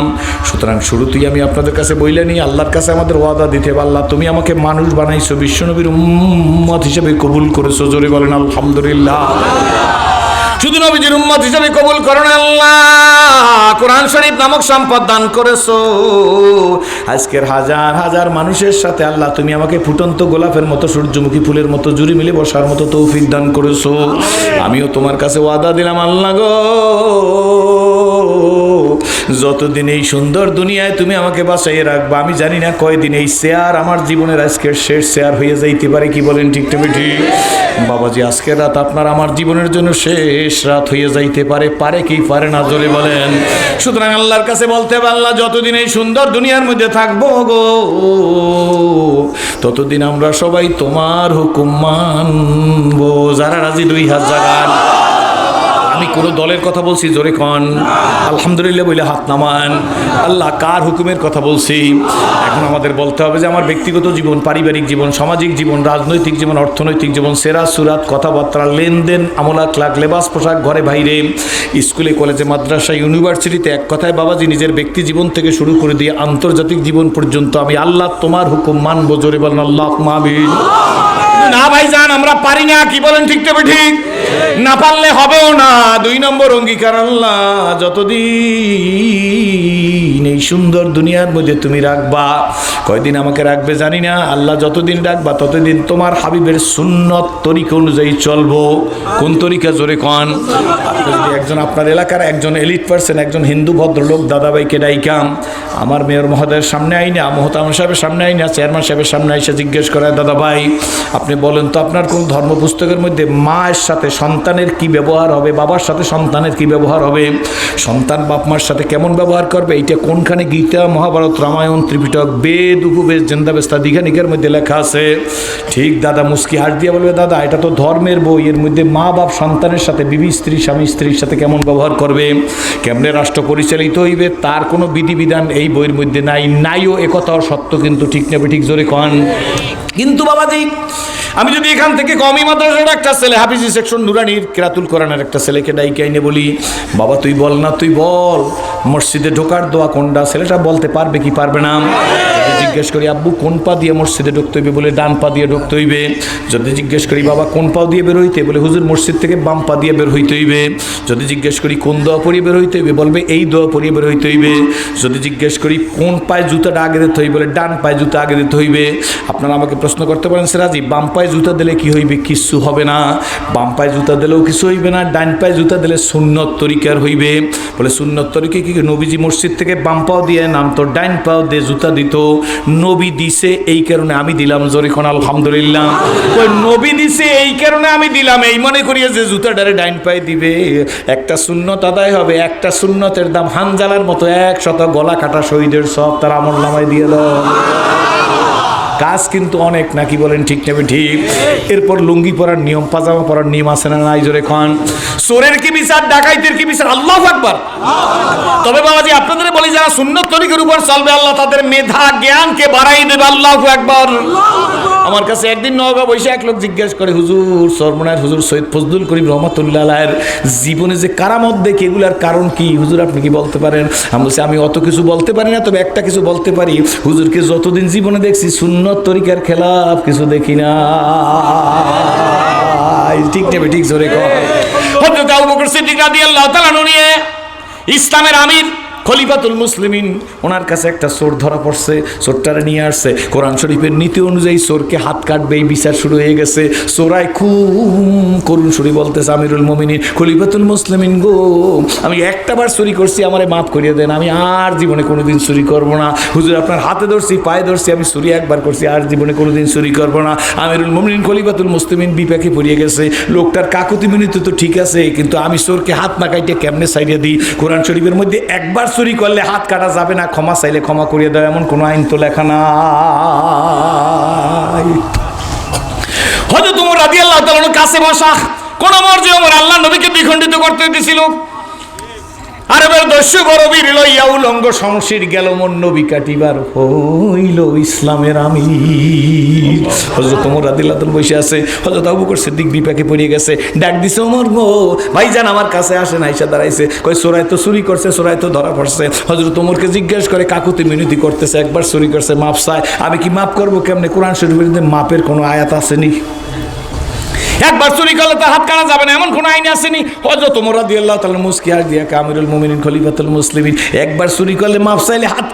সুতরাং শুরুতেই আমি আপনাদের কাছে বইলে নিই, আল্লাহর কাছে আমাদের ওয়াদা দিতে হবে, আল্লাহ তুমি আমাকে মানুষ বানাইছো, বিশ্বনবীর উম্মত হিসেবে কবুল করেছো। জোরে বলেন আলহামদুলিল্লাহ। শুধু নবীজির উম্মত হিসেবে কবুল করো না আল্লাহ, কোরআন শরীফ নামক সম্পদ দান করেছো। আজকের হাজার হাজার মানুষের সাথে আল্লাহ তুমি আমাকে ফুটন্ত গোলাপের মতো, সূর্যমুখী ফুলের মতো জুড়ি মিলে বসার মতো তৌফিক দান করেছো। আমিও তোমার কাছে ওয়াদা দিলাম আল্লাহ গো, যতদিন এই সুন্দর দুনিয়ায় তুমি আমাকে বাঁচাইয়ে রাখবা, আমি জানি না কয়দিন এই শেয়ার আমার জীবনের আজকের শেষ শেয়ার হয়ে যাইতে পারে, কি বলেন ঠিক না ঠিক? বাবাজি, আজকের রাত আপনার আমার জীবনের জন্য শেষ রাত হয়ে যাইতে পারে, পারে কি পারে না জোরে বলেন। সুতরাং আল্লাহর কাছে বলতে হবে, আল্লাহ যতদিন এই সুন্দর দুনিয়ার মধ্যে থাকবো গো, ততদিন আমরা সবাই তোমার হুকুম মানবো। যারা রাজি 2000 জাগান। আমি কোনো দলের কথা বলছি? জোরে কন আলহামদুলিল্লাহ বলে হাত নামান। আল্লাহ কার হুকুমের কথা বলছি? এখন আমাদের বলতে হবে যে আমার ব্যক্তিগত জীবন, পারিবারিক জীবন, সামাজিক জীবন, রাজনৈতিক জীবন, অর্থনৈতিক জীবন, সেরা সুরাত, কথাবার্তা, লেনদেন, আমলাত, লাগ, লেবাস, পোশাক, ঘরে বাইরে, স্কুলে, কলেজে, মাদ্রাসা, ইউনিভার্সিটিতে, এক কথায় বাবাজি নিজের ব্যক্তি জীবন থেকে শুরু করে দিয়ে আন্তর্জাতিক জীবন পর্যন্ত আমি আল্লাহ তোমার হুকুম মানবো। জোরে বলেন আল্লাহুম্মা আমিন। না ভাইজান, আমরা পারি না, কি বলেন ঠিক তবে ঠিক? না পারলে হবেও না। 2 নম্বর অঙ্গীকার, আল্লাহ যতদিন এই সুন্দর দুনিয়ার মধ্যে তুমি রাখবা, কয়দিন আমাকে রাখবে জানি না, আল্লাহ যতদিন রাখবা ততদিন তোমার হাবিবের সুন্নত তরিকা অনুযায়ী চলবো। কোন তরিকা? জোরে কন। আপনি যদি একজন আপনার এলাকার একজন এলিট পার্সন, একজন হিন্দু ভদ্রলোক দাদাভাইকে ডাইকাম আমার মেয়র মহোদয়ের সামনে আইনা, মোহতারাম সাহেবের সামনে আইনা, চেয়ারম্যান সাহেবের সামনে এসে জিজ্ঞেস করে, দাদা ভাই আপনি বলেন তো আপনার কোন ধর্ম পুস্তকের মধ্যে মায়ের সাথে সন্তানের কি ব্যবহার হবে, বাবার সাথে সন্তানের কি ব্যবহার হবে, সন্তান বাপ মার সাথে কেমন ব্যবহার করবে, এইটা কোনখানে গীতা, মহাভারত, রামায়ণ, ত্রিপিটক, বেদ, উপবেদ, জেন্দাবেস্তা, দীঘানিকের মধ্যে লেখা আছে? ঠিক দাদা মুস্কি হাত দিয়ে বলবে, দাদা এটা তো ধর্মের বই, এর মধ্যে মা বাপ সন্তানের সাথে, বিবি স্ত্রী স্বামী স্ত্রীর সাথে কেমন ব্যবহার করবে, কেমনে রাষ্ট্র পরিচালিত হইবে, তার কোনো বিধিবিধান এই বইয়ের মধ্যে নাই। নাইও একথাও সত্য, কিন্তু ঠিক নেবে ঠিক? জোরে কন। কিন্তু বাবাজি আমি যদি এখান থেকে কওমি মাদ্রাসার একটা ছেলে হাফিজি সেকশন নুরানির কেরাতুল কোরআনের একটা ছেলেকে ডাইকে আইনে বলি, বাবা তুই বল না, তুই বল মসজিদে ঢোকার দোয়া কোনটা? ছেলেটা বলতে পারবে কি পারবে না? যদি জিজ্ঞেস করি আব্বু কোন পা দিয়ে মসজিদে ঢুকতে হইবে, বলে ডান পা দিয়ে ঢুকতে হইবে। যদি জিজ্ঞেস করি বাবা কোন পা দিয়ে বের হইতে, বলে হুজুর মসজিদ থেকে বাম পা দিয়ে বের হইতে হইবে। যদি জিজ্ঞেস করি কোন দোয়া পড়িয়ে বের হইতে হইবে, বলবে এই দোয়া পড়িয়ে বের হইতে হইবে। যদি জিজ্ঞেস করি কোন পায়ে জুতাটা আগে দিতে হইবে, বলে ডান পায়ে জুতা আগে দিতে হইবে। আপনারা আমাকে প্রশ্ন করতে পারেন সিরাজি বাম পায়ে জুতা দিলে কি হইবে? কিচ্ছু হবে না। বাম পায়ে জুতা দিলেও কিছু হইবে না, ডান পায়ে জুতা দিলে সুন্নত তরিকার হইবে। বলে সুন্নত তরিকা কি? নবীজি মসজিদ থেকে বাম পাও দিয়ে নামতো, ডান পাও দিয়ে জুতা দিত। নবী দিছে এই কারণে আমি দিলাম, জরিখন আলহামদুলিল্লাহ। ওই নবী দিছে এই কারণে আমি দিলাম, এই মনে করিয়ে যে জুতাটারে ডাইন পায়ে দিবে। একটা সুন্নত আদায় হবে, একটা সুন্নতের দাম হানজালার মতো 100 গলা কাটা শহীদের সব তার আমল নামায় দিয়ে দাও। কাজ কিন্তু অনেক, নাকি বলেন ঠিক নেবে ঠিক? এরপর লুঙ্গি পরার নিয়ম, পাজামা পরার নিয়ম আছে না নাই? জোরে খান। চোরের কি বিচার, ডাকাইতের কি বিচার? আল্লাহু আকবার। তবে বাবাজি আপনাদের বলি যারা সুন্নত তরিকার উপর চলবে আল্লাহ তাদের মেধা জ্ঞানকে বাড়াই দেবে। আল্লাহু আকবার। আমার কাছে একদিন নওগাঁ বসে এক লোক জিজ্ঞেস করে, হুজুর সরমনায়ের হুজুর সৈয়দ ফজলুল করিম রহমাতুল্লাহ আলাইহির জীবনে যে কারামত দেখে এগুলার কারণ কি হুজুর আপনি কি বলতে পারেন? আমি বলছি আমি অত কিছু বলতে পারি না, তবে একটা কিছু বলতে পারি, হুজুরকে যতদিন জীবনে দেখছি সুন্নত তরিকার খেলাফ কিছু দেখি না। ঠিক নেবে ঠিক? জোরে কর। হযরত আবু বকর সিদ্দিক রাদিয়াল্লাহু তাআলা নিয়ে ইসলামের আমির খলিফাতুল মুসলিমিন, ওনার কাছে একটা চোর ধরা পড়ছে। চোরটারে নিয়ে আসছে। কোরআন শরীফের নীতি অনুযায়ী চোরকে হাত কাটবে, এই বিচার শুরু হয়ে গেছে। চোরাই খুব করুণ সুরে বলতেছে, আমিরুল মুমিনিন খলিফাতুল মুসলিমিন গো, আমি একটাবার চুরি করছি, আমারে মাফ করিয়ে দেন, আমি আর জীবনে কোনোদিন চুরি করব না। হুজুর আপনার হাতে ধরছি, পায়ে ধরছি, আমি চুরি একবার করছি, আর জীবনে কোনোদিন চুরি করব না। আমিরুল মুমিনিন খলিফাতুল মুসলিমিন বিপাকে পড়িয়ে গেছে। লোকটার কাকুতি মিনতি তো ঠিক আছে, কিন্তু আমি চোরকে হাত না কাটে কেমনে সাইডে দিই? কোরআন শরীফের মধ্যে একবার চুরি করলে হাত কাটা যাবে না, ক্ষমা চাইলে ক্ষমা করিয়ে দেয়, এমন কোনো আইন তো লেখা নাই। হযরত ওমর রাদিয়াল্লাহু তাআলার কাছে বসা কোন মর্যাদা ওমর আল্লাহ নবীকে দ্বিখণ্ডিত করতে দিয়েছিল। আরবের দস্যু বড়বীর লইয়া উলঙ্গ শমশির গেল মন নবী কাটিবার হইল ইসলামের আমির। হযরত ওমর রাদিয়াল্লাহু তাআলা বসে আছে, হযরত আবু বকর সিদ্দিক বিপাকে পড়ে গেছে। ডাক দিছে, ওমর গো ভাইজান আমার কাছে আসেন। আয়েশা দাঁড়াইছে, কই চোরাই তো চুরি করছে, চোরাই তো ধরা পড়ছে। হযরত ওমরকে জিজ্ঞেস করে, কাকুতি মিনতি করতেছে, একবার চুরি করছে মাপ চায়, আমি কি মাপ করবো কেমনে? কোরআন শরীফের মধ্যে মাপের কোনো আয়াত আসেনি। একবার চুরি করলে তো হাত কাটা যাবে না, এমন কোন আইন আসেনি। হযরত ওমর রাদিয়াল্লাহু তাআলা মুস্কি আর দিয়া আমিরুল মুমিনিন খলিফাতুল মুসলিমিন, একবার চুরি করলে মাফ চাইলে হাত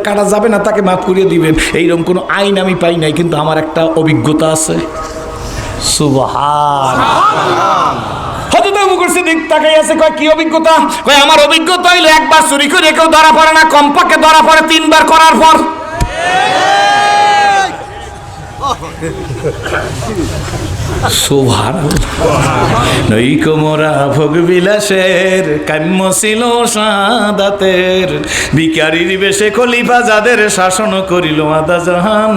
কাটা যাবে না, তাকে মাফ করিয়ে দিবেন, এইরকম কোন আইন আমি পাই নাই, কিন্তু আমার একটা অভিজ্ঞতা আছে। সুবহানাল্লাহ। হযরত আবু বকর সিদ্দিক তাকাই আছে, কয় কি অভিজ্ঞতা? কয় আমার অভিজ্ঞতা হইলো একবার চুরি করে কেউ ধরা পড়ে না, কমপক্ষে ধরা পড়ে 3 বার করার পর। নৈকমরা ভোগ বিলাসের কাম্য ছিল সাদাতের, ভিখারির বেশে খলিফা যাদের শাসন করিল আদা জাহান,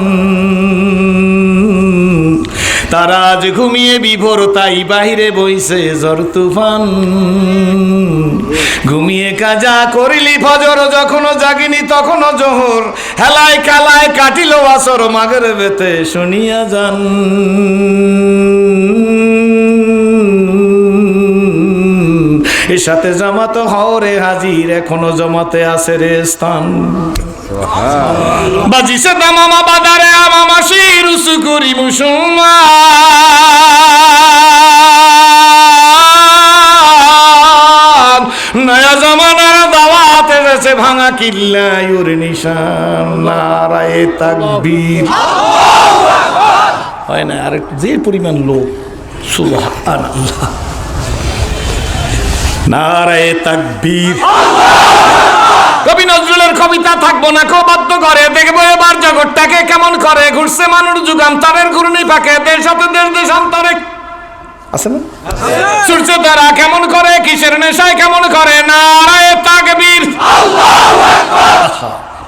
তারা আজ ঘুমিয়ে বিভোর তাই বাহিরে বইছে ঝড় তুফান। ঘুমিয়ে কাজা করিলি ফজর, যখনও জাগিনি তখনও জোহর, হেলায় কালায় কাটিল আসর মাগরিবেতে শুনিয়া যান। এর সাথে জামাত হরে হাজির, এখনো জমাতে আছে রে স্থান। বাজিছে দামামা বাদারে আমামা শিরুসু করি মুসলমান, নয়া জামানার দাওয়াত এসেছে ভাঙা কিল্লা ইউর নিশান। নারায়ে তাকবীর। হয় না আর যে পরিমাণ লোক, সুবহানাল্লাহ। নারায়ে তাকবীর। কবি নজরুলের কবিতা থাকবো না কেউ বাধ্য করে, দেখবো এবার জগৎটাকে কেমন করে, ঘুরছে মানুষ যুগান্তরের ঘূর্ণি পাকে, দেশ সাথে দেশ দেশান্তরে আছে না? সূর্য তারা কেমন করে, কিসের নেশায় কেমন করে। নারায়ে তাকবীর। আল্লাহু আকবার।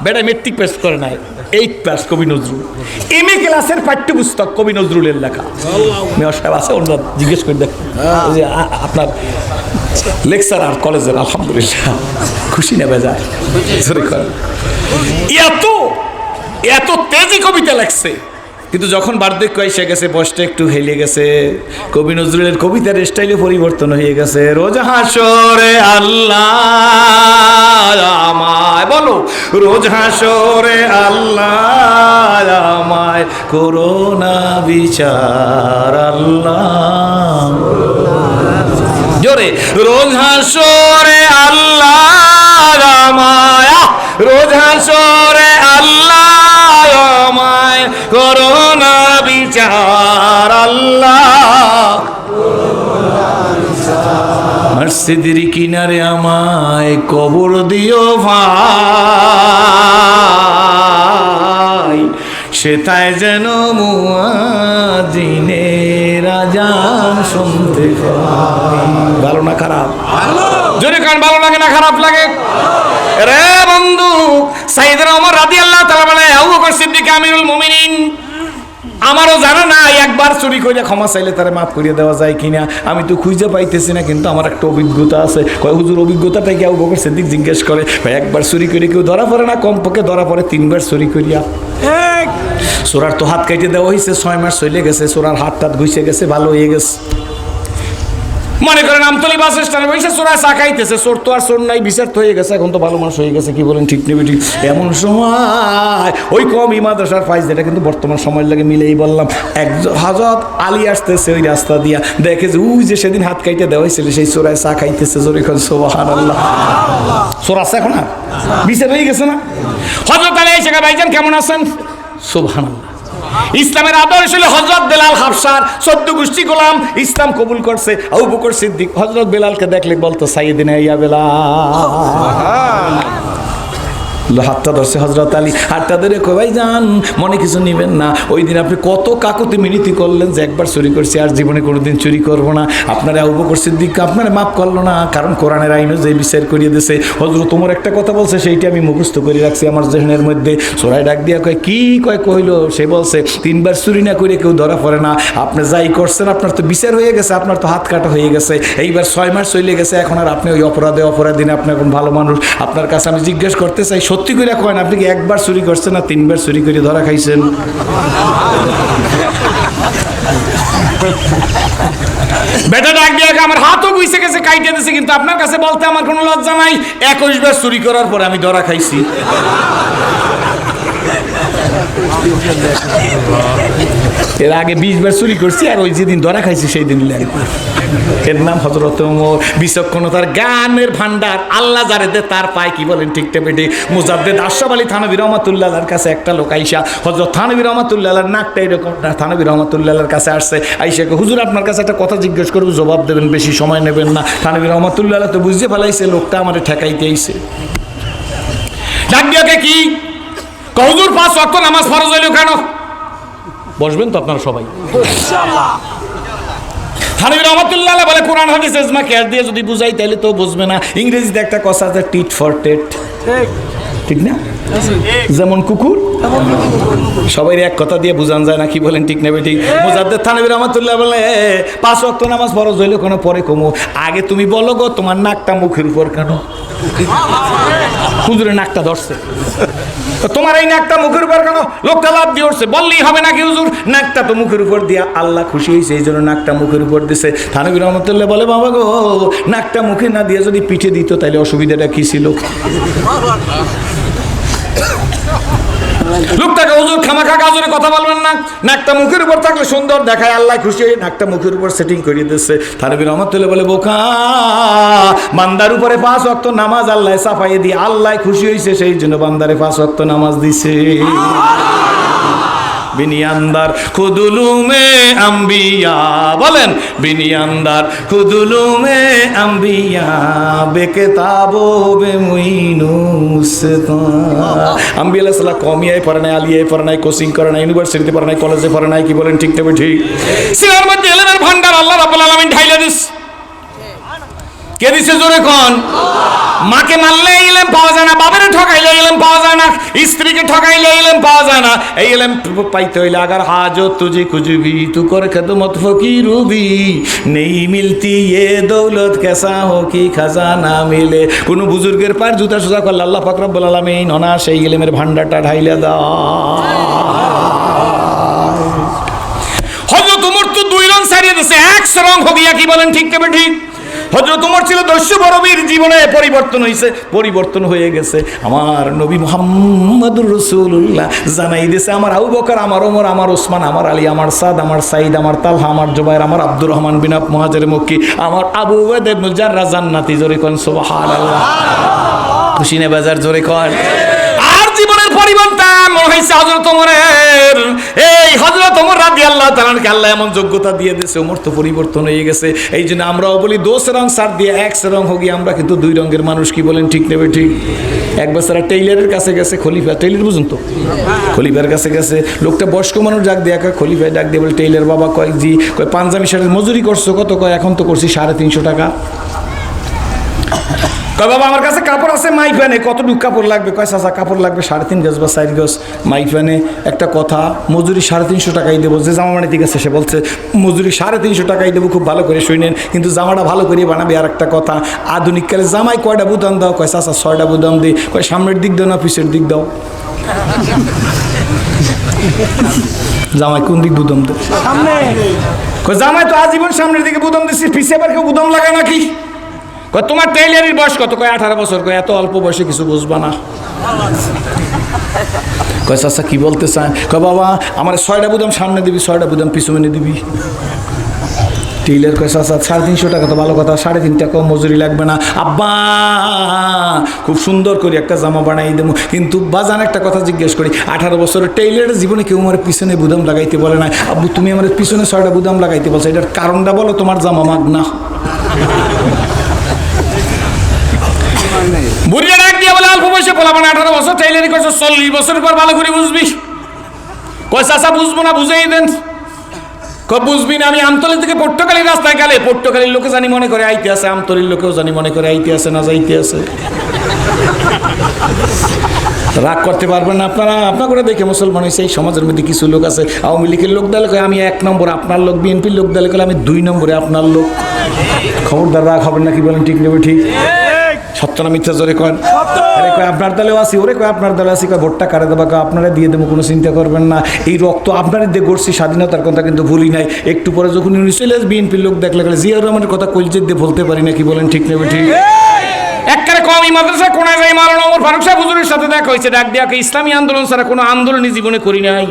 বেটা মেট্রিক পাস করে নাই, 8 পাস কবি নজরুল, এমএ ক্লাসের পাঠ্যপুস্তক কবি নজরুলের লেখা। মেয়র সাহেব আছে, অন্য জিজ্ঞেস করে দেখ, আপনার লেকচারার কলেজের, আলহামদুলিল্লাহ খুশি না বেজার? এত এত তেজি কবিতা লেখছে, কিন্তু যখন বার্ধক্য এসে গেছে, বয়সটা একটু হেলে গেছে, কবি নজরুলের কবিতার স্টাইলে পরিবর্তন হয়ে গেছে। রোজ হাসরে আল্লাহ আমায়, বলো, রোজ হাসরে আল্লাহ আমায় করোনা বিচার আল্লাহ, জোরে, রোজ হাসরে আল্লাহ আমায়, রোজ হাসরে আল্লাহ আমায় করোনা বিচার আল্লাহ, মসজিদের কিনারে আমায় কবর দিও ভাই, সেটাই যেন মুয়াজ্জিনের আযান শুনতে পাই। ভালো না খারাপ? জোরে কান, ভালো লাগে না খারাপ লাগে? রে বন্ধু, সাইয়েদনা ওমর রাদিয়াল্লাহু তাআলা বলে, আবু বকর সিদ্দিক আমিরুল মুমিনিন আমারও জানা নাই একবার চুরি করে ক্ষমা চাইলে তারে মাফ করিয়ে দেওয়া যায় কিনা। আমি তো খুঁজে পাইতেছি না, কিন্তু আমার একটা অভিজ্ঞতা আছে। কয় হুজুর, অভিজ্ঞতাটা কি? আবু বকর সিদ্দিক জিজ্ঞেস করে। ভাই, একবার চুরি করে কেউ ধরা পড়ে না, কমপক্ষে ধরা পড়ে 3 বার চুরি করিয়া। সোরার তো হাত কেটে দেওয়া হয়েছে, 6 মাস চলে গেছে, সোরার হাত টাত ঘুষে গেছে, ভালো হয়ে গেছে। মনে করেন আমতলী বাস স্ট্যান্ডে বসে চোরা চা খাইতেছে, চোর তো আর চোর নাই, বিচার তো হয়ে গেছে, এখন তো ভালো মানুষ হয়ে গেছে। কি বলেন, ঠিক নেবে ঠিক? এমন সময় ওই কওমি মাদ্রাসার ফাইজ, যেটা কিন্তু বর্তমান সময়ের লাগে মিলেই বললাম, একজন হযরত আলী আসতেছে ওই রাস্তা দিয়া, দেখে যে ওই যে সেদিন হাত কাইটে দেওয়া হয়েছিল সেই চোরায় চা খাইতেছে। জোরে এখন সুবহানাল্লাহ। চোর আছে এখন? আর বিচার হয়ে গেছে না? হযরত আলী এসে, ভাইজান কেমন আছেন? সুবহানাল্লাহ। ইসলামের আদর্শ হলো হযরত বেলাল হাবশার 14 গোষ্ঠী গোলাম ইসলাম কবুল করছে। আবু বকর সিদ্দিক হযরত বেলালকে দেখলে বলতো, সাইয়েদিনা ইয়া বেলাল। হাতটা ধরছে হযরত আলী, হাতটা ধরে কই, ভাইজান মনে কিছু নিবেন না, ওই দিন আপনি কত কাকুতি মিনতি করলেন যে একবার চুরি করছি, আর জীবনে কোনোদিন চুরি করবো না। আপনারা আবু বকর সিদ্দিক আপনারা মাফ করলো না, কারণ কোরআনের আইনও যে বিচার করিয়ে দিয়েছে। হযরত তোমার একটা কথা বলছে, সেইটা আমি মুখস্থ করে রাখছি আমার জেহনের মধ্যে। সোরাই ডাক দিয়া কয়, কি কয়? কইলো, সে বলছে 3 বার চুরি না করে কেউ ধরা পড়ে না। আপনি যাই করছেন আপনার তো বিচার হয়ে গেছে, আপনার তো হাত কাটা হয়ে গেছে, এইবার 6 মাস চলে গেছে, এখন আর আপনি ওই অপরাধী না, আপনি এখন ভালো মানুষ। আপনার কাছে আমি জিজ্ঞেস করতে চাই, সত্যি করে কয়েন, আপনি কি একবার চুরি করছেন না 3 বার চুরি করে ধরা খাইছেন? বেটা ডাক দিয়ে, আমার হাতও গুইছে গেছে, কাইটে দিয়েছে, কিন্তু আপনার কাছে বলতে আমার কোনো লজ্জা নাই, 21 বার চুরি করার পরে আমি ধরা খাইছি। এর আগে 20 বার চুরি করছি, আর ওই যেদিন ধরা খাইছি সেই দিন লাগে। এর নাম হযরত ওমর। বিচক্ষণতার জ্ঞানের ভান্ডার আল্লাহ যারে দে তার পায়। কি বলেন, ঠিক টেপেটে? মুজাদ্দেদ আশরাফ আলী থানভী রহমাতুল্লাহর কাছে একটা লোক আইসা, হযরত থানভী রহমাতুল্লাহর নাকটা এরকম, থানভী রহমাতুল্লাহর কাছে আসছে, আইসা হুজুর আপনার কাছে একটা কথা জিজ্ঞেস করবো, জবাব দেবেন, বেশি সময় নেবেন না। থানভী রহমাতুল্লাহ তো বুঝতে ফেলাইছে লোকটা আমারে ঠেকাইতে আইছে। ডাক দিয়াকে কি হুজুর 5 ওয়াক্ত নামাজ ফরজ হইল কেন? বসবেন তো আপনারা সবাই। থানভী রহমাতুল্লাহ বলে, কোরআন হাদিস ইজমা কিয়াস দিয়ে যদি বুঝাই তাহলে তো বুঝবে না। ইংরেজিতে একটা কথা আছে, টিট ফর টেট, ঠিক না? যেমন কুকুর, সবাই এক কথা দিয়ে বুঝান যায় না। কি বলেন, ঠিক না বেঠিক? মুজাদ্দেদ থানভী রহমাতুল্লাহ বলে, 5 ওয়াক্ত নামাজ ফরজ হইল কেন পরে কমু, আগে তুমি বলো গো তোমার নাকটা মুখের উপর কেন? হুজুরের নাকটা ধরছে, তোমার এই নাকটা মুখের উপর কেন? লোকটা লাভ দিয়ে উঠছে, বললেই হবে নাকি হুজুর? নাকটা তো মুখের উপর দিয়া আল্লাহ খুশি হয়েছে, এই জন্য নাকটা মুখের উপর দিছে। থানভী রহমাতুল্লাহ বলে, বাবা গো, নাকটা মুখে না দিয়ে যদি পিঠে দিত তাহলে অসুবিধাটা কি ছিল? লোকটাকে, হুজুর খামাখা গাজরে কথা বলবেন না, নাকটা মুখের উপর থাকলে সুন্দর দেখায়, আল্লাহ খুশি হয়ে নাকটা মুখের উপর সেটিং করে দিচ্ছে। থানভী রহমাতুল্লাহ বলে, বোকা, বান্দার উপরে 5 ওয়াক্ত নামাজ আল্লাহ সাফাইয়ে দিয়ে আল্লাহ খুশি হয়েছে, সেই জন্য বান্দারে 5 ওয়াক্ত নামাজ দিছে। বিনিয়ান্দার খুদুলুমে আম্বিয়া, বলেন বিনিয়ান্দার খুদুলুমে আম্বিয়া বেকেতাবো বেমুইনুসতা। আম্বিয়া আলাইহিস সালাম কমিয়ায় পড়ে নাই, আলিয়ায় পড়ে নাই, কোচিং করে নাই, ইউনিভার্সিটিতে পড়ে নাই, কলেজে পড়ে নাই। কি বলেন, ঠিক তবে ঠিক? সিনার মধ্যে ইলমের ভান্ডার আল্লাহ রাব্বুল আলামিন ঢাইলা দিস। কে দিছে? জোরে কোন? মাকে মারলে ইলম পাওয়া যায় না, বাবারে ঠকাইলে ইলম পাওয়া যায় না, স্ত্রীকে ঠকাইলে ইলম পাওয়া যায় না। এই ইলম পাইতে হইলে আগার হাজত তুঝে খুঁজবি, তু কর খেদমত ফকিরুবি, নেই মিলতি এ দৌলত কেসা হো কি খাজানা মিলে। কোন বুজুর্গের পার জুতা সোজা করলে আল্লাহ পাক রব্বুল আলামিন ওনা সেই ইলমের ভান্ডারটা ঢাইলা দাও। দিছে 100 রং হগিয়া, কি বলেন ঠিক তবে ঠিক? হযরত ওমর ছিল দস্যু বড়বীর, জীবনে পরিবর্তন হয়েছে, পরিবর্তন হয়ে গেছে। আমার নবী মুহাম্মদুর রাসূলুল্লাহ জানাই দিয়েছে, আমার আবু বকর, আমার ওমর, আমার ওসমান, আমার আলী, আমার সাদ, আমার সাইদ, আমার তালহা, আমার জুবাইর, আমার আব্দুর রহমান বিন মুহাজির মক্কি, আমার আবু উবাইদা ইবনে জাররাহ জান্নাতি। জোরে কোন সুবহানাল্লাহ। খুশি না বাজার? জোরে কোন। আর জীবনের পরিবর্তন হয়েছে হযরত ওমরের। এই হযরত ওমর রাদিয়াল্লাহু তাআলা কে আল্লাহ এমন যোগ্যতা দিয়ে দিয়েছে, ওমর তো পরিবর্তন হয়ে গেছে। এই জন্য আমরাও বলি দোষ রং সার দিয়ে 100 রং হোক, আমরা কিন্তু 2 রঙের মানুষ, কি বলেন ঠিক নেবে ঠিক? এক বছর টেইলারের কাছে গেছে, খলিফা, টেইলার বুঝুন তো, খলিফার কাছে গেছে, লোকটা বয়স্ক মানুষ, ডাক দিয়ে একা খলিফায় ডাক দিয়ে বলে, টেইলার বাবা কয় জি, কয় পাঞ্জাবি শাড়ির মজুরি করছো কত? কয় এখন তো করছি 350 টাকা। কয় বাবা আমার কাছে কাপড় আছে মাইফানে, কতটুকু কাপড় লাগবে? কয় চাচা কাপড় লাগবে 3.5 গজ বা 4 গজ মাইফানে। একটা কথা, মজুরি 350 টাকাই দেবো। যে জামা বানাইতে গেছে সে বলছে মজুরি 350 টাকাই দেবো, খুব ভালো করে শুনেন, কিন্তু জামাটা ভালো করে বানাবে। আর একটা কথা, আধুনিক কালে জামাই কয়টা বুতাম দাও? কয় চাচা 6টা বুতাম দিই। কয় সামনের দিক দাও না পিছের দিক দাও? জামাই কোন দিক বুতাম দাও? কয় জামাই তো আজীবন সামনের দিকে বুতাম দিচ্ছি, পিছে আবার কেউ বুতাম লাগায় নাকি? তোমার টেইলারের বয়স কত? কয় 18 বছর। কয় এত অল্প বয়সে কিছু বুঝবা না। কয় চাচা কি বলতে চায়? কয় বাবা আমার 6টা বুদাম সামনে দিবি, 6টা বুদাম পিছনে দিবি। টেইলার কয় চাচা 350 টাকা তো ভালো কথা, 3.5 টাকা মজুরি লাগবে না। আব্বা খুব সুন্দর করে একটা জামা বানাই দেবো, কিন্তু বাজান একটা কথা জিজ্ঞেস করি, 18 বছরের টেইলারের জীবনে কেউ আমার পিছনে বুদাম লাগাইতে বলে না। আব্বু তুমি আমার পিছনে 6টা বুদাম লাগাইতে বলছো, এটার কারণটা বলো, তোমার জামা মাগ না। বুড়িয়া ডাক দিয়ে বলে, অল্প বয়সে বলা মানে 18 বছর টেইলারি করছো, 40 বছরের পর ভালো করে বুঝবি। কয় চাচা বুঝবো না, বুঝেই দেন। কয় বুঝবি না, আমি আমতলী থেকে পট্টকালীর রাস্তায় গেলে পট্টকালীর লোকে জানি মনে করে আইতে আছে, আমতলীর লোকেও জানি মনে করে আইতে আছে, না যাইতে আছে। রাগ করতে পারবেন না আপনারা, আপনার করে দেখে মুসলমান হয়েছে। এই সমাজের মধ্যে কিছু লোক আছে, আওয়ামী লীগের লোক দালে কয় আমি 1 নম্বর আপনার লোক, বিএনপির লোক দালে কয় আমি 2 নম্বরে আপনার লোক। খবরদার রাগ হবেন না, কি বলেন ঠিক নেবে ঠিক? সত্য না মিথ্যা? জোরে কয়। আরে কয় আপনার দলেও আসি, ওরে কয় আপনার দলে আসি, কয় ভোটটা কারে দেবা? কয় আপনারা দিয়ে দেবো, কোনো চিন্তা করবেন না। এই রক্ত আপনারই দিয়ে গড়ছি, স্বাধীনতার কথা কিন্তু ভুলি নাই। একটু পরে যখন চলে বিএনপির লোক দেখলে গেলে জিয়াউর রহমানের কথা কলজের দিয়ে বলতে পারি না, কি বলেন ঠিক নেবে ঠিক? একবারে কম এই মাদ্রাসা কোনায় যাই মাওলানা ওমর ফারুক সাহেব হুজুরের সাথে দেখা হয়েছে, ডাক দিয়া ইসলামী আন্দোলন ছাড়া কোনো আন্দোলনই জীবনে করি নাই।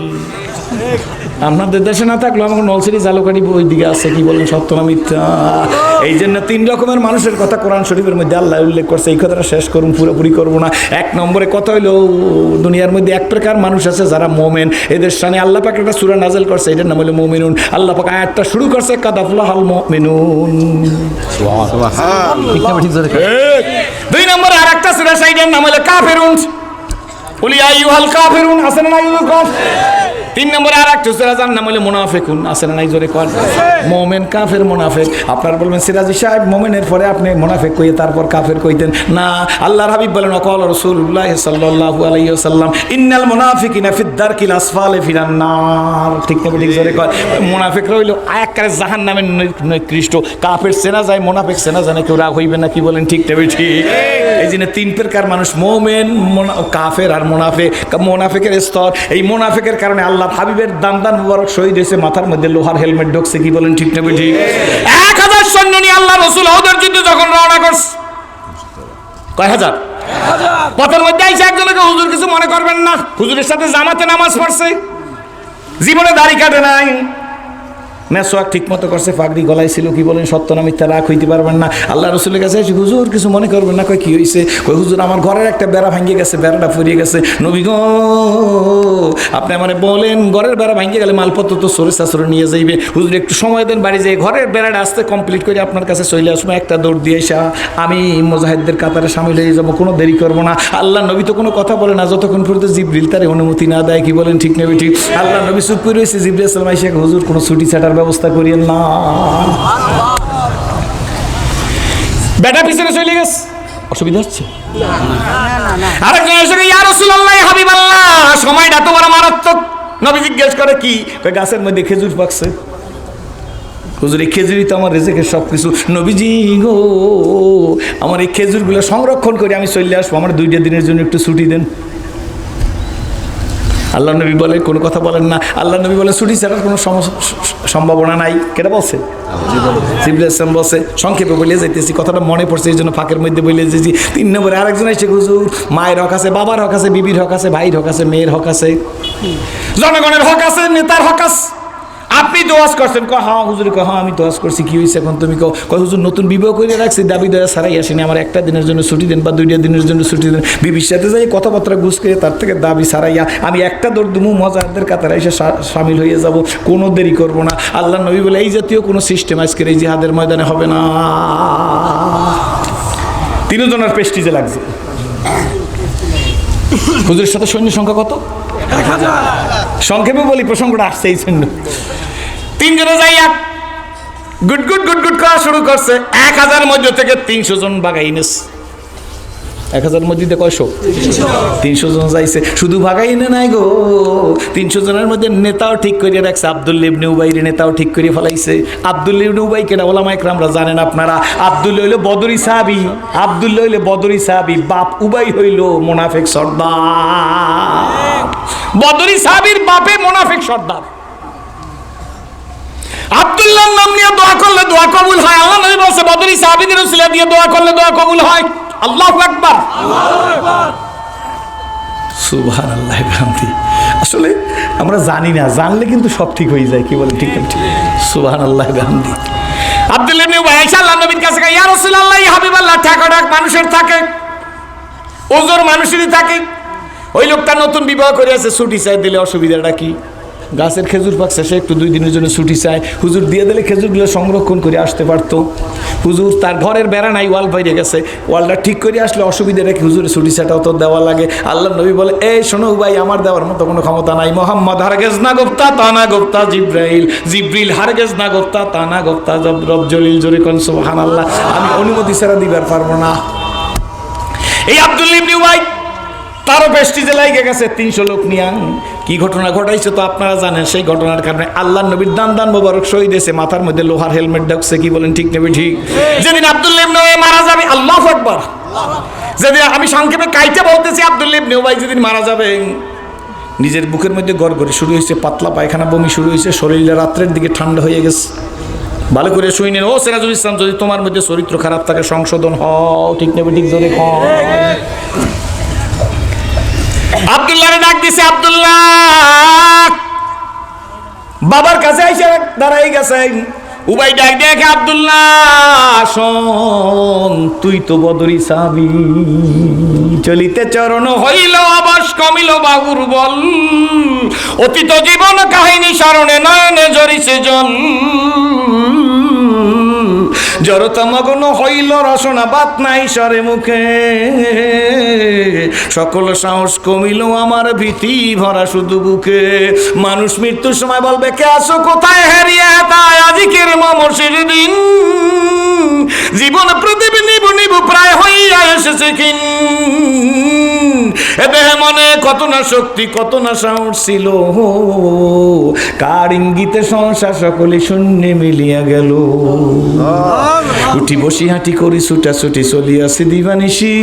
আপনাদের দেশে না থাকলেও আমাকে নলসিরি জালুকাটি ওই দিকে আছে, কি বলেন সত্য না মিথ্যা? এই জন্য 3 রকমের মানুষের কথা কোরআন শরীফের মধ্যে আল্লাহ উল্লেখ করছে। এই কথাটা শেষ করুন, পুরোপুরি করবো না। 1 নম্বরে কথা হইলো, দুনিয়ার মধ্যে এক প্রকার মানুষ আছে যারা মোমেন, এদের সামনে আল্লাহ পাক একটা সূরা নাযিল করছে, এটার নাম হলো মুমিনুন। আল্লাহ পাক আয়াতটা শুরু করছে কাদ আফলাহাল মুমিনুন। সুবহানাল্লাহ। 2 নম্বরে আরেকটা সূরা সাইডের নাম হলো কাফিরুন। কুল ইয়া আইয়ুহাল কাফিরুন, আছে না নাই? 3 নম্বরে আরেকটা সূরা যার নাম হলো মুনাফিকুন, আছে না নাই? জোরে কোন। মুমিন, কাফের, মুনাফিক। আপনারা বলবেন সিরাজি সাহেব মুমিনের পরে আপনি মুনাফিক কইয়ে তারপর কাফের কইতেন না। আল্লাহর হাবিব বলেন ওয়াকাল রাসূলুল্লাহ সাল্লাল্লাহু আলাইহি ওয়াসাল্লাম ইন্নাল মুনাফিকিনা ফিদ দারকিল আসফালি ফিনান নার। ঠিক না ঠিক? জোরে কয়। মুনাফিকরা হইলো একেবারে জাহান্নামের নিকৃষ্ট। কাফের চেনা যায়, মুনাফিক চেনা যায় না, কেউ রাগ হইবে না, কি বলেন ঠিক না ঠিক? এই জন্য 3 প্রকার মানুষ, মুমিন, কাফের আর মুনাফিক। মুনাফিকের স্তর, এই মুনাফিকের কারণে আল্লাহ হাবিবের দান মুবারক শহীদ হয়েছে, মাথার মধ্যে লোহার হেলমেট ঢুকছে, কি বলেন ঠিক না ঠিক? 1000 সৈন্য নিয়ে আল্লাহ রাসূল উহুদের যুদ্ধে যখন রওনা করছে, কয় হাজার? পথের মধ্যে আইসা একজনকে, হুজুর কিছু মনে করবেন না, হুজুরের সাথে জামাতে নামাজ পড়ছে, জীবনে দাড়ি কাটে নাই, মেসওয়াক ঠিক মতো করছে, পাগড়ি গলায় ছিল, কি বলেন সত্য না মিথ্যা? রাগ হইতে পারবেন না। আল্লাহ রাসূলের কাছে এসে হুজুর কিছু মনে করবেন না। কয় কি হয়েছে? কয় হুজুর আমার ঘরের একটা বেড়া ভাঙিয়ে গেছে, বেড়াটা ফুরিয়ে গেছে। নবী গো আপনি মানে বলেন ঘরের বেড়া ভাঙিয়ে গেলে মালপত্র তো সরে সাসরে নিয়ে যাইবে, হুজুর একটু সময় দেন, বাড়ি যাই ঘরের বেড়াটা আসতে কমপ্লিট করে আপনার কাছে চলে আসবো, একটা দৌড় দিয়ে এসা আমি মুজাহিদদের কাতারে শামিল হয়ে যাবো, কোনো দেরি করবো না। আল্লাহ নবী তো কোনো কথা বলে না যতক্ষণ পর্যন্ত জিবরিল তার অনুমতি না দেয়, কি বলেন ঠিক নেবে ঠিক? আল্লাহ নবী চুপ করে রয়েছে, জিবরিল সালাম আইসা হুজুর কোনো ছুটি ছাটার ব্যবস্থা করিয়েন না। বেটা পিছনে চলে গেছে, অসুবিধা হচ্ছে? আরেকজন এসে ইয়া রাসূলুল্লাহ হাবিবাল্লাহ সময়টা তো বড় মারাত্মক। নবী জিজ্ঞেস করে কি? কই গাছের মধ্যে খেজুর পাকছে। হুজুর এই খেজুরই তো আমার রিজিকের সব কিছু। নবীজি গো আমার এই খেজুরগুলো সংরক্ষণ করে আমি চলে আসবো, আমার 2টা দিনের জন্য একটু ছুটি দেন। আল্লাহ নবী বলে কোনো কথা বলেন না। আল্লাহ নবী বলে ছুটি ছাড়ার কোনো সম্ভাবনা নাই। কেটা বলছে? জিবরাইল ইসলাম বলছে। সংক্ষেপে বলে যাইতেছি, কথাটা মনে পড়ছে এই জন্য ফাঁকের মধ্যে বলে যেছি। 3 নম্বরে আরেকজন এসে, হুজুর মায়ের হক আছে, বাবার হক আছে, বিবির হক আছে, ভাইয়ের হক আছে, মেয়ের হক আছে, জনগণের হক আছে, নেতার হক আছে। আপনি দোয়াজ করছেন, হ্যাঁ হুজুর, হ্যাঁ আমি দোয়াজ করছি, কি হয়েছে এখন তুমি কয় হুজুর নতুন বিবাহ করে রাখছি, দাবি দয়া ছাড়াই আসেনি, আমার একটা দিনের জন্য ছুটি দেন বা 2টা দিনের জন্য ছুটি দেন। বিবির সাথে যাই কথাবার্তা গুছ করে তার থেকে দাবি ছাড়াইয়া আমি একটা দৌড় দুমু মজাদের কাতারে এসে সামিল হয়ে যাব, কোনো দেরি করব না। আল্লাহ নবী বলে এই জাতীয় কোনো সিস্টেম আজকের এই জিহাদের ময়দানে হবে না। 3 জনের প্রেস্টিজে লাগছে। হুজুরের সাথে সৈন্য সংখ্যা কত? 1000। সংক্ষেপে বলি, প্রসঙ্গটা আসছে এই জন্য। 3 জনে যাইয়া গুড গুড গুড গুড করা শুরু করছে। 1000 মধ্যে থেকে 300 জন বাগাই এনেছে। 1000 মধ্যে কয়শো? 300 জন যাইছে। শুধু বাগাই এনে নাই গো, 300 জনের মধ্যে নেতাও ঠিক করে রাখছে। আব্দুল্লাহ ইবনে উবাইর নেতাও ঠিক করে ফেলাইছে। আব্দুল্লাহ ইবনে উবাই কেনা ওলামা ইকরামরা জানেন আপনারা। আব্দুল্লাহ হইল বদরি সাহাবী, আব্দুল্লাহ হইল বদরি সাহাবী, বাপ উবাই হইল মুনাফিক সর্দার। বদরি সাহাবীর বাপে মুনাফিক সর্দার। আব্দুল্লাহর নাম নিয়ে দোয়া করলে দোয়া কবুল হয়। আল্লাহ নবী বলেছে বদরি সাহাবীদের উসিলা দিয়ে দোয়া করলে দোয়া কবুল হয়। আল্লাহু আকবার, সুবহানাল্লাহ। আসলে আমরা জানি না, জানলে কিন্তু সব ঠিক হয়ে যায়। কি বলে? ঠিক ঠিক, সুবহানাল্লাহ বিহামদি। আব্দুল্লাহ ইবনে উবাই আল্লাহর নবীর কাছে গিয়ে, ইয়া রাসূলুল্লাহ, ইয়া হাবিবাল্লাহ, ঠাকুর মানুষের থাকে, ওজোর মানুষেরই থাকে। ওই লোকটা নতুন বিবাহ করে আছে, ছুটি চাই, দিলে অসুবিধাটা কি? গাছের খেজুর পাকছে, সে একটু 2 দিনের জন্য ছুটি চায়, হুজুর দিয়ে দিলে খেজুরগুলো সংরক্ষণ করে আসতে পারতো। হুজুর তার ঘরের বেড়া নাই, ওয়াল বাইরে গেছে, ওয়ালটা ঠিক করে আসলে অসুবিধা রেখে হুজুরের ছুটি ছাটাও তো দেওয়া লাগে। আল্লাহ নবী বলে, এই শোনো ভাই, আমার দেওয়ার মতো কোনো ক্ষমতা নাই। মোহাম্মদ হারগেজ না গোপ্তা, তানা গোপ্তা জিব্রাইল, জিব্রিল হারগেজ না গোপ্তা, তানা গোপ্তা রব জলিল, জোরে কোন সুবহানাল্লাহ। আমি অনুমতি ছাড়া দিবার পারবো না। এই আব্দুল্লাহ ইবনে উবাই তারও প্রেস্টিজে লাগে গেছে 300 লোক নিয়ে। কি ঘটনা ঘটাইছে তো আপনারা জানেন। সেই ঘটনার কারণে আল্লাহ নবীর দান মোবারক শহীদ হয়েছে, মাথার মধ্যে লোহার হেলমেট ঢুকছে। কি বলেন? ঠিক নেবে ঠিক। যেদিন আব্দুল্লাহ ইবনে উবাই মারা যাবে, আল্লাহু আকবার, যেদিন আমি সংক্ষেপে কাইতে বলতেছি, আব্দুল্লাহ ইবনে উবাই যেদিন মারা যাবে, নিজের বুকের মধ্যে গড়গড়ি শুরু হয়েছে, পাতলা পায়খানা বমি শুরু হয়েছে, শরীরটা রাত্রের দিকে ঠান্ডা হয়ে গেছে। ভালো করে শুনেন ও সিরাজুল ইসলাম, যদি তোমার মধ্যে চরিত্র খারাপ থাকে সংশোধন হও। ঠিক নেবে ঠিক, জোরে কও। আব্দুল্লাহরে ডাক দিছে, আব্দুল্লাহ বাবার কাছে এসে দাঁড়াই গেছে। উবাই ডাক দেখে, আব্দুল্লাহ শোন, তুই তো বদরি সাহাবী, চলিতে চরণ হইল অবশ, কমিল বাহুর বল, অতীত জীবন কাহিনী স্মরণে নয়নে জরিছে জল, জড়তমগ্ন হইল রসনা, বাত নাই সরে মুখে, সকল সাহস কমিল আমার, ভীতি ভরা শুধু বুকে। মানুষ মৃত্যুর সময় বলবে, কে আসো কোথায় হারিয়ে, তাই আজকের মামসির দিন, জীবন প্রদীপ নিবু নিবু প্রায় হইয়া এসেছে কিন, এ দেহে মনে কত না শক্তি, কত না সাহস ছিল, কার ইঙ্গিতে সংসার সকলে শূন্যে মিলিয়া গেল, উঠি বসি হাঁটি করি ছুটাছুটি চলিয়াছে দিবানিশি,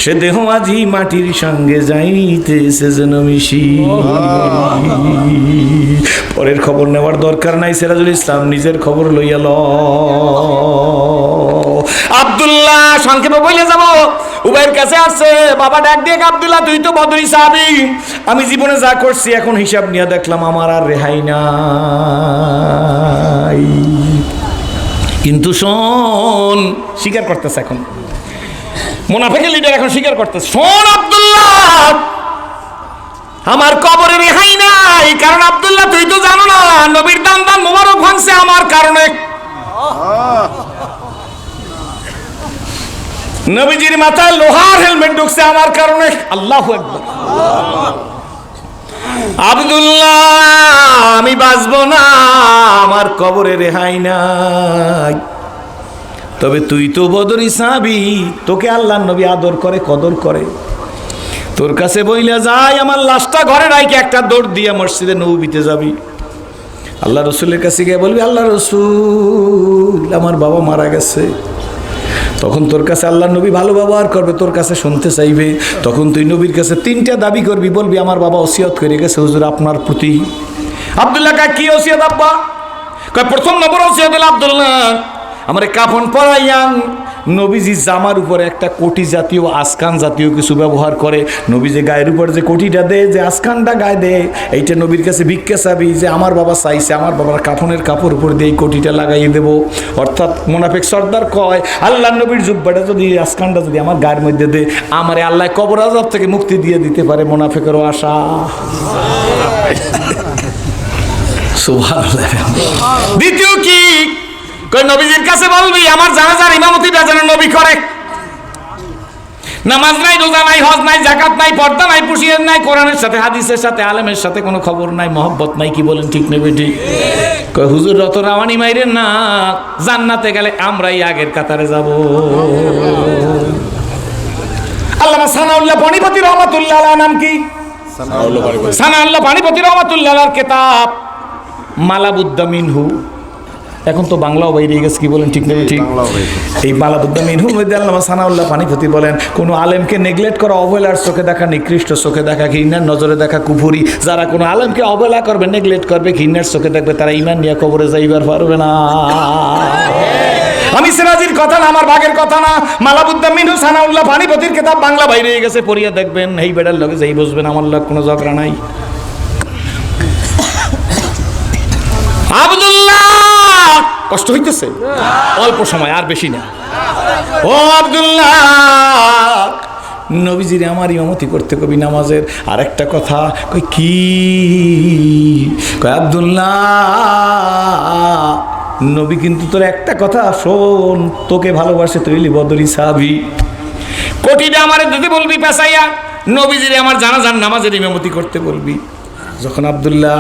সে দেহ আজি মাটির সঙ্গে যাইতেছে যেন মিশি। পরের খবর নেওয়ার দরকার নাই, সিরাজুল ইসলাম নিজের খবর লইয়া ল। আব্দুল্লাহ সংক্ষেপে বলে যাব, উবাইয়ের কাছে আসছে, বাবা ডাক দিয়ে, আব্দুল্লাহ তুই তো বদরি সাহাবী, আমি জীবনে যা করছি এখন হিসাব নিয়ে দেখলাম আমার আর রেহাই নাই, কিন্তু শোন, স্বীকার করতেছে এখন মুনাফিকের লিডার, এখন স্বীকার করতেছে, শোন আব্দুল্লাহ, আমার কবরে রেহাই নাই, কারণ আব্দুল্লাহ তুই তো জানো না, নবীর দান মোবারক ভাঙছে আমার কারণে, নবীজির মাথায় লোহার হেলমেট ঢুকছে আমার কারণে। আল্লাহু আকবার। আব্দুল্লাহ আমি বাঁচবো না, আমার কবরে রেহাই নাই, তবে তুই তো বদরি সাহাবী, তোকে আল্লাহর নবী আদর করে, কদর করে, তোর কাছে বইলা যাই, আমার লাশটা ঘরে রাইকে একটা দৌড় দিয়ে মসজিদে নববীতে যাবি, আল্লাহ রসুলের কাছে গিয়ে বলবি, আল্লাহ রসুল আমার বাবা মারা গেছে, তখন তোর কাছে আল্লাহ নবী ভালো ব্যবহার করবে, তোর কাছে শুনতে চাইবে। তখন তুই নবীর কাছে 3টা দাবি করবি, বলবি আমার বাবা ওসিয়ত করে গেছে হুজুর আপনার প্রতি। আব্দুল্লাহ কা কি ওসিয়ত আব্বা? কয় প্রথম নম্বর ওসিয়ত হলো আব্দুল্লাহ আমারে কাফন পরাইয়ান। নবীজি জামার উপরে একটা কোটি জাতীয় আসকান জাতীয় কিছু ব্যবহার করে। নবী যে গায়ের উপর যে কোটিটা দেয়, যে আসকানটা গায়ে দেয়, এইটা নবীর কাছে ভিক্ষা চাবি যে আমার বাবা চাইছে আমার বাবার কাফনের কাপড় উপর দিয়ে এই কোটিটা লাগাইয়ে দেব। অর্থাৎ মুনাফিক সর্দার কয় আল্লাহ নবীর জুব্বাটা যদি আসকানটা যদি আমার গায়ের মধ্যে দেয়, আমারে আল্লাহ কবর আযাব থেকে মুক্তি দিয়ে দিতে পারে, মুনাফিকেরও আশা। সুবহানাল্লাহ। দ্বিতীয় কি কই নবীজির কাছে বলবি আমার জানাজার ইমামতিটা যেন নবী করে। নামাজ নাই, রোজা নাই, হজ নাই, যাকাত নাই, পর্দা নাই, পুশিয়ার নাই, কোরআনের সাথে হাদিসের সাথে আলেমের সাথে কোনো খবর নাই, মহব্বত নাই। কি বলেন ঠিক নেবে ঠিক? কই হুজুর রত রাওয়ানি মাইরেন না, জান্নাতে গেলে আমরাই আগের কাতারে যাব। আল্লামা সানাউল্লাহ পানিপতি রহমাতুল্লাহ আলাইহি নাম কি? সানাউল্লাহ পানিপতি রহমাতুল্লাহ আলাইহির কিতাব মালাবুদ্দা মিনহু, এখন তো বাংলাও বাইরে গেছে। কি বলেন ঠিক নেই ঠিক? এই মালাবুদ্দা মিনহুর মধ্যে আল্লামা সানাউল্লাহ পানিপতি বলেন কোনো আলেমকে নেগলেক্ট করা, অবহেলার চোখে দেখা, নিকৃষ্ট চোখে দেখা, ঘৃণার নজরে দেখা কুফরি। যারা কোনো আলেমকে অবহেলা করবে, নেগলেক্ট করবে, ঘৃণার চোখে দেখবে, তারা ঈমান নিয়ে কবরে যাইবার পারবে না। আমি সিরাজির কথা না, আমার ভাগের কথা না। মালাবুদ্দা মিনহু সানাউল্লাহ পানিপতির কিতাব বাংলা বাইরে গেছে, পড়িয়া দেখবেন। এই বেড়ার লগে যেই বসবেন আমার লগে কোনো ঝগড়া নাই। আব্দুল্লাহ কষ্ট হইতেছে, অল্প সময় আর বেশি না। ও আব্দুল্লাহ নবীজির আমার ইমামতি করতে কবি নামাজের। আর একটা কথা কই কি কই আব্দুল্লাহ নবী কিন্তু তোর একটা কথা শোন, তোকে ভালোবাসে তৈলি বদরি সাহাবী। কোটিটা আমারে দিতে বলবি পেশাইয়া, নবীজির আমার জানাজার নামাজের ইমামতি করতে বলবি। যখন আব্দুল্লাহ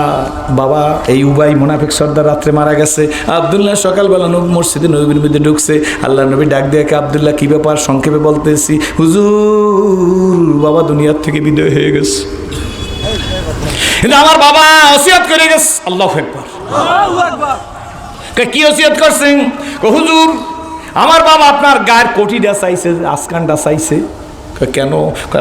বাবা এই উবাই মুনাফিক সর্দার রাত্রে মারা গেছে, আব্দুল্লাহ সকালবেলা মসজিদে নবীর মধ্যে ঢুকছে। আল্লাহ নবী ডাক দিয়ে আব্দুল্লাহ কি ব্যাপার? সংক্ষেপে বলতেছি হুজুর বাবা দুনিয়ার থেকে বিদায় হয়ে গেছে, কিন্তু আমার বাবা ওসিয়ত করে গেছে। আল্লাহু আকবার। কি ওসিয়ত করছেন? হুজুর আমার বাবা আপনার গায়ের কোটিটা চাইছে, আসকানটা চাইছে। কেন?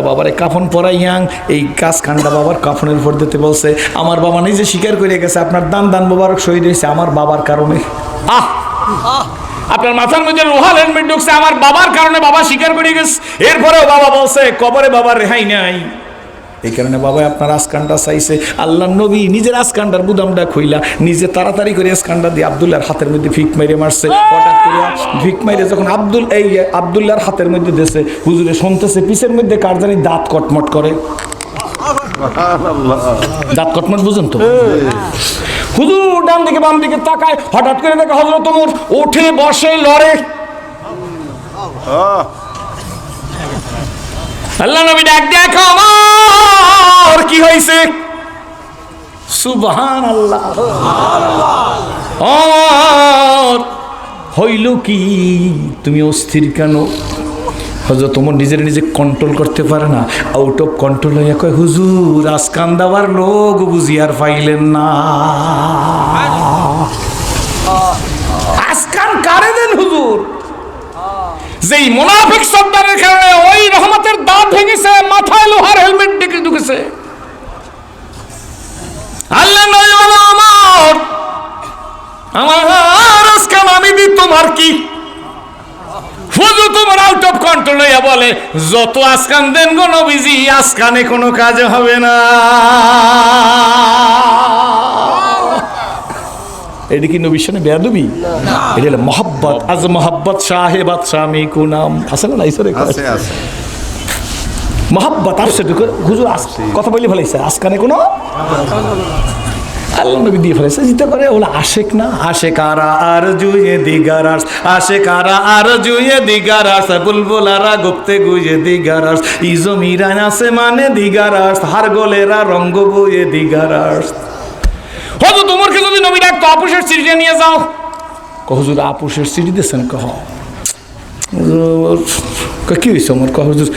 বাবারে কাফন পরাইয়াং, এই কাজ কান্ডা বাবার কাফনের উপর দিতে বলছে। আমার বাবা নিজে স্বীকার করে গেছে আপনার দান মোবারক শহীদ হয়েছে আমার বাবার কারণে। আপনার মাথার মধ্যে লোহা হেলমেট ঢুকছে আমার বাবার কারণে, বাবা স্বীকার করে গেছে। এরপরেও বাবা বলছে কবরে বাবার রেহাই নাই, এই কারণে বাবা আপনার আসকানটা চাইছে। আল্লাহ নবী নিজের আসকানটার বুদামটা খুইলা নিজে তাড়াতাড়ি করে আসকানটা দিয়ে আব্দুল্লাহর হাতের মধ্যে ফিক মেরে মারছে। হঠাৎ করে ফিক মেরে যখন আব্দুল্লাহর হাতের মধ্যে দিয়েছে, হুজুরে শুনতেছে পিছের মধ্যে কার জানি দাঁত কটমট করে। দাঁত কটমট বুঝেন তো? হুজুর ডান দিকে বাম দিকে তাকায়, হঠাৎ করে দেখে হযরত ওমর ওঠে বসে লড়ে। আল্লাহ নবী ডাক দেখো ওমর কি হইছে? সুবহানাল্লাহ। ওমর হইল কি? তুমি অস্থির কেন? হযরত ওমর নিজের নিজে কন্ট্রোল করতে পারে না, আউট অফ কন্ট্রোল হইয়া কয় হুজুর আসকান দাবার লোক বুঝি আর পাইলেন না। আসকান কারে দেন হুজুর? যেই মুনাফিক সর্দারের কারণে ওই রহমতের দাঁত ভেঙেছে, মাথায় লোহার হেলমেট ডেকে ঢুকেছে। আল্লাহ নবী বলে ওমর আমার আসকান আমি দি তোমার কি? হুজুর তোমার আউট অফ কন্ট্রোল হইয়া বলে যত আসকান দেন গো নবীজি আসকানে কোনো কাজে হবে না। এটা কি নবীর সামনে বেয়াদবি? এটা হলো মহব্বত। আজ মহব্বত শাহে বাদশাহ আমি কুনাম আছে না? ঈশ্বরে আছে আছে মহব্বত। আর সেটা হুজুর কথা বলি ফেলাইছে আসকানে কোনো আল্লাহ নবী দিয়ে ফেলেছে। জিতে করে ওগুলো আশেক না? আশেকারা আর জুয়ে দিগারাস, আশেকারা আর জুয়ে দিগারাস, বুলবুলারা গুপ্তে গুয়ে দিগারাস, ইজমিরা আছে মানে দিগারাস, হার গোলেরা রঙ্গ বইয়ে দিগারাস। হুজুর তোমারকে যদি নবী ডাকতো আপুসের সিঁড়িটা নিয়ে যাও, হুজুর আপুসের সিঁড়ি দিয়েছেন? কি হয়েছে আমার? হুজুর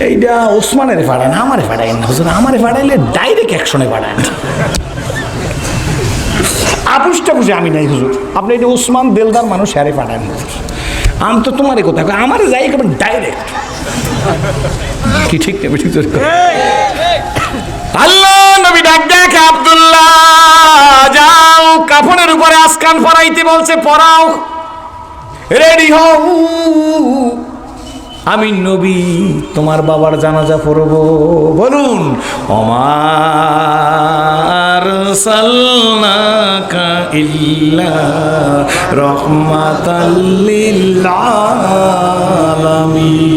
এইটা ওসমানের ফাড়ায় না, আমারে ফাড়ায় না হুজুর, আমারে ফাড়াইলে ডাইরেক্ট অ্যাকশনে ফাড়ায় না। আপুসটা বুঝে আমি নাই হুজুর, আপনি এটা ওসমান দেলদার মানুষ হারে ফাড়ান হুজুর। আমি তো তোমার কথা আমার যাই একেবারে ডাইরেক্ট কি ঠিক নেবে ঠিক আল্লাহ নবী ডাক দেখে আব্দুল্লাহ যাও কাফনের উপরে আসকান পরাইতে বলছে পরাও রেডি হও আমি নবী তোমার বাবার জানাজা পড়ব বলুন ওমার সাল্লাকা ইল্লা রাহমাতাল লিল আলামিন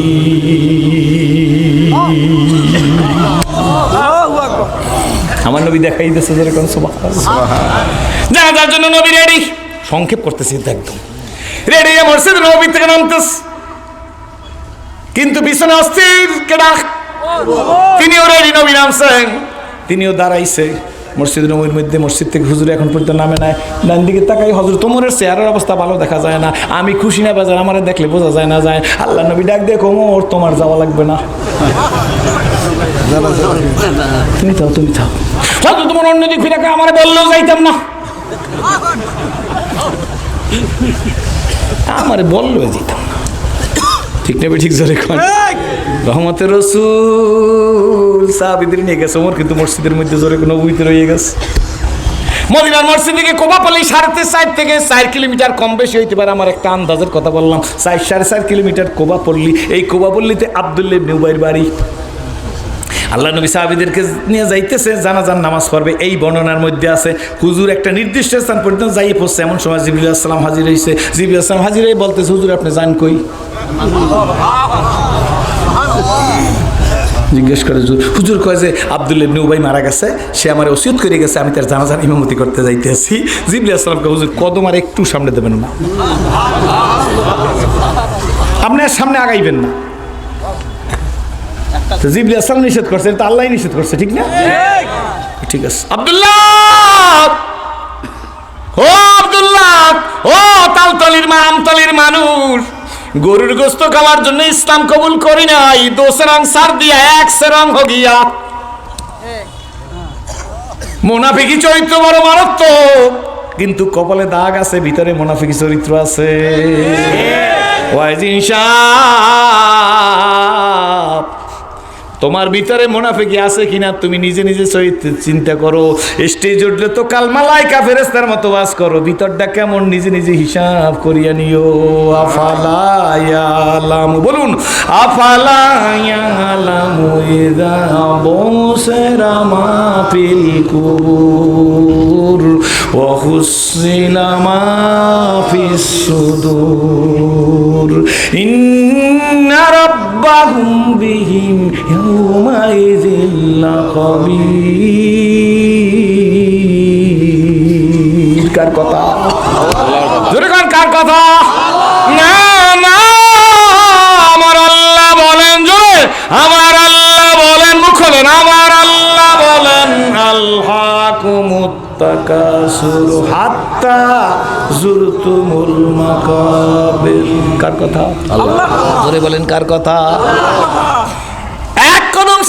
আমার নবী দেখাই দিয়েছে যেরকম সুবহানাল্লাহ জানাজার জন্য নবী রেডি সংক্ষেপ করতেছি একদম রেডি মসজিদ নবী থেকে নামতেছে কিন্তু পিছনে অস্থির কেডা তিনিও রেডি নবী নামছেন তিনিও দাঁড়াইছে মসজিদ নবীর মধ্যে মসজিদ থেকে হুজুর এখন পর্যন্ত নামে নাই ডান দিকে তাকাই হযরত ওমরের চেহারার অবস্থা ভালো দেখা যায় না আমি খুশি না বাজার আমারে দেখলে বোঝা যায় না যায় আল্লাহ নবী ডাক দেখো ওমর তোমার যাওয়া লাগবে না তুমি থাও হয়তো তোমার অন্যদিক ফিরে আমার বললেও যাইতাম না আমারে বললেও যেতাম না ঠিক নেবে ঠিক জোরে কোন রহমতের রাসূল সাহাবীদের নিয়ে গেছে ওমর কিন্তু মসজিদের মধ্যে জোরে কোনো বুইতে রয়ে গেছে মদিনার মসজিদ থেকে কোবাপল্লী 4.5 থেকে 4 কিলোমিটার কম বেশি হইতে পারে আমার একটা আন্দাজের কথা বললাম 4.5 কিলোমিটার কোবাপল্লী এই কোবাপল্লীতে আব্দুল্লাহ ইবনে উবাইর বাড়ি আল্লাহ নবী সাহাবীদেরকে নিয়ে যাইতেছে জানাজার নামাজ পড়বে এই বর্ণনার মধ্যে আছে হুজুর একটা নির্দিষ্ট স্থান পর্যন্ত যাইয়ে পড়ছে এমন সময় জিবরিল আলাইহিস সালাম হাজির হইছে জিবরিল আলাইহিস সালাম হাজির হয়ে বলতেছে হুজুর আপনি যান কই জিজ্ঞেস করে হুজুর কয় যে আব্দুল্লাহ ইবনে উবাই মারা গেছে সে আমার ওসিয়ত করে গেছে আমি তার জানাজার ইমামতি করতে যাইতেছি জিবরিল আলাইহিস সালামকে হুজুর কদম আর একটু সামনে দেবেন না আপনি আর সামনে আগাইবেন না জিবরিল আলাইহিস সালাম নিষেধ করছে এটা আল্লাহই নিষেধ করছে ঠিক না ঠিক আছে আব্দুল্লাহ ও তালতলির আমতলির মানুষ গরুর গোস্ত খাওয়ার জন্য ইসলাম কবুল করি নাই দোসে রং সার দিয়া এক সে রং হো গিয়া মুনাফিকি চরিত্র বড় মারাত্মক কিন্তু কপালে দাগ আছে ভিতরে মুনাফিকি চরিত্র আছে ওয়াইজিন সাহেব তোমার ভিতরে মুনাফিকি আছে কিনা তুমি নিজে নিজে চিন্তা করো স্টেজ উঠলে তো কাল মালাইকা ফেরেশতার মতো ওয়াজ করো ভিতরটা কেমন নিজে নিজে হিসাব করিয়া নিও আফালা ইয়ালামু বলুন আফালা ইয়ালামু ইযা বুসিরা মা ফিল কুবুর ওয়া হুসিলা মা ফিস সুদুর ইন্না রাব্বাহুম বিহিম কার কথা কার কথা না না আমার আল্লাহ বলেন জোরে আমার আল্লাহ বলেন মুখ খোলেন আমার আল্লাহ বলেন আল্লাহকুমুত তাকাসুর হাত্তা যুরতুমুল মাকাবির কার কথা আল্লাহ জোরে বলেন কার কথা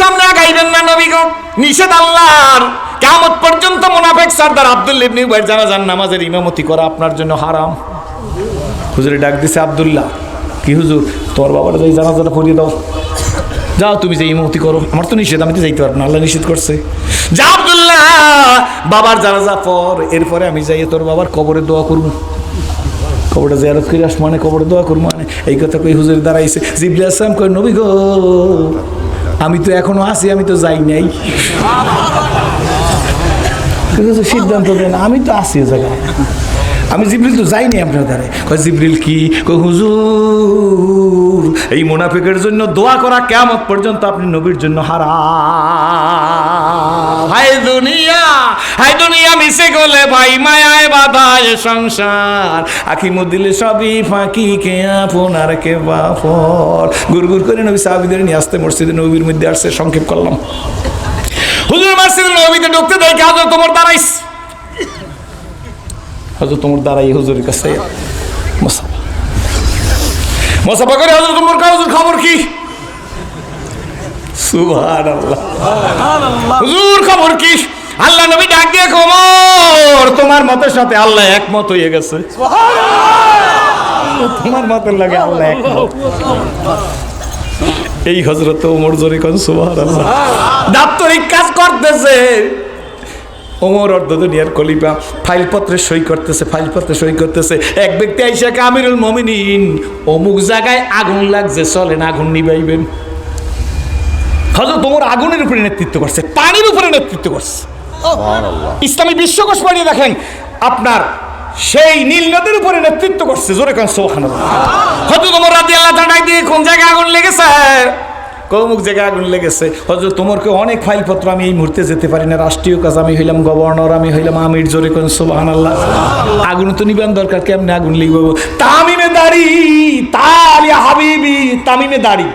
সামনে আগাইবেন না নবী গো নিষেধ আল্লাহর কিয়ামত পর্যন্ত মুনাফিক সরদার আব্দুল্লাহ ইবনে উবাইর জানাজার নামাজের ইমামতি করা আপনার জন্য হারাম হুজুরে ডাক দিছে আব্দুল্লাহ কি হুজুর তোর বাবার যাই জানাজাটা পড়িয়ে দাও যাও তুমি যে ইমামতি করো আমার তো নিষেধ আমি তো যাইতে পারবো না আল্লাহ নিষেধ করছে যা আব্দুল্লাহ বাবার জানাজা পর এরপরে আমি যাই তোর বাবার কবরে দোয়া করব কবরটা জিয়ারত করে আস মানে কবরে দোয়া করব মানে এই কথা কই হুজুর দাঁড়াইছে জিবরিল আলাইহিস সালাম কই নবী গো আমি তো এখনো আছি আমি তো যাই নাই সিদ্ধান্ত দেন আমি তো আছি জায়গায় আমি জিবরিল তো যাইনি আপনার দ্বারে কয় জিবরিল কি কয় হুজুর এই মুনাফিকের জন্য দোয়া করা কিয়ামত পর্যন্ত আপনি নবীর জন্য হারাম হায় দুনিয়া মিশে গেলে ভাই মায়ায় বাঁধায় সংসার আখি মুদিলে সবই ফাঁকি কে আপনার কে বাফর গুড়গুড় করে নবী সাহাবীদের নিয়ে আসতে মসজিদে নবীর মধ্যে আসছে সংক্ষেপ করলাম হুজুর মসজিদে নবীতে ঢুকতে দেয় হযরত ওমর দাঁড়াইছে হযরত ওমর দাঁড়াই হুজুরের কাছে মুসাফা করে হযরত ওমর কা হুজুর খবর কি সুবহানাল্লাহ হুজুর খবর কি আল্লাহ নবী ডাক দিয়ে ওমর তোমার মতের সাথে আল্লাহ একমত হয়ে গেছে সুবহানাল্লাহ তোমার মতো লাগে আল্লাহ এক। এই হযরত ওমর জোরে কোন সুবহানাল্লাহ দাপ্তরিক কাজ করতেছে। ওমর অর্ধ দুনিয়ার খলিফা, ফাইলপত্রে সই করতেছে। এক ব্যক্তি আইসা আমিরুল মুমিনিন, অমুক জায়গায় আগুন লাগছে, চলেন আগুন নিভাইবেন। হযরত ওমর আগুনের উপরে নেতৃত্ব করছে, পানির উপরে নেতৃত্ব করছে। ইসলামী বিশ্বকোষ পড়িয়ে দেখেন, আপনার সেই নীল নদের উপরে নেতৃত্ব করছে। জোরে কোন সুবহানাল্লাহ। হযরত ওমর রাদিয়াল্লাহু তাআলা দিয়ে কোন জায়গায় আগুন লেগেছে, কৌমুক জায়গায় আগুন লেগেছে। হযরত ওমরকে অনেক ফাইলপত্র, আমি এই মুহূর্তে যেতে পারি না, রাষ্ট্রীয় কাজ, আমি হইলাম গভর্নর, আমি হইলাম আমির। জোরে কোন সুবহানাল্লাহ। আগুন তো নিবান দরকার, কেমনে আগুন লিখবো? তামিমে দাড়ি তাল ইয়া হাবিবি, তামিমে দাড়ি।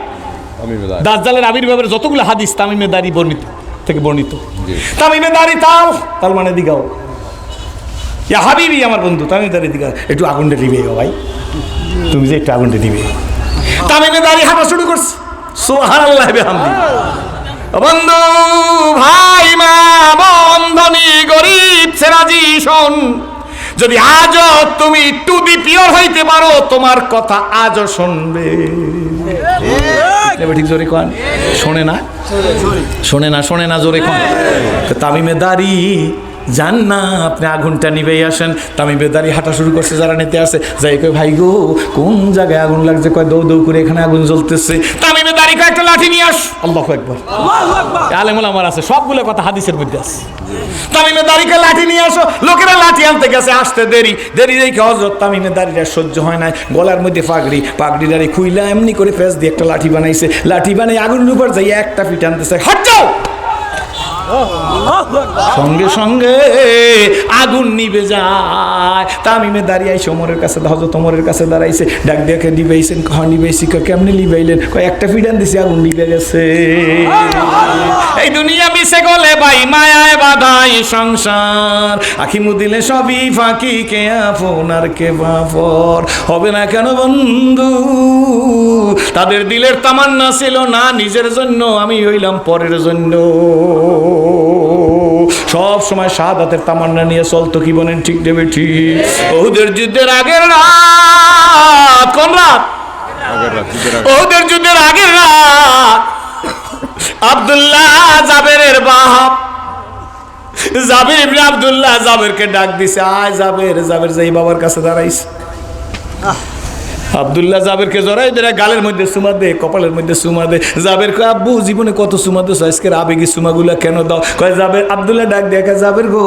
দাজ্জালের আবির্ভাবের যতগুলো হাদিস তামিমে দাড়ি বর্ণিত। তামিমে দাড়ি তাল মানে দিগাও, ইয়া হাবিবি আমার বন্ধু, তামিমে দাড়ি দিগাও, একটু আগুনটা দিবে ভাই, তুমি যে একটু আগুনটা দিবে। তামিমে দাড়ি হাঁটা শুরু করছে। সুবহানাল্লাহ বিহামদি। বন্ধু ভাই মা বোন ধনী গরিব সেরাজি শোন, যদি আজও তুমি টু বি পিওর হইতে পারো, তোমার কথা আজও শুনবে। ঠিক জোরে কোন, শোনে না জোরে কোন। তামিমে দাড়ি যান না, আপনি আগুনটা নিবেই আসেন। তামিমে দাড়ি হাঁটা শুরু করছে, যারা নিতে আসে যাই কই ভাই গো কোন জায়গায় আগুন লাগছে, কয় দৌ দৌ করে এখানে আগুন জ্বলতেছে। তামিমে দাড়ি কয় একটা লাঠি নিয়ে আস। আল্লাহু আকবার। আলেমুল আমার আছে, সবগুলো কথা হাদিসের মধ্যে আছে। তামিমে দাড়িকে লাঠি নিয়ে আসো, লোকেরা লাঠি আনতে গেছে, আসতে দেরি দেখে হযরত তামিমে দাড়িটা সহ্য হয় না, গলার মধ্যে পাগড়ি দাড়ি খুইলা এমনি করে ফেস দিয়ে একটা লাঠি বানাইছে। লাঠি বানাই আগুনের উপর যাই একটা পিঠ আনতেছে, হাট যাও। সঙ্গে সঙ্গে আগুন নিভে যায়। তামিমে দাঁড়িয়ে ওমরের কাছে, হযরত ওমরের কাছে দাঁড়াইছে, ডাক দেখে নিভাইছেন, নিভাইছি, কেমনে নিভাইলেন? একটা ফিডান দিছে, আগুন নিভে গেছে। এই দুনিয়া মিশে গলে ভাই মায়ায় বাধাই সংসার, আখি মুদিলে সবই ফাঁকি, কে আপন আর কে বাপর হবে না কেন বন্ধু? তাদের দিলের তামান্না ছিল না নিজের জন্য, আমি হইলাম পরের জন্য। সব সময় শাহাদাতের তামান্না নিয়ে চলতো, কি বলেন ঠিক দেবে ঠিক? ওদের যুদ্ধের আগের রাত, কোন রাত? ওদের যুদ্ধের আগের রাত আব্দুল্লাহ জাবেরের বাপ জাবের ইবনে আব্দুল্লাহ জাবেরকে ডাক দিছে, আয় জাবের যাই বাবার কাছে দাঁড়াইছে। আব্দুল্লাহ জাবেরকে জড়াই ধরে গালের মধ্যে চুমা দে, কপালের মধ্যে চুমা দে। জাবের কয় আব্বু জীবনে কত চুমা দিছো, আজকের আবেগী চুমাগুলা কেন দাও? কয় জাবের, আব্দুল্লাহ ডাক দেখে, জাবের গো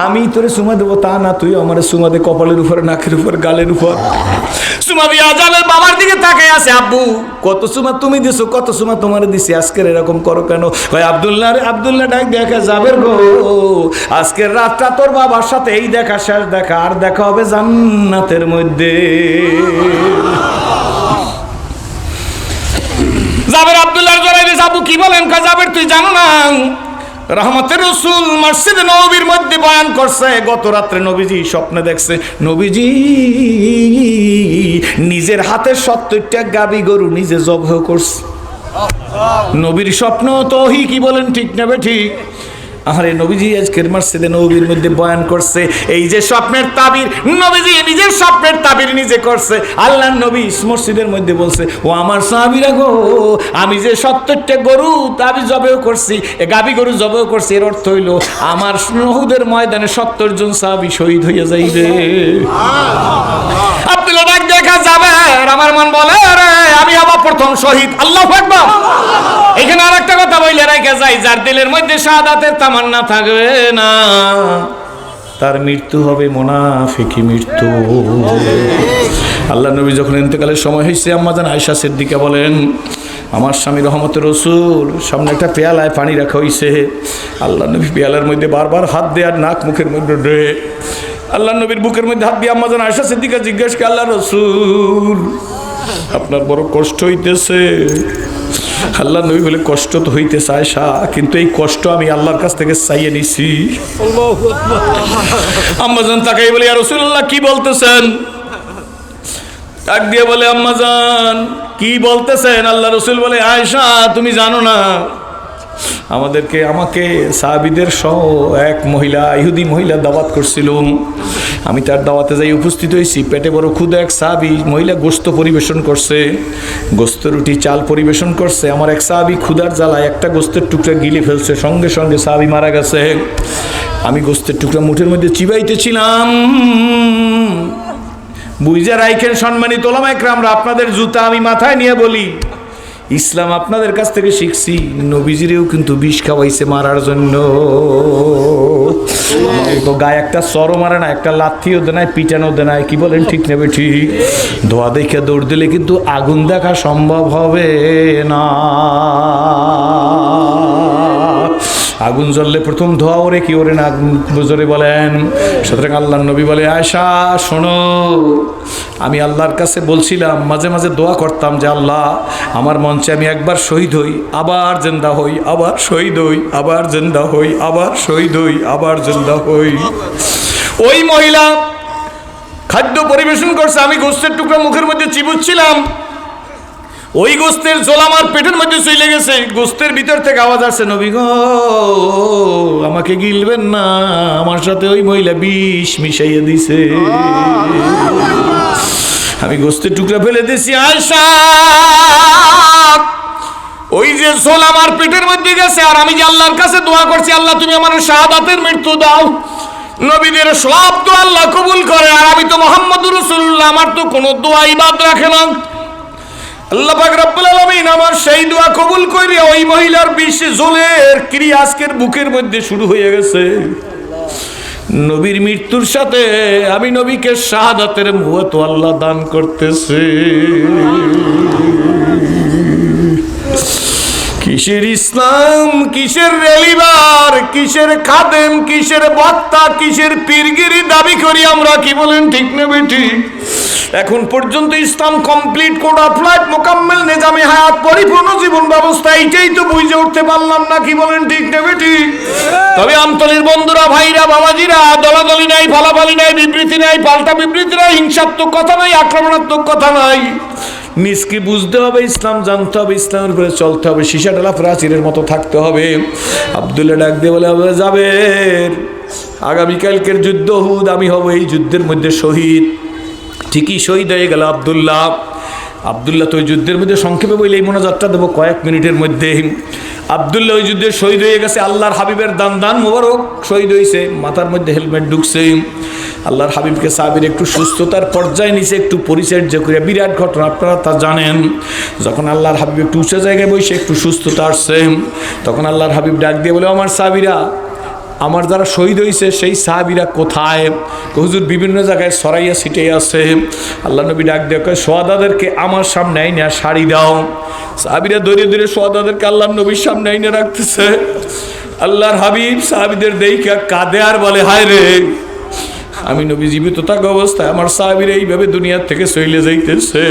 আমি তোরে চুমা দেবো তা না, তুই আমার চুমা দে, কপালের উপর, নাকের উপর, গালের উপর চুমা দিয়া। জাবের বাবার দিকে তাকাই আছে, আব্বু কত চুমা তুমি দিছো, কত চুমা তোমার দিছি, আজকের এরকম করো কেন? কয় আব্দুল্লাহ ডাক দেখে, জাবের গো আজকের রাতটা তোর বাবার সাথে এই দেখা শেষ দেখা, আর দেখা হবে জান্নাতের মধ্যে। জাবের আব্দুল্লাহর জড়াই দিয়েছে, আবু কি বলেন? কয় জাবের তুই জানো না রহমতের রাসূল মসজিদে নববীর মধ্যে বয়ান করছে, গত রাত্রে নবীজি স্বপ্নে দেখছে, নবীজি নিজের হাতে ৭০টা গাবি গরু নিজে জবাহ করছে। নবীর স্বপ্ন তো ওহী, কি বলেন ঠিক নেবে ঠিক? আরে নবীজি আজকের মসজিদে নববীর মধ্যে বয়ান করছে, এই যে স্বপ্নের তাবির নবীজি নিজের স্বপ্নের তাবির নিজে করছে। আল্লাহর নবী মসজিদের মধ্যে বলছে, ও আমার সাহাবীরা গো, আমি যে ৭০টা গরু তাবি জবাহ করছি, গাবি গরু জবাহ করছি, এর অর্থ হইল আমার উহুদের ময়দানে ৭০ জন সাহাবী শহীদ হয়ে যাইবে। আব্দুল্লাহ ডাক দেখা যাবে, আর আমার মন বলে আরে আমি আবার প্রথম শহীদ। আল্লাহু আকবার। এখানে আরেকটা কথা বলে রেখে যাই, যার দিলের মধ্যে শাহাদাতের তামান্না থাকবে না, তার মৃত্যু হবে মুনাফিকি মৃত্যু। আল্লাহ নবী যখন ইন্তেকালের সময় হয়েছে, আম্মা জান আয়েশা সিদ্দিকা বলেন, আমার স্বামী রহমতের রাসূল সামনে একটা পেয়ালায় পানি রাখা হয়েছে, আল্লাহ নবী পেয়ালার মধ্যে বারবার হাত দিয়ে আর নাক মুখের মধ্যে ডে, আল্লাহ নবীর বুকের মধ্যে হাত দিয়ে আম্মা জান আয়েশা সিদ্দিকা জিজ্ঞেস করে, আল্লাহ রাসূল আপনার বড় কষ্ট হইতেছে? আল্লাহ নবী বলে, কষ্ট তো হইতেছে আয়েশা, কিন্তু এই কষ্ট আমি আল্লাহর কাছ থেকে চাইয়ে নিছি। আম্মাজান তাকাই বলে, ইয়া রাসূলুল্লাহ কি বলতেছেন? ডাক দিয়ে বলে, আম্মাজান কি বলতেছেন? আল্লাহ রাসূল বলে, আয়েশা তুমি জানো না আমাকে সাহাবীদের সহ এক মহিলা, ইহুদি মহিলা দাওয়াত করছিল, আমি তার দাওয়াতে যাই উপস্থিত হয়েছি, পেটে বড় ক্ষুধা, এক সাহাবী মহিলা গোস্ত পরিবেশন করছে, গোস্ত রুটি চাল পরিবেশন করছে। আমার এক সাহাবী ক্ষুধার জ্বালায় একটা গোস্তের টুকরা গিলে ফেলছে, সঙ্গে সঙ্গে সাহাবী মারা গেছে। আমি গোস্তের টুকরা মুঠের মধ্যে চিবাইতেছিলাম। বুঝা রাইখেন সম্মানিত ওলামা একরামরা, আপনাদের জুতা আমি মাথায় নিয়ে বলি, ইসলাম আপনাদের কাছ থেকে শিখছি। নবীজিরেও কিন্তু বিষ খাওয়াইছে মারার জন্য। গায়ে একটা চরও মারে না, একটা লাথিও দেনায়, পিটানো দেনায়, কি বলেন ঠিক নেবে ঠিক? ধোয়া দেখে দৌড় দিলে কিন্তু আগুন দেখা সম্ভব হবে না। আগুন জ্বললে প্রথম ধোয়া ওরে কি ওরে না, বুঝরে বলেন। সুতরাং আল্লাহর নবী বলে, আয়েশা শোনো, আমি আল্লাহর কাছে বলছিলাম, মাঝে মাঝে দোয়া করতাম যে আল্লাহ আমার মঞ্চে আমি একবার শহীদ হই, আবার জিন্দা হই, আবার শহীদ হই, আবার জিন্দা হই, আবার শহীদ হই, আবার জিন্দা হই। ওই মহিলা খাদ্য পরিবেশন করছে, আমি গোস্তের টুকরা মুখের মধ্যে চিবুচ্ছিলাম, ওই গোস্তের ঝোল আমার পেটের মধ্যে চলে গেছে। গোস্তের ভিতর থেকে আওয়াজ আসছে, নবী গো আমাকে গিলবেন না, আমার সাথে ওই মহিলা বিষ মিশাইয়া দিছে। আমি গোস্তের টুকরা ফেলে দিয়েছি। আয়েশা, ওই যে ঝোল আমার পেটের মধ্যে গেছে, আর আমি যে আল্লাহর কাছে দোয়া করছি, আল্লাহ তুমি আমার শাহাদাতের মৃত্যু দাও। নবীদের সব তো আল্লাহ কবুল করে, আর আমি তো মুহাম্মদুর রাসূলুল্লাহ, আমার তো কোনো দোয়াই বাদ রাখে না। আল্লাহ পাক রব্বুল আলামিন আমার সেই দোয়া কবুল করে ওই মহিলার বিষ ঝোলের ক্রিয়া আজকের বুকের মধ্যে শুরু হয়ে গেছে। নবীর মৃত্যুর সাথে আমি নবীকে শাহাদাতের মুহূর্ত আল্লাহ দান করতেছে। কিসের ইসলাম, কিসের রেলিবার, কিসের খাদেম, কিসের বক্তা, কিসের পীরগিরি দাবি করি আমরা, কি বলেন ঠিক নেবে ঠিক? এখন পর্যন্ত Islam complete code of life, মোকাম্মেল নিজামে হায়াত, পরিপূর্ণ জীবন ব্যবস্থা, এইটাই তো বুঝে উঠতে পারলাম না, কি বলেন ঠিক নেবে ঠিক? তবে আমতলির বন্ধুরা, ভাইরা, বাবাজিরা, দলাদলি নাই, ফালাফালি নাই, বিবৃতি নাই, পাল্টা বিবৃতি নাই, হিংসাত্মক কথা নাই, আক্রমণাত্মক কথা নাই। নিজকে বুঝতে হবে, ইসলাম জানতে হবে, ইসলামের উপরে চলতে হবে, সীসা ডালা প্রাচীরের মতো থাকতে হবে। আব্দুল্লাহ ডাক দিয়ে বলে, যাবে আগামীকালকের যুদ্ধ হুদ, আমি হব এই যুদ্ধের মধ্যে শহীদ। ঠিকই শহীদ হয়ে গেল আব্দুল্লাহ। আব্দুল্লাহ তো ওই যুদ্ধের মধ্যে সংক্ষেপে বলে এই মোনাজাতটা দেবো কয়েক মিনিটের মধ্যে। আব্দুল্লাহ ওই যুদ্ধে শহীদ হয়ে গেছে, আল্লাহর হাবিবের দান দান মোবারক শহীদ হয়েছে, মাথার মধ্যে হেলমেট ঢুকছে। আল্লাহর হাবিবকে সাহাবীর একটু সুস্থতার পর্যায়ে নিচে একটু পরিচর্যা করে, বিরাট ঘটনা, আপনারা তা জানেন। যখন আল্লাহর হাবিব একটু উঁচু জায়গায় বসে একটু সুস্থতা আসছে, তখন আল্লাহর হাবিব ডাক দিয়ে বলে, আমার সাহাবীরা, আমার যারা শহীদ হয়েছে সেই সাহাবীরা কোথায়? হুজুর বিভিন্ন জায়গায় সরাইয়া ছিটে আছে। আল্লাহ নবী ডাক দিয়ে কয়, সোহাদাদেরকে আমার সামনে আইনে শাড়ি দাও। সাহাবীরা ধরে ধরে সোহাদাদেরকে আল্লাহর নবীর সামনে আইনে রাখতেছে। আল্লাহর হাবিব সাহাবীদের দেখে কাঁদে আর বলে, হায় রে, আমি নবী জীবিত থাকা অবস্থায় আমার সাহাবীরা এইভাবে দুনিয়ার থেকে চলে যাইতেছে।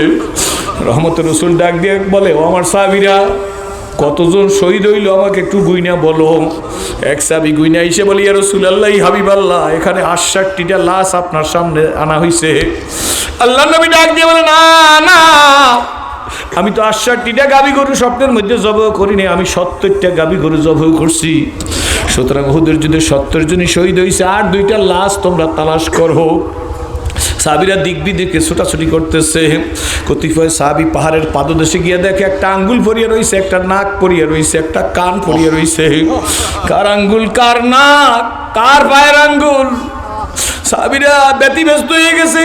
রহমতের রাসূল ডাক দিয়ে বলে, ও আমার সাহাবীরা, কতজন শহীদ হইল আমাকে একটু গুইনা বলো। এক সাহাবী গুইনা এসে বলি, ইয়া রাসূলুল্লাহ, হাবিবাল্লাহ, এখানে 68টা লাশ আপনার সামনে আনা হয়েছে। আল্লাহ নবী ডাক দিয়ে বলে, না না, আমি তো 68টা গাভী গরু স্বপ্নের মধ্যে জবাই করিনি, আমি 70টা গাভী গরু জবাই করছি। সুতরাং উহুদের যুদ্ধে 70 জনই শহীদ হয়েছে, আর 2টা লাশ তোমরা তালাশ করো। সাহাবীরা দিক বিদিকে ছোটাছুটি করতেছে। কতিপয় সাহাবী পাহাড়ের পাদদেশে গিয়ে দেখে একটা আঙ্গুল পরিয়ে রয়েছে, একটা নাক পরিয়ে রয়েছে, একটা কান পরিয়ে রয়েছে। কার আঙ্গুল, কার নাক, কার পায়ের আঙ্গুল? সাহাবীরা ব্যতিব্যস্ত হয়ে গেছে।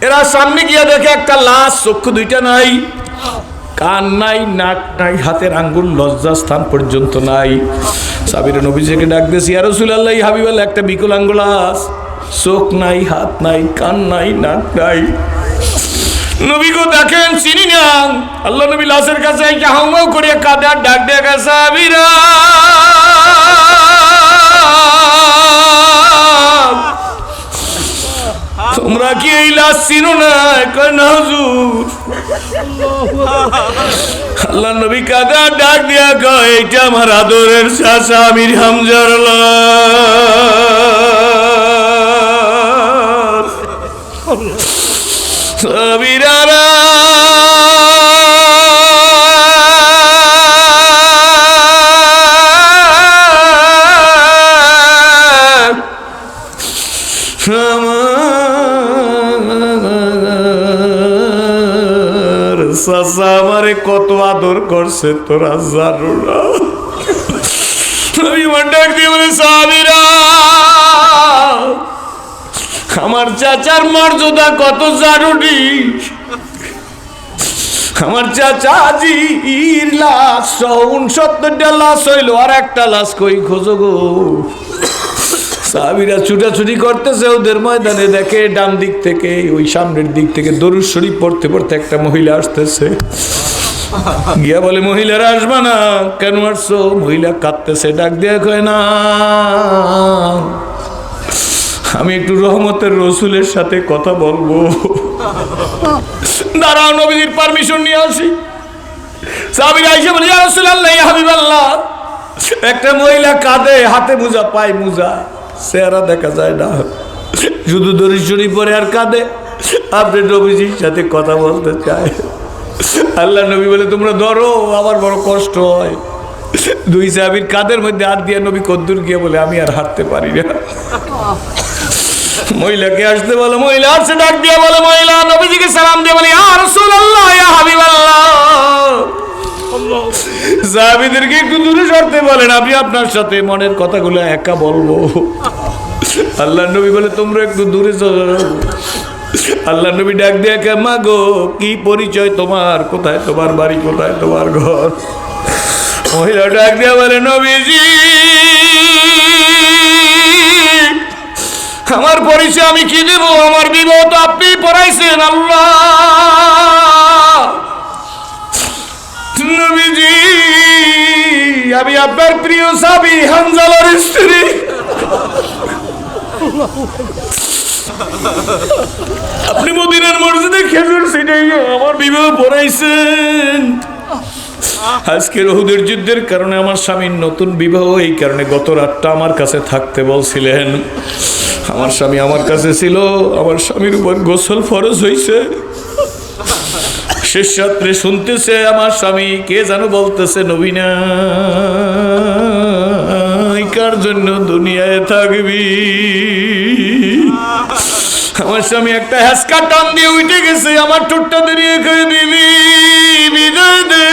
এরা সামনে গিয়ে দেখে একটা লাশ, চক্ষু 2টা নাই, কান নাই, নাক নাই, হাতের আঙ্গুল লজ্জাস্থান পর্যন্ত নাই। সাহাবীরা নবীজিকে ডাক দিয়েছে, ইয়া রাসূলুল্লাহ, হাবিবাল্লাহ, একটা বিকলাঙ্গ লাশ, চোখ নাই, হাত নাই, কান নাই, নাক নাই। নবী গো দেখেন, চিনি না। আল্লাহ নবী লাশের কাছে হাউমাউ করে কাঁদে আর ডাক দিয়ে গেছে, সাহাবীরা, তোমরা কি এই লাশ চিনো না? কয় না হুজুর। আল্লাহ নবী কাঁদে আর ডাক দিয়া কয়, এটা আমার আদরের চাচা আমির হামজার লাশ। সাহাবীরা আমার কত আদর করছে তোরা জানো না। নবী আমার ডাক দিয়ে বলে সাহাবীরা, আমার চাচার মর্যাদা কত জানুনি? আমার চাচাজির লাশ 69টা লাশ হইল, আর একটা লাশ কই খোঁজো গো। সাহাবীরা ছুটাছুটি করতেছে, ওদের ময়দানে দেখে ডান দিক থেকে, ওই সামনের দিক থেকে দরুদ শরীফ পড়তে পড়তে একটা মহিলা আসতেছে। গিয়া বলে, মহিলারা আসবা না কেন আসছো? মহিলা কাঁদতেছে, ডাক দিয়ে কয়, না আমি একটু রহমতের রসুলের সাথে কথা বলবো। দাঁড়াও, নবীজির পারমিশন নিয়ে আসি। সাহাবীরা এসে বলে, ইয়া রাসূলুল্লাহ, ইয়া হাবিবাল্লাহ। একটা মহিলা কাঁদে, হাতে মোজা, পায়ে মোজা, চেহারা দেখা যায় না, শুধু দরুদ শরীফ পড়ে আর কাঁদে। আপনি নবীজির সাথে কথা বলতে চায়। আল্লাহ নবী বলে, তোমরা ধরো, আমার বড় কষ্ট হয়। দুই সাহাবীর কাঁধের মধ্যে হাত দিয়ে নবী কদ্দুর গিয়ে বলে, আমি আর হাঁটতে পারি না। মহিলাকে আসতে বলো, মহিলা আসছে, ডাক দিয়ে বলে, মহিলা নবীজিকে সালাম দিয়ে বলে, ইয়া রাসূলুল্লাহ, ইয়া হাবিবাল্লাহ। সাহাবীদেরকে একটু দূরে সরতে বলেন, আমি আপনার সাথে মনের কথাগুলো একা বলবো। আল্লাহ নবী বলে, তোমরা একটু দূরে চলো। আল্লাহ নবী ডাক দিয়ে, কে মা গো, কি পরিচয় তোমার? কোথায় তোমার বাড়ি? কোথায় তোমার ঘর? মহিলা ডাক দিয়ে বলে, নবীজি আমার পরিচয় আমি কি দেব? আমার বিবাহ তো আপনি পড়াইছেন আল্লাহ। নবীজি আমি আপনার প্রিয় সাহাবী হানজালার স্ত্রী। আপনি মদিনার মসজিদে খেজুর ছিটাইয়া আমার বিবাহ পড়াইছেন। আজকের উহুদের যুদ্ধের কারণে আমার স্বামীর নতুন বিবাহ, এই কারণে গত রাতটা আমার কাছে থাকতে বলছিলেন। আমার স্বামী আমার কাছে ছিল, আমার স্বামীর উপর গোসল ফরজ হয়েছে। শেষ রাত্রে শুনতেছে আমার স্বামী কে যেন বলতেছে, নবী না কার জন্য দুনিয়ায় থাকবি? আমার স্বামী একটা হ্যাসকা টান দিয়ে উঠে গেছে, আমার ঠোঁটটা দাঁড়িয়ে খেয়ে, বিবি বিদায় দে।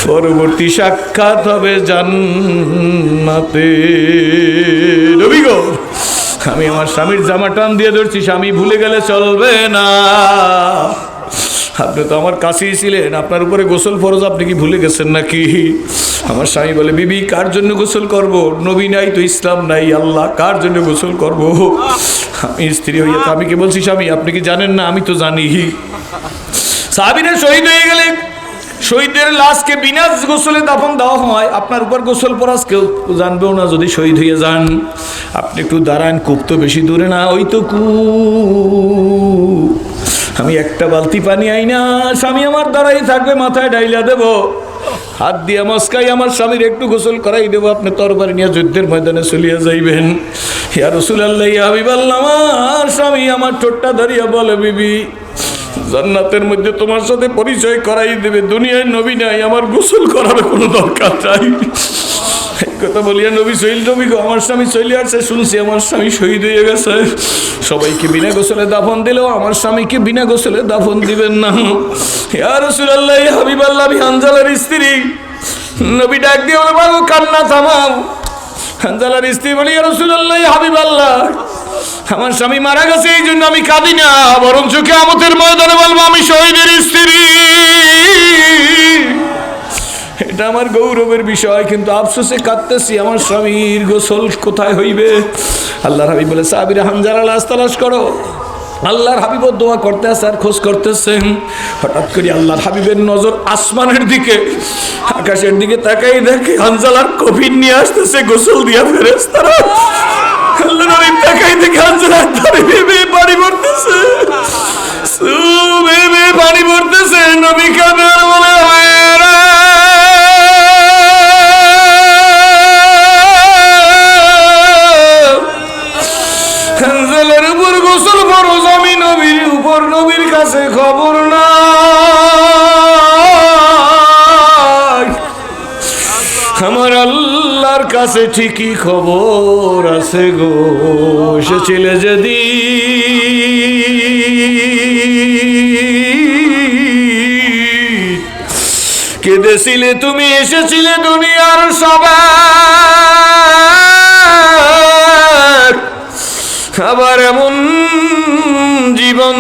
পরবর্তী সাক্ষাৎ হবে জান্নাতে। নবী গো, আমি আমার স্বামীর জামা টান দিয়ে ধরছি, স্বামী ভুলে গেলে চলবে না। আপনি তো আমার কাছেই ছিলেন, আপনার উপরে গোসল ফরজ, আপনি কি ভুলে গেছেন নাকি? আমার স্বামী বলে, বিবি কার জন্য গোসল করব? নবী নাই তো, ইসলাম নাই, আল্লাহ, কার জন্য গোসল করব? আমি স্ত্রী হইয়া তো আমি কি বলছি, স্বামী আপনি কি জানেন না? আমি তো জানি। সাহাবীরা শহীদ হয়ে গেলে শহীদের লাশকে বিনা গোসলে দাফন দেওয়া হয়। আপনার উপর গোসল ফরজ, কেউ জানবেও না যদি শহীদ হয়ে যান। আপনি একটু দাঁড়ান, কূপ তো বেশি দূরে না, ওই তো কূপ। আমি একটা বালতি পানি আইনা, স্বামী আমার দাঁড়াই থাকবে, মাথায় ডাইলা দেব, হাত দিয়ে মস্কাই আমার স্বামীর একটু গোসল করাই দেবো। আপনি তরবারি নিয়ে যুদ্ধের ময়দানে চলিয়া যাইবেন। ইয়া রাসূলুল্লাহ, ইয়া হাবিবাল্লাহ। আমার স্বামী আমার ঠোঁটটা ধরিয়া বলে, বিবি জান্নাতের মধ্যে তোমার সাথে পরিচয় করাই দেবে, দুনিয়ায় নবী নাই, আমার গোসল করার কোনো দরকার নাই। কথা বলিয়া নবী শহীদ, নবী গো আমার স্বামী চলে আসছে, শুনছি আমার স্বামী শহীদ হয়ে গেছে। সবাইকে বিনা গোসলে দাফন দিলেও আমার স্বামীকে বিনা গোসলে দাফন দিবেন না। ইয়া রাসূলুল্লাহ, ইয়া হাবিবাল্লাহ, আমি হানজালার স্ত্রী। নবী ডাক দিয়ে বলে, বাবু কান্না থামাও। হানজালার স্ত্রী বলি, ইয়া রাসূলুল্লাহ, ইয়া হাবিবাল্লাহ, আমার স্বামী মারা গেছে, এই জন্য আমি কাঁদি না, বরঞ্চ কিয়ামতের ময়দানে বলবো আমি শহীদের স্ত্রী। এটা আমার গৌরবের বিষয়, কিন্তু আফসোসে কাঁদতেছি, আমার স্বামীর গোসল কোথায় হইবে? আল্লাহর হাবিব বলে, সাহাবীরা হানজালার লাশ তালাশ করো। আল্লাহর হাবিব দোয়া করতে আছে আর খোঁজ করতেছেন। হঠাৎ করে আল্লাহর হাবিবের নজর আসমানের দিকে, আকাশের দিকে তাকাই দেখে হানজালার কফিন নিয়ে আসতেছে গোসল দিয়া ফেরেশতারা। আল্লাহর হাবিব তাকাই দেখে হানজালার ধরে বেবে পানি পড়তেছে, বেবে পানি পড়তেছে। নবী কাঁদেন, বলে হানজালার উপর গোসল ফরজ, আমি নবীর উপর নবীর কাছে খবর নাই। আমার আল্লাহ আমার কাছে ঠিকই খবর আছে গো, এসেছিলে যেদিন কেঁদেছিলে তুমি, এসেছিলে দুনিয়ার সবার, আবার এমন জীবন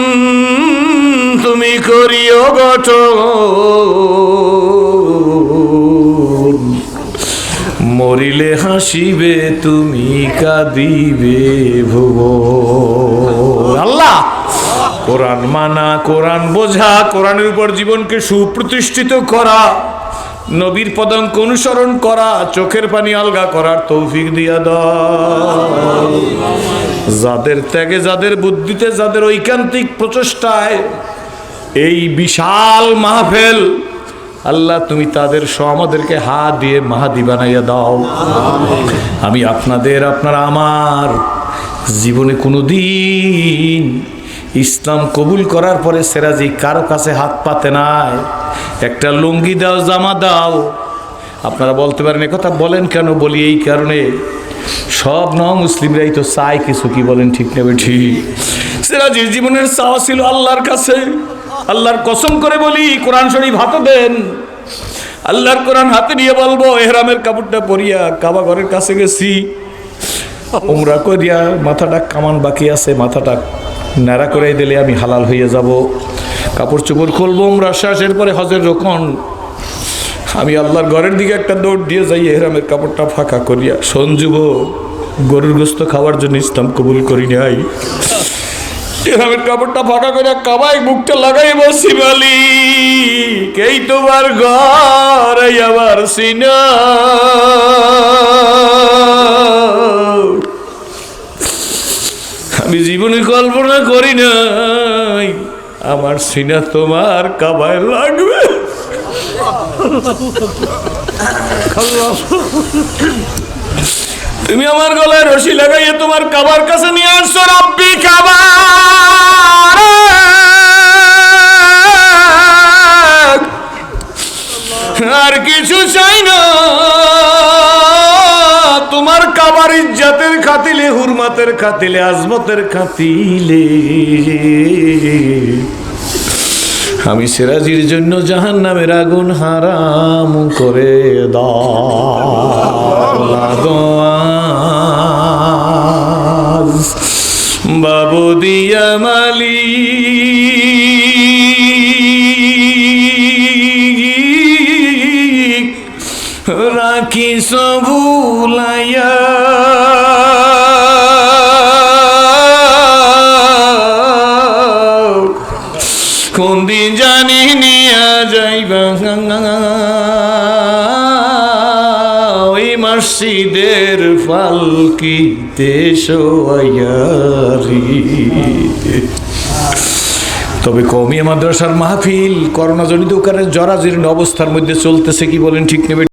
তুমি করিও গঠন, মরিলে হাসিবে তুমি কাঁদিবে ভুবন। আল্লাহ কোরআন মানা, কোরআন বোঝা, কোরআনের উপর জীবনকে সুপ্রতিষ্ঠিত করা, নবীর পদাঙ্ক অনুসরণ করা, চোখের পানি আলগা করার তৌফিক দিয়া দাও। যাদের ত্যাগে, যাদের বুদ্ধিতে, যাদের ঐকান্তিক প্রচেষ্টায় এই বিশাল মাহফিল, আল্লাহ তুমি তাদের আমাদেরকে হাত দিয়ে মাহাদি বানাইয়া দাও। আমি আপনাদের, আপনারা আমার জীবনে কোনোদিন ইসলাম কবুল করার পরে সেরাজি কারো কাছে হাত পাতে নাই। একটা লুঙ্গি দাও, জামা দাও। আপনারা বলতে পারেন এ কথা বলেন কেন? বলি এই কারণে, সব মুসলিমরাই তো চায় কিছু, কি বলেন ঠিক নেবে ঠিক? সিরাজের জীবনের চাওয়া ছিল আল্লাহর কাছে। আল্লাহর কসম করে বলি, কোরআন শরীফ হাতে দেন, আল্লাহর কোরআন হাতে নিয়ে বলবো, এহরামের কাপড়টা পরিয়া কাবা ঘরের কাছে গেছি, উমরা করিয়া মাথাটা কামান বাকি আছে, মাথাটা ন্যাড়া করে দিলে আমি হালাল হয়ে যাব। কাপড় চোপড় খুলবো, উমরা শেষের পরে হজের রকম আমি আল্লাহর ঘরের দিকে একটা দৌড় দিয়ে যাই, এহরামের কাপড়টা ফাঁকা করিয়া। সঞ্জুব গরুর গোস্ত খাওয়ার জন্য ইসলাম কবুল করি নাই। এহরামের কাপড়টা ফাঁকা করে কাবায় মুখটা লাগাই বসি, বলি এই তোমার ঘর, এই আমার সিনা। আমি জীবনে কল্পনা করি নাই আমার সিনা তোমার কাবায় লাগবে। তুমি আমার গলায় রশি লাগাইয়ে তোমার কাবার কাছে নিয়ে আসছো। রব্বি কাবার, আর কিছু চাই না। তোমার কাবার ইজ্জতের খাতিলে, হুরমাতের খাতিলে, আজমতের খাতিলে আমি সিরাজির জন্য জাহান্নামের আগুন হারাম করে দাও। বাবু দিয়া মালি রাখি সবুলাইয়া, কোন দিন জানি নিয়া যাইবা ওই মসজিদের পালকিতে শোয়াইয়ারি। তবে কওমি মাদ্রাসার মাহফিল করোনা জনিত কারণে জরাজীর্ণ অবস্থার মধ্যে চলতেছে, কি বলেন ঠিক নেবে?